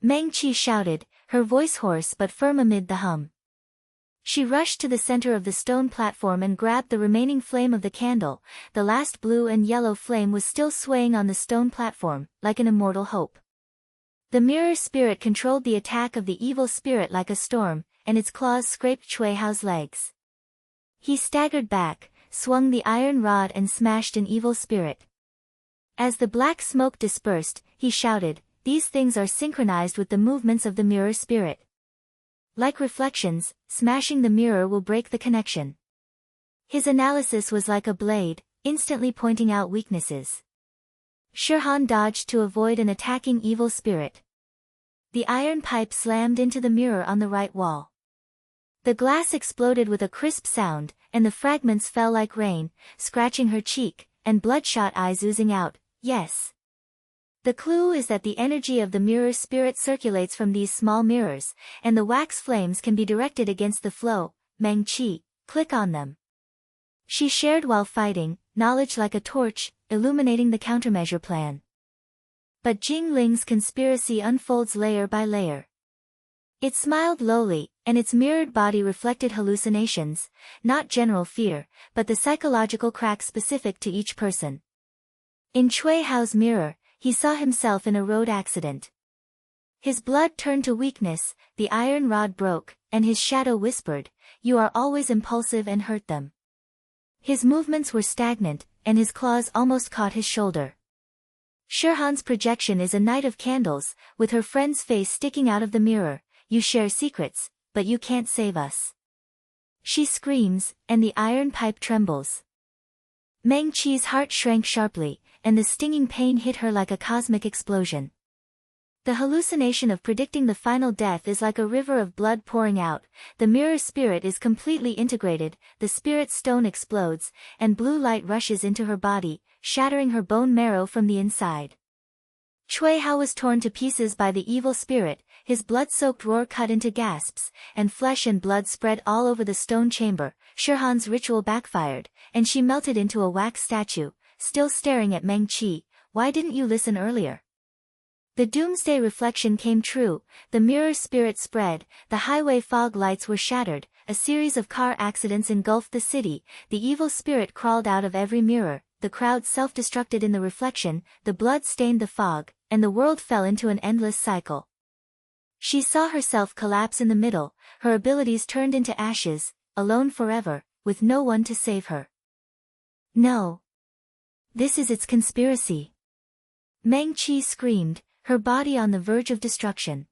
Meng Qi shouted, her voice hoarse but firm amid the hum. She rushed to the center of the stone platform and grabbed the remaining flame of the candle. The last blue and yellow flame was still swaying on the stone platform, like an immortal hope. The mirror spirit controlled the attack of the evil spirit like a storm, and its claws scraped Cui Hao's legs. He staggered back, swung the iron rod and smashed an evil spirit. As the black smoke dispersed, he shouted, "These things are synchronized with the movements of the mirror spirit. Like reflections, smashing the mirror will break the connection." His analysis was like a blade, instantly pointing out weaknesses. Shirhan dodged to avoid an attacking evil spirit. The iron pipe slammed into the mirror on the right wall. The glass exploded with a crisp sound, and the fragments fell like rain, scratching her cheek, and bloodshot eyes oozing out. Yes. The clue is that the energy of the mirror spirit circulates from these small mirrors, and the wax flames can be directed against the flow. Meng Qi, click on them. She shared while fighting, knowledge like a torch, illuminating the countermeasure plan. But Jing Ling's conspiracy unfolds layer by layer. It smiled lowly, and its mirrored body reflected hallucinations, not general fear, but the psychological cracks specific to each person. In Cui Hao's mirror, he saw himself in a road accident. His blood turned to weakness, the iron rod broke, and his shadow whispered, "You are always impulsive and hurt them." His movements were stagnant, and his claws almost caught his shoulder. Shirhan's projection is a night of candles, with her friend's face sticking out of the mirror. "You share secrets, but you can't save us." She screams, and the iron pipe trembles. Meng Qi's heart shrank sharply, and the stinging pain hit her like a cosmic explosion. The hallucination of predicting the final death is like a river of blood pouring out. The mirror spirit is completely integrated, the spirit stone explodes, and blue light rushes into her body, shattering her bone marrow from the inside. Cui Hao was torn to pieces by the evil spirit, his blood-soaked roar cut into gasps, and flesh and blood spread all over the stone chamber. Shirhan's ritual backfired, and she melted into a wax statue, still staring at Meng Qi. "Why didn't you listen earlier?" The doomsday reflection came true, the mirror spirit spread, the highway fog lights were shattered, a series of car accidents engulfed the city, the evil spirit crawled out of every mirror, the crowd self-destructed in the reflection, the blood stained the fog, and the world fell into an endless cycle. She saw herself collapse in the middle, her abilities turned into ashes, alone forever, with no one to save her. "No. This is its conspiracy." Meng Qi screamed, her body on the verge of destruction.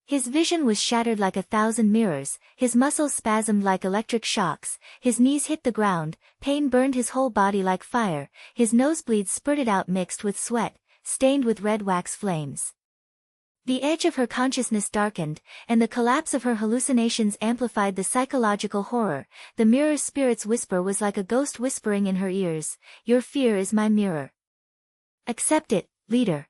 His vision was shattered like 1,000 mirrors, his muscles spasmed like electric shocks, his knees hit the ground, pain burned his whole body like fire, his nosebleeds spurted out mixed with sweat, stained with red wax flames. The edge of her consciousness darkened, and the collapse of her hallucinations amplified the psychological horror. The mirror spirit's whisper was like a ghost whispering in her ears, "Your fear is my mirror. Accept it, leader."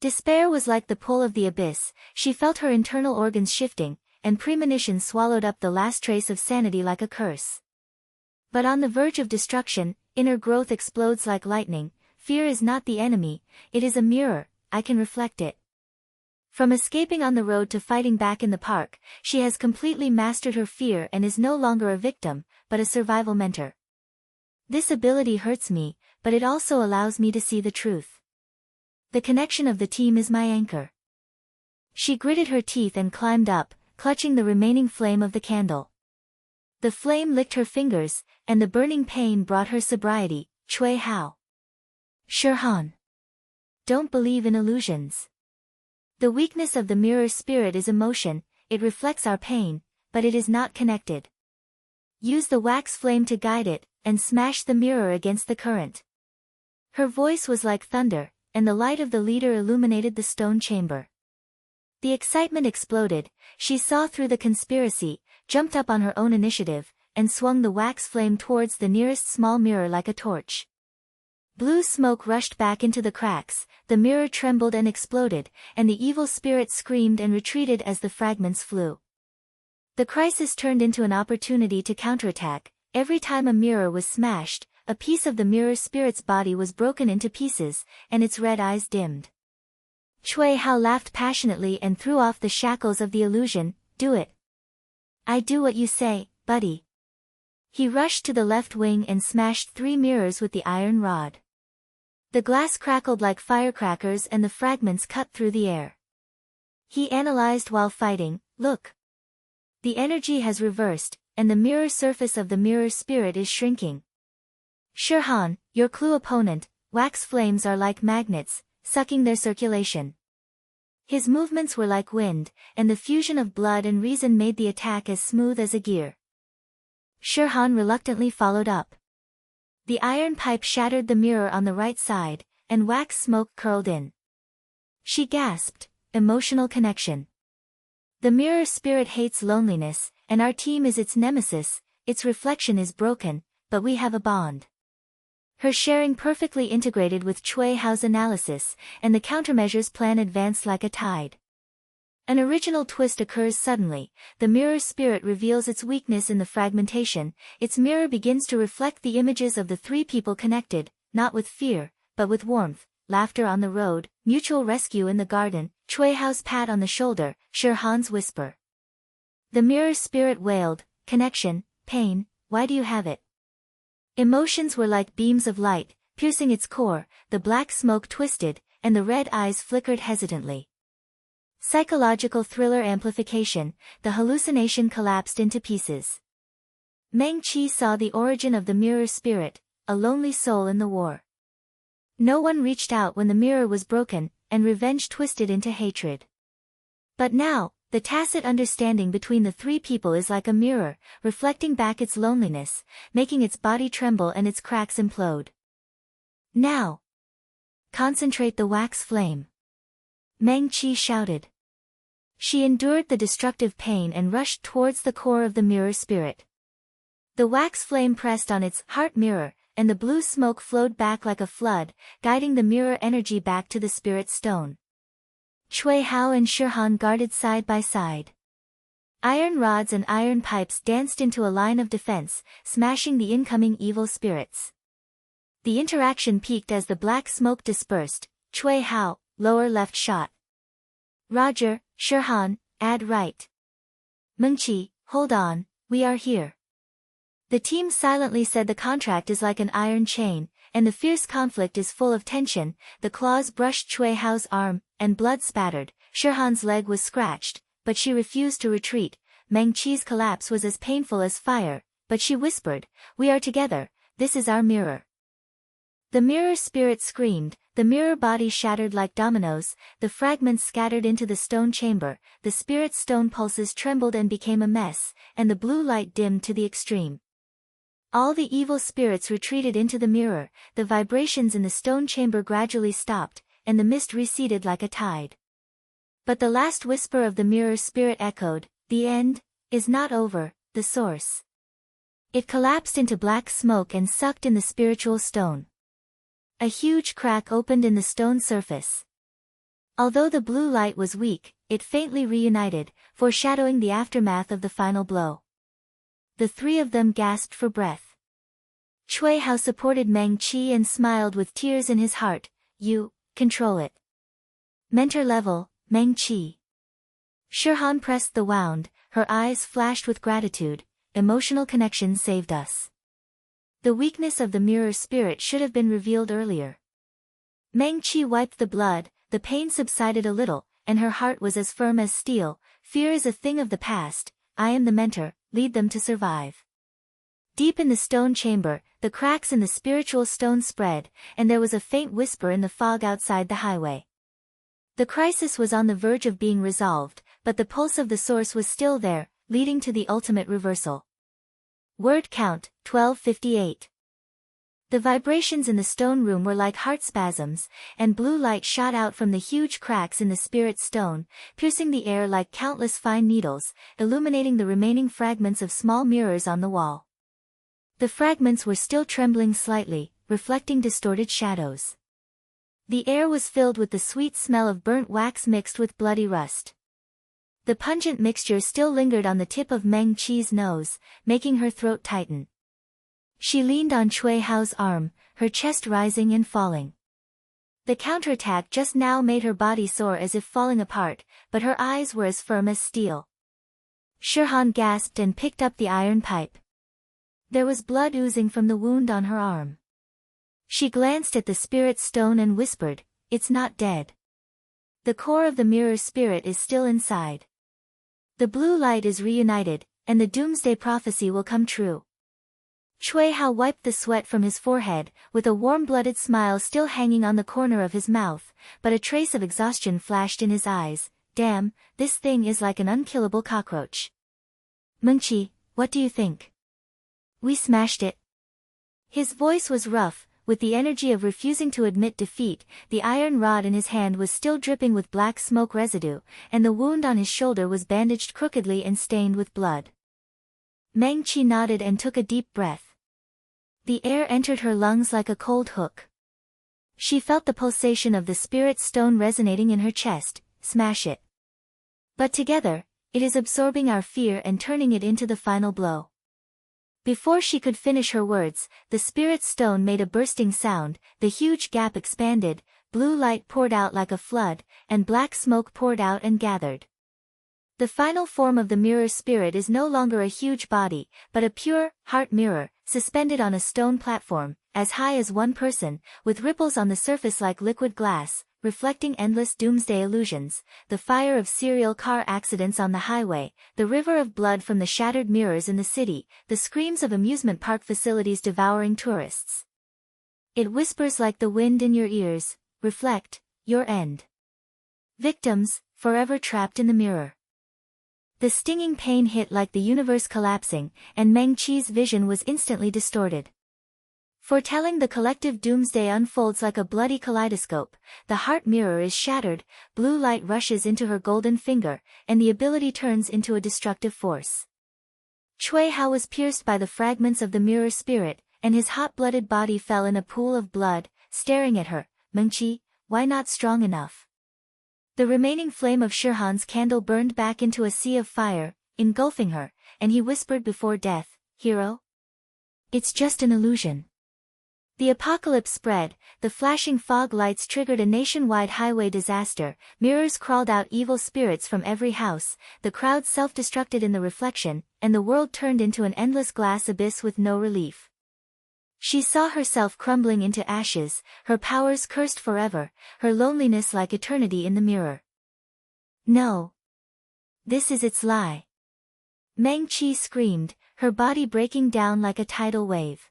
Despair was like the pull of the abyss, she felt her internal organs shifting, and premonition swallowed up the last trace of sanity like a curse. But on the verge of destruction, inner growth explodes like lightning. Fear is not the enemy, it is a mirror, I can reflect it. From escaping on the road to fighting back in the park, she has completely mastered her fear and is no longer a victim, but a survival mentor. This ability hurts me, but it also allows me to see the truth. The connection of the team is my anchor. She gritted her teeth and climbed up, clutching the remaining flame of the candle. The flame licked her fingers, and the burning pain brought her sobriety. Cui Hao. Shirhan. Don't believe in illusions. The weakness of the mirror spirit is emotion, it reflects our pain, but it is not connected. Use the wax flame to guide it, and smash the mirror against the current. Her voice was like thunder, and the light of the leader illuminated the stone chamber. The excitement exploded, she saw through the conspiracy, jumped up on her own initiative, and swung the wax flame towards the nearest small mirror like a torch. Blue smoke rushed back into the cracks, the mirror trembled and exploded, and the evil spirit screamed and retreated as the fragments flew. The crisis turned into an opportunity to counterattack. Every time a mirror was smashed, a piece of the mirror spirit's body was broken into pieces, and its red eyes dimmed. Cui Hao laughed passionately and threw off the shackles of the illusion. Do it. I do what you say, buddy. He rushed to the left wing and smashed 3 mirrors with the iron rod. The glass crackled like firecrackers and the fragments cut through the air. He analyzed while fighting, look. The energy has reversed, and the mirror surface of the mirror spirit is shrinking. Shirhan, your clue opponent, wax flames are like magnets, sucking their circulation. His movements were like wind, and the fusion of blood and reason made the attack as smooth as a gear. Shirhan reluctantly followed up. The iron pipe shattered the mirror on the right side, and wax smoke curled in. She gasped, emotional connection. The mirror spirit hates loneliness, and our team is its nemesis, its reflection is broken, but we have a bond. Her sharing perfectly integrated with Cui Hao's analysis, and the countermeasures plan advanced like a tide. An original twist occurs suddenly, the mirror spirit reveals its weakness in the fragmentation, its mirror begins to reflect the images of the 3 people connected, not with fear, but with warmth, laughter on the road, mutual rescue in the garden, Cui Hao's pat on the shoulder, Shirhan's whisper. The mirror spirit wailed, connection, pain, why do you have it? Emotions were like beams of light, piercing its core, the black smoke twisted, and the red eyes flickered hesitantly. Psychological thriller amplification, the hallucination collapsed into pieces. Meng Qi saw the origin of the mirror spirit, a lonely soul in the war. No one reached out when the mirror was broken, and revenge twisted into hatred. But now, the tacit understanding between the 3 people is like a mirror, reflecting back its loneliness, making its body tremble and its cracks implode. Now! Concentrate the wax flame. Meng Qi shouted. She endured the destructive pain and rushed towards the core of the mirror spirit. The wax flame pressed on its heart mirror, and the blue smoke flowed back like a flood, guiding the mirror energy back to the spirit stone. Cui Hao and Shirhan guarded side by side. Iron rods and iron pipes danced into a line of defense, smashing the incoming evil spirits. The interaction peaked as the black smoke dispersed. Cui Hao, lower left shot. Roger, Shirhan, add right. Mengqi, hold on, we are here. The team silently said the contract is like an iron chain, and the fierce conflict is full of tension. The claws brushed Cui Hao's arm, and blood spattered. Shirhan's leg was scratched, but she refused to retreat. Meng Qi's collapse was as painful as fire, but she whispered, we are together, this is our mirror. The mirror spirit screamed, the mirror body shattered like dominoes, the fragments scattered into the stone chamber, the spirit stone pulses trembled and became a mess, and the blue light dimmed to the extreme. All the evil spirits retreated into the mirror, the vibrations in the stone chamber gradually stopped, and the mist receded like a tide. But the last whisper of the mirror spirit echoed, the end is not over, the source. It collapsed into black smoke and sucked in the spiritual stone. A huge crack opened in the stone surface. Although the blue light was weak, it faintly reunited, foreshadowing the aftermath of the final blow. The three of them gasped for breath. Cui Hao supported Meng Qi and smiled with tears in his heart. You control it. Mentor level, Meng Qi. Shirhan pressed the wound, her eyes flashed with gratitude. Emotional connection saved us. The weakness of the mirror spirit should have been revealed earlier. Meng Qi wiped the blood, the pain subsided a little, and her heart was as firm as steel. Fear is a thing of the past, I am the mentor, lead them to survive. Deep in the stone chamber, the cracks in the spiritual stone spread, and there was a faint whisper in the fog outside the highway. The crisis was on the verge of being resolved, but the pulse of the source was still there, leading to the ultimate reversal. Word count, 1258. The vibrations in the stone room were like heart spasms, and blue light shot out from the huge cracks in the spirit stone, piercing the air like countless fine needles, illuminating the remaining fragments of small mirrors on the wall. The fragments were still trembling slightly, reflecting distorted shadows. The air was filled with the sweet smell of burnt wax mixed with bloody rust. The pungent mixture still lingered on the tip of Meng Qi's nose, making her throat tighten. She leaned on Cui Hao's arm, her chest rising and falling. The counterattack just now made her body sore as if falling apart, but her eyes were as firm as steel. Shirhan gasped and picked up the iron pipe. There was blood oozing from the wound on her arm. She glanced at the spirit stone and whispered, "It's not dead. The core of the mirror spirit is still inside. The blue light is reunited, and the doomsday prophecy will come true." Cui Hao wiped the sweat from his forehead, with a warm-blooded smile still hanging on the corner of his mouth, but a trace of exhaustion flashed in his eyes. Damn, this thing is like an unkillable cockroach. Mengqi, what do you think? We smashed it. His voice was rough, with the energy of refusing to admit defeat. The iron rod in his hand was still dripping with black smoke residue, and the wound on his shoulder was bandaged crookedly and stained with blood. Meng Qi nodded and took a deep breath. The air entered her lungs like a cold hook. She felt the pulsation of the spirit stone resonating in her chest. Smash it. But together, it is absorbing our fear and turning it into the final blow. Before she could finish her words, the spirit stone made a bursting sound, the huge gap expanded, blue light poured out like a flood, and black smoke poured out and gathered. The final form of the mirror spirit is no longer a huge body, but a pure, heart mirror, suspended on a stone platform, as high as one person, with ripples on the surface like liquid glass, reflecting endless doomsday illusions, the fire of serial car accidents on the highway, the river of blood from the shattered mirrors in the city, the screams of amusement park facilities devouring tourists. It whispers like the wind in your ears, reflect, your end. Victims, forever trapped in the mirror. The stinging pain hit like the universe collapsing, and Meng Qi's vision was instantly distorted. Foretelling the collective doomsday unfolds like a bloody kaleidoscope, the heart mirror is shattered, blue light rushes into her golden finger, and the ability turns into a destructive force. Cui Hao was pierced by the fragments of the mirror spirit, and his hot-blooded body fell in a pool of blood, staring at her. Mengqi, why not strong enough? The remaining flame of Shirhan's candle burned back into a sea of fire, engulfing her, and he whispered before death, "Hero? It's just an illusion." The apocalypse spread, the flashing fog lights triggered a nationwide highway disaster, mirrors crawled out evil spirits from every house, the crowd self-destructed in the reflection, and the world turned into an endless glass abyss with no relief. She saw herself crumbling into ashes, her powers cursed forever, her loneliness like eternity in the mirror. No. This is its lie. Meng Qi screamed, her body breaking down like a tidal wave.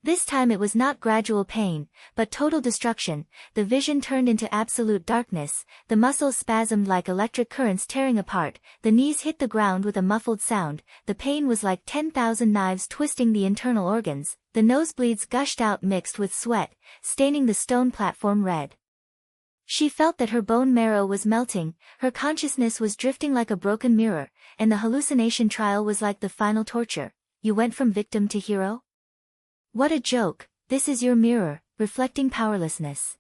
This time it was not gradual pain, but total destruction. The vision turned into absolute darkness, the muscles spasmed like electric currents tearing apart, the knees hit the ground with a muffled sound, the pain was like 10,000 knives twisting the internal organs, the nosebleeds gushed out mixed with sweat, staining the stone platform red. She felt that her bone marrow was melting, her consciousness was drifting like a broken mirror, and the hallucination trial was like the final torture. You went from victim to hero? What a joke, this is your mirror, reflecting powerlessness.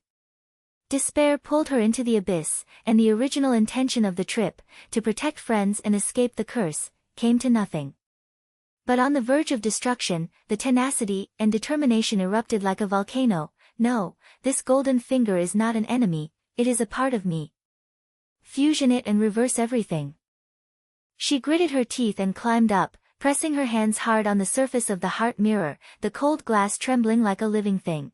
Despair pulled her into the abyss, and the original intention of the trip, to protect friends and escape the curse, came to nothing. But on the verge of destruction, the tenacity and determination erupted like a volcano. No, this golden finger is not an enemy, it is a part of me. Fusion it and reverse everything. She gritted her teeth and climbed up, pressing her hands hard on the surface of the heart mirror, the cold glass trembling like a living thing.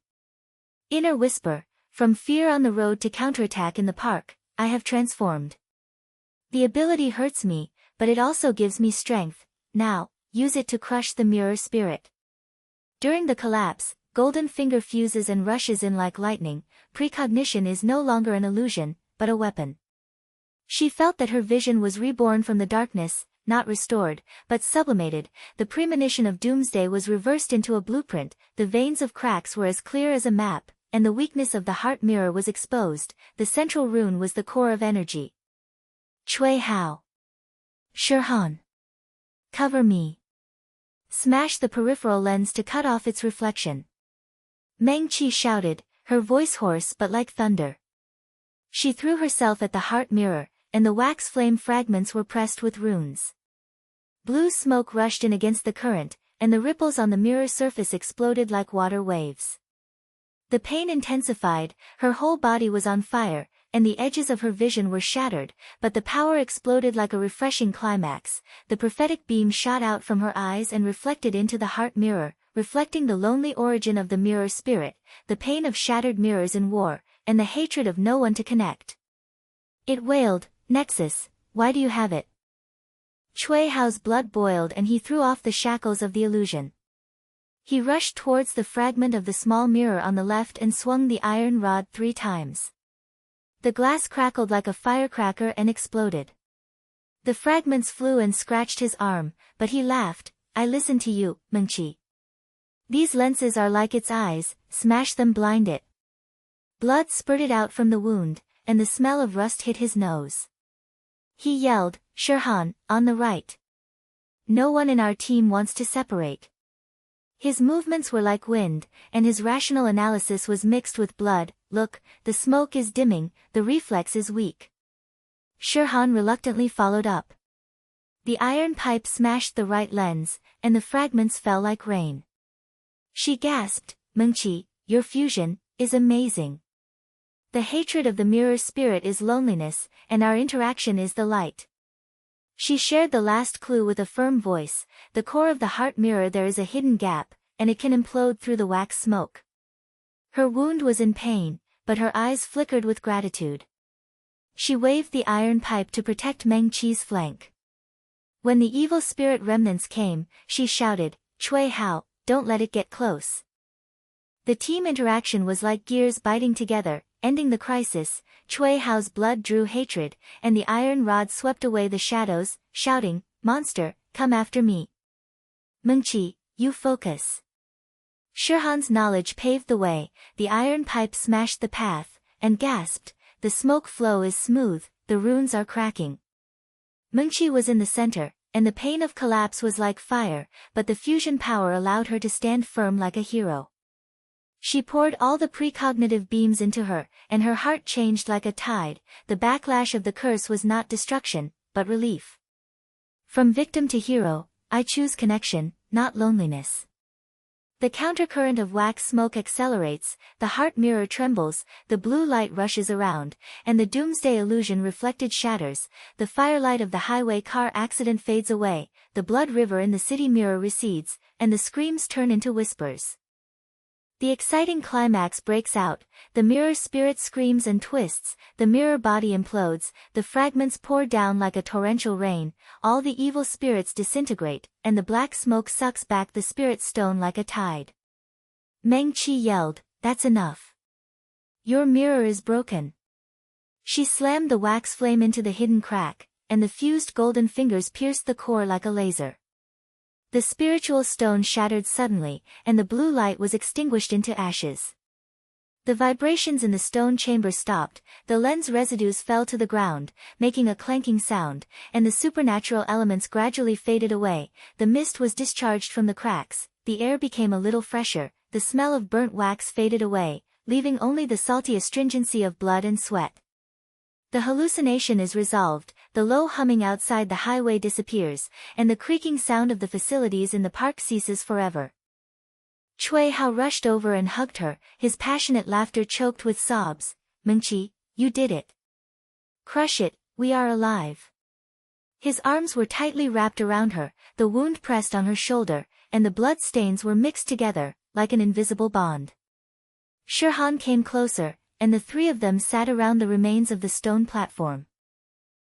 Inner whisper, from fear on the road to counterattack in the park, I have transformed. The ability hurts me, but it also gives me strength. Now, use it to crush the mirror spirit. During the collapse, golden finger fuses and rushes in like lightning. Precognition is no longer an illusion, but a weapon. She felt that her vision was reborn from the darkness, not restored, but sublimated. The premonition of doomsday was reversed into a blueprint, the veins of cracks were as clear as a map, and the weakness of the heart mirror was exposed. The central rune was the core of energy. Cui Hao. Shirhan. Cover me. Smash the peripheral lens to cut off its reflection. Meng Qi shouted, her voice hoarse but like thunder. She threw herself at the heart mirror, and the wax flame fragments were pressed with runes. Blue smoke rushed in against the current, and the ripples on the mirror surface exploded like water waves. The pain intensified, her whole body was on fire, and the edges of her vision were shattered, but the power exploded like a refreshing climax. The prophetic beam shot out from her eyes and reflected into the heart mirror, reflecting the lonely origin of the mirror spirit, the pain of shattered mirrors in war, and the hatred of no one to connect. It wailed, Nexus, why do you have it? Cui Hao's blood boiled and he threw off the shackles of the illusion. He rushed towards the fragment of the small mirror on the left and swung the iron rod 3 times. The glass crackled like a firecracker and exploded. The fragments flew and scratched his arm, but he laughed, I listen to you, Mengqi. These lenses are like its eyes, smash them, blind it. Blood spurted out from the wound, and the smell of rust hit his nose. He yelled, Shirhan, on the right. No one in our team wants to separate. His movements were like wind, and his rational analysis was mixed with blood. Look, the smoke is dimming, the reflex is weak. Shirhan reluctantly followed up. The iron pipe smashed the right lens, and the fragments fell like rain. She gasped, Mengqi, your fusion is amazing. The hatred of the mirror spirit is loneliness, and our interaction is the light. She shared the last clue with a firm voice, the core of the heart mirror there is a hidden gap, and it can implode through the wax smoke. Her wound was in pain, but her eyes flickered with gratitude. She waved the iron pipe to protect Meng Qi's flank. When the evil spirit remnants came, she shouted, Cui Hao, don't let it get close. The team interaction was like gears biting together, ending the crisis. Cui Hao's blood drew hatred, and the iron rod swept away the shadows, shouting, Monster, come after me. Mengqi, you focus. Shirhan's knowledge paved the way, the iron pipe smashed the path, and gasped, the smoke flow is smooth, the runes are cracking. Mengqi was in the center, and the pain of collapse was like fire, but the fusion power allowed her to stand firm like a hero. She poured all the precognitive beams into her, and her heart changed like a tide. The backlash of the curse was not destruction, but relief. From victim to hero, I choose connection, not loneliness. The countercurrent of wax smoke accelerates, the heart mirror trembles, the blue light rushes around, and the doomsday illusion reflected shatters. The firelight of the highway car accident fades away, the blood river in the city mirror recedes, and the screams turn into whispers. The exciting climax breaks out, the mirror spirit screams and twists, the mirror body implodes, the fragments pour down like a torrential rain, all the evil spirits disintegrate, and the black smoke sucks back the spirit stone like a tide. Meng Qi yelled, that's enough. Your mirror is broken. She slammed the wax flame into the hidden crack, and the fused golden fingers pierced the core like a laser. The spiritual stone shattered suddenly, and the blue light was extinguished into ashes. The vibrations in the stone chamber stopped, the lens residues fell to the ground, making a clanking sound, and the supernatural elements gradually faded away. The mist was discharged from the cracks, the air became a little fresher, the smell of burnt wax faded away, leaving only the salty astringency of blood and sweat. The hallucination is resolved, the low humming outside the highway disappears, and the creaking sound of the facilities in the park ceases forever. Cui Hao rushed over and hugged her, his passionate laughter choked with sobs. Mengqi, you did it. Crush it, we are alive. His arms were tightly wrapped around her, the wound pressed on her shoulder, and the blood stains were mixed together, like an invisible bond. Shirhan came closer, and the three of them sat around the remains of the stone platform.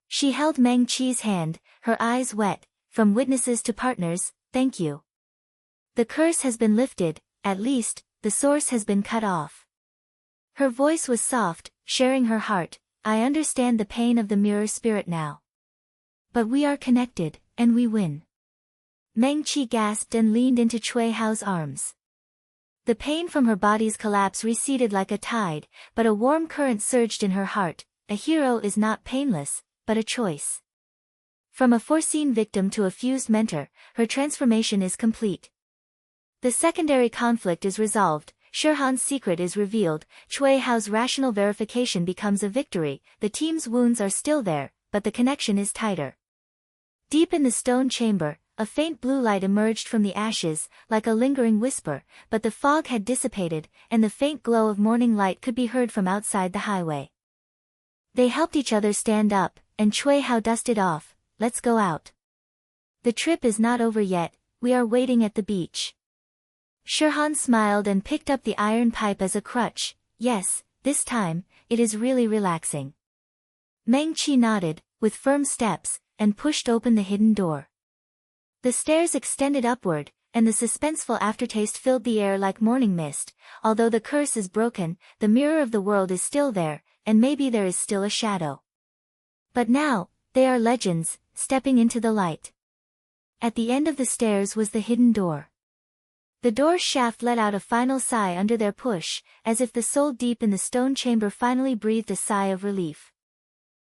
She held Meng Qi's hand, her eyes wet. From witnesses to partners, thank you. The curse has been lifted, at least, the source has been cut off. Her voice was soft, sharing her heart. I understand the pain of the mirror spirit now. But we are connected, and we win. Meng Qi gasped and leaned into Cui Hao's arms. The pain from her body's collapse receded like a tide, but a warm current surged in her heart. A hero is not painless, but a choice. From a foreseen victim to a fused mentor, her transformation is complete. The secondary conflict is resolved, Shirhan's secret is revealed, Cui Hao's rational verification becomes a victory, the team's wounds are still there, but the connection is tighter. Deep in the stone chamber, a faint blue light emerged from the ashes, like a lingering whisper, but the fog had dissipated, and the faint glow of morning light could be heard from outside the highway. They helped each other stand up, and Cui Hao dusted off. Let's go out. The trip is not over yet, we are waiting at the beach. Shirhan smiled and picked up the iron pipe as a crutch. Yes, this time, it is really relaxing. Meng Qi nodded, with firm steps, and pushed open the hidden door. The stairs extended upward, and the suspenseful aftertaste filled the air like morning mist. Although the curse is broken, the mirror of the world is still there, and maybe there is still a shadow. But now, they are legends, stepping into the light. At the end of the stairs was the hidden door. The door's shaft let out a final sigh under their push, as if the soul deep in the stone chamber finally breathed a sigh of relief.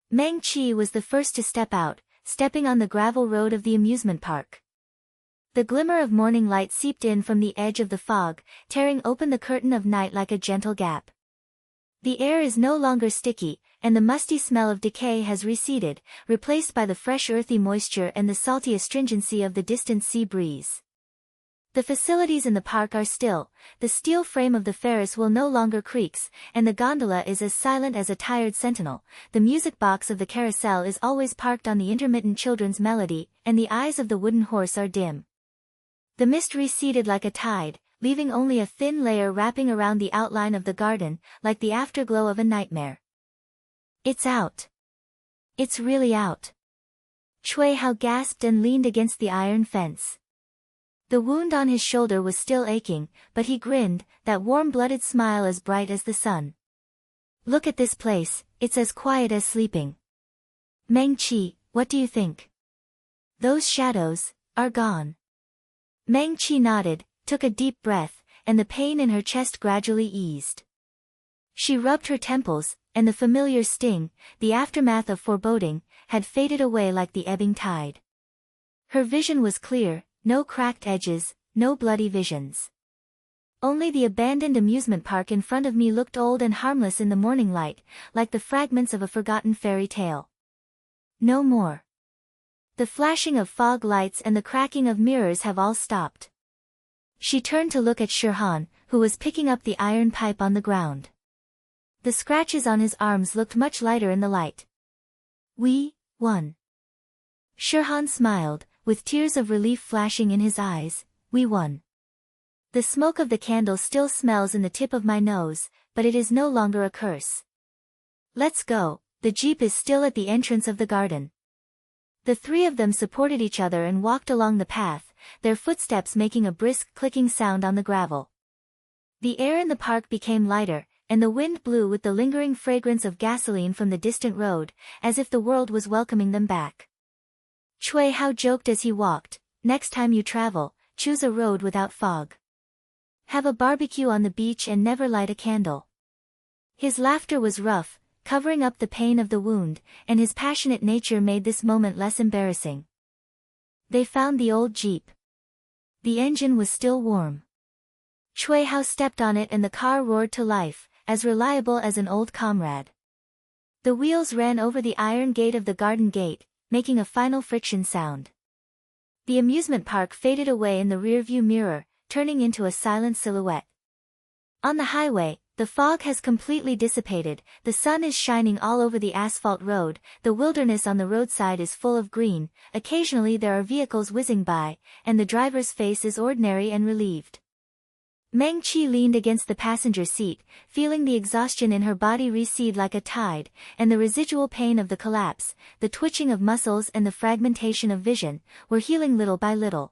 Meng Qi was the first to step out, stepping on the gravel road of the amusement park. The glimmer of morning light seeped in from the edge of the fog, tearing open the curtain of night like a gentle gap. The air is no longer sticky, and the musty smell of decay has receded, replaced by the fresh earthy moisture and the salty astringency of the distant sea breeze. The facilities in the park are still, the steel frame of the Ferris wheel no longer creaks, and the gondola is as silent as a tired sentinel. The music box of the carousel is always parked on the intermittent children's melody, and the eyes of the wooden horse are dim. The mist receded like a tide, leaving only a thin layer wrapping around the outline of the garden, like the afterglow of a nightmare. It's out. It's really out. Cui Hao gasped and leaned against the iron fence. The wound on his shoulder was still aching, but he grinned, that warm-blooded smile as bright as the sun. Look at this place, it's as quiet as sleeping. Meng Qi, what do you think? Those shadows are gone. Meng Qi nodded, took a deep breath, and the pain in her chest gradually eased. She rubbed her temples, and the familiar sting, the aftermath of foreboding, had faded away like the ebbing tide. Her vision was clear, no cracked edges, no bloody visions. Only the abandoned amusement park in front of me looked old and harmless in the morning light, like the fragments of a forgotten fairy tale. No more. The flashing of fog lights and the cracking of mirrors have all stopped. She turned to look at Shirhan, who was picking up the iron pipe on the ground. The scratches on his arms looked much lighter in the light. We won. Shirhan smiled, with tears of relief flashing in his eyes. We won. The smoke of the candle still smells in the tip of my nose, but it is no longer a curse. Let's go, the jeep is still at the entrance of the garden. The three of them supported each other and walked along the path, their footsteps making a brisk clicking sound on the gravel. The air in the park became lighter, and the wind blew with the lingering fragrance of gasoline from the distant road, as if the world was welcoming them back. Cui Hao joked as he walked, next time you travel, choose a road without fog. Have a barbecue on the beach and never light a candle. His laughter was rough, covering up the pain of the wound, and his passionate nature made this moment less embarrassing. They found the old jeep. The engine was still warm. Cui Hao stepped on it and the car roared to life, as reliable as an old comrade. The wheels ran over the iron gate of the garden gate, making a final friction sound. The amusement park faded away in the rearview mirror, turning into a silent silhouette. On the highway, the fog has completely dissipated, the sun is shining all over the asphalt road, the wilderness on the roadside is full of green, occasionally there are vehicles whizzing by, and the driver's face is ordinary and relieved. Meng Qi leaned against the passenger seat, feeling the exhaustion in her body recede like a tide, and the residual pain of the collapse, the twitching of muscles and the fragmentation of vision, were healing little by little.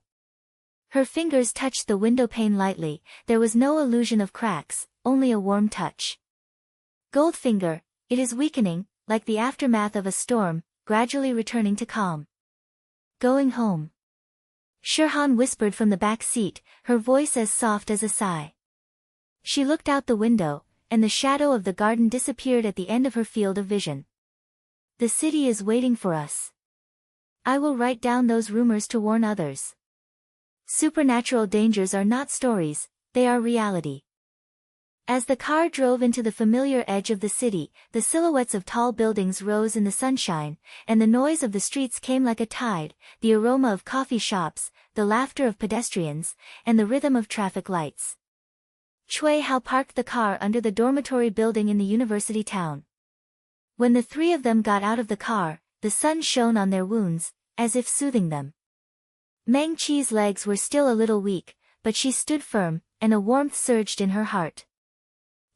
Her fingers touched the window pane lightly, there was no illusion of cracks, only a warm touch. Goldfinger, it is weakening, like the aftermath of a storm, gradually returning to calm. Going home. Shirhan whispered from the back seat, her voice as soft as a sigh. She looked out the window, and the shadow of the garden disappeared at the end of her field of vision. The city is waiting for us. I will write down those rumors to warn others. Supernatural dangers are not stories, they are reality. As the car drove into the familiar edge of the city, the silhouettes of tall buildings rose in the sunshine, and the noise of the streets came like a tide, the aroma of coffee shops, the laughter of pedestrians, and the rhythm of traffic lights. Cui Hao parked the car under the dormitory building in the university town. When the three of them got out of the car, the sun shone on their wounds, as if soothing them. Meng Qi's legs were still a little weak, but she stood firm, and a warmth surged in her heart.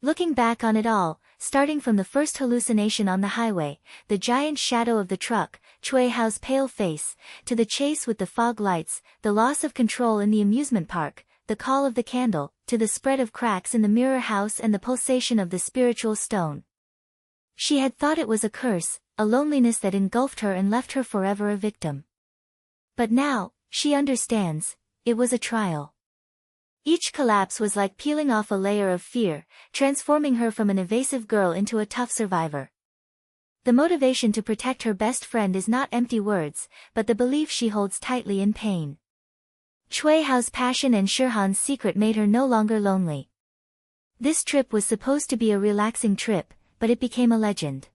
Looking back on it all, starting from the first hallucination on the highway, the giant shadow of the truck, Cui Hao's pale face, to the chase with the fog lights, the loss of control in the amusement park, the call of the candle, to the spread of cracks in the mirror house and the pulsation of the spiritual stone. She had thought it was a curse, a loneliness that engulfed her and left her forever a victim. But now, she understands, it was a trial. Each collapse was like peeling off a layer of fear, transforming her from an evasive girl into a tough survivor. The motivation to protect her best friend is not empty words, but the belief she holds tightly in pain. Cui Hao's passion and Shirhan's secret made her no longer lonely. This trip was supposed to be a relaxing trip, but it became a legend.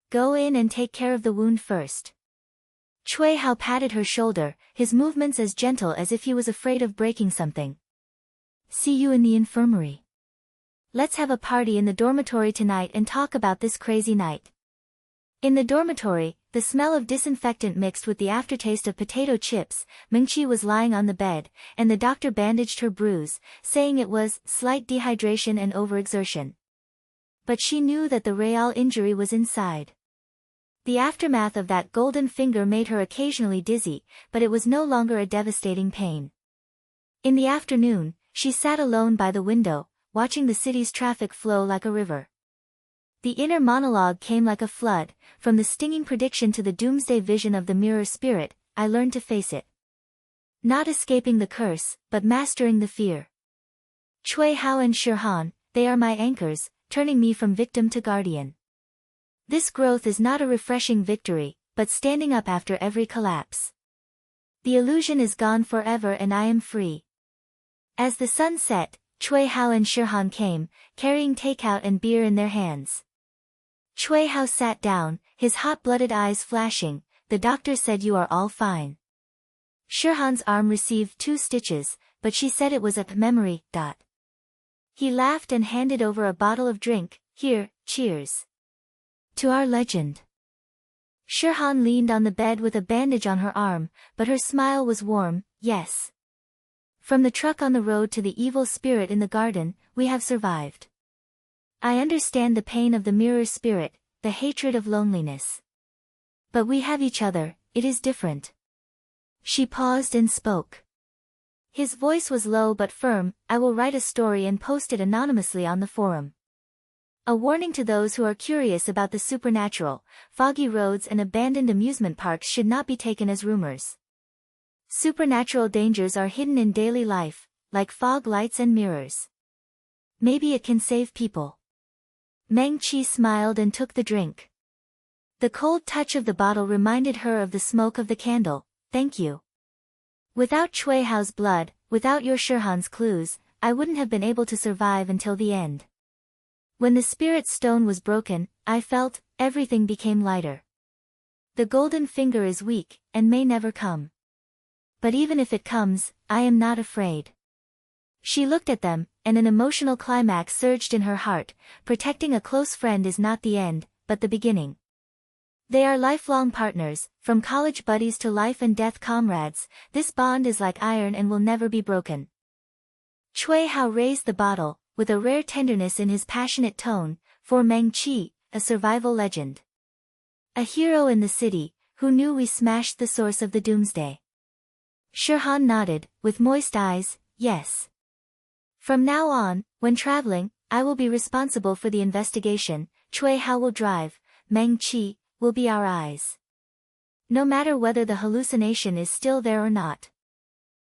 Go in and take care of the wound first. Cui Hao patted her shoulder, his movements as gentle as if he was afraid of breaking something. See you in the infirmary. Let's have a party in the dormitory tonight and talk about this crazy night. In the dormitory, the smell of disinfectant mixed with the aftertaste of potato chips, Mengqi was lying on the bed, and the doctor bandaged her bruise, saying it was slight dehydration and overexertion. But she knew that the real injury was inside. The aftermath of that golden finger made her occasionally dizzy, but it was no longer a devastating pain. In the afternoon, she sat alone by the window, watching the city's traffic flow like a river. The inner monologue came like a flood, from the stinging prediction to the doomsday vision of the mirror spirit. I learned to face it. Not escaping the curse, but mastering the fear. Cui Hao and Shirhan, they are my anchors, turning me from victim to guardian. This growth is not a refreshing victory, but standing up after every collapse. The illusion is gone forever and I am free. As the sun set, Cui Hao and Shirhan came, carrying takeout and beer in their hands. Cui Hao sat down, his hot-blooded eyes flashing. The doctor said you are all fine. Shirhan's arm received 2 stitches, but she said it was a memory. He laughed and handed over a bottle of drink. Here, cheers. To our legend. Shirhan leaned on the bed with a bandage on her arm, but her smile was warm. Yes. From the truck on the road to the evil spirit in the garden, we have survived. I understand the pain of the mirror spirit, the hatred of loneliness. But we have each other, it is different. She paused and spoke. His voice was low but firm. I will write a story and post it anonymously on the forum. A warning to those who are curious about the supernatural, foggy roads and abandoned amusement parks should not be taken as rumors. Supernatural dangers are hidden in daily life, like fog lights and mirrors. Maybe it can save people. Meng Qi smiled and took the drink. The cold touch of the bottle reminded her of the smoke of the candle. Thank you. Without Cui Hao's blood, without your Shirhan's clues, I wouldn't have been able to survive until the end. When the spirit stone was broken, I felt, everything became lighter. The golden finger is weak, and may never come. But even if it comes, I am not afraid. She looked at them, and an emotional climax surged in her heart. Protecting a close friend is not the end, but the beginning. They are lifelong partners, from college buddies to life and death comrades. This bond is like iron and will never be broken. Cui Hao raised the bottle, with a rare tenderness in his passionate tone, for Meng Qi, a survival legend. A hero in the city, who knew we smashed the source of the doomsday. Shirhan nodded, with moist eyes, yes. From now on, when traveling, I will be responsible for the investigation. Cui Hao will drive, Meng Qi will be our eyes. No matter whether the hallucination is still there or not.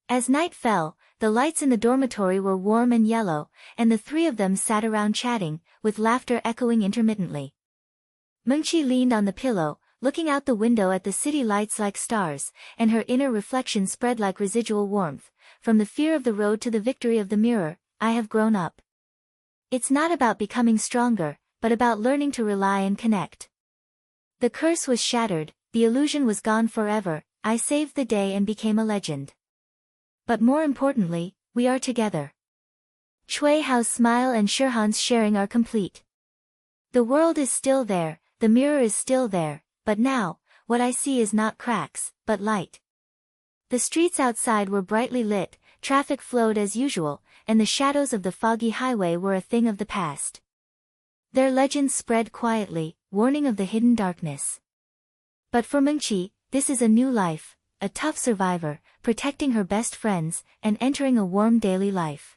As night fell, the lights in the dormitory were warm and yellow, and the three of them sat around chatting, with laughter echoing intermittently. Mengqi leaned on the pillow, looking out the window at the city lights like stars, and her inner reflection spread like residual warmth. From the fear of the road to the victory of the mirror, I have grown up. It's not about becoming stronger, but about learning to rely and connect. The curse was shattered, the illusion was gone forever, I saved the day and became a legend. But more importantly, we are together. Cui Hao's smile and Shirhan's sharing are complete. The world is still there, the mirror is still there, but now, what I see is not cracks, but light. The streets outside were brightly lit, traffic flowed as usual, and the shadows of the foggy highway were a thing of the past. Their legends spread quietly, warning of the hidden darkness. But for Mengqi, this is a new life, a tough survivor, protecting her best friends, and entering a warm daily life.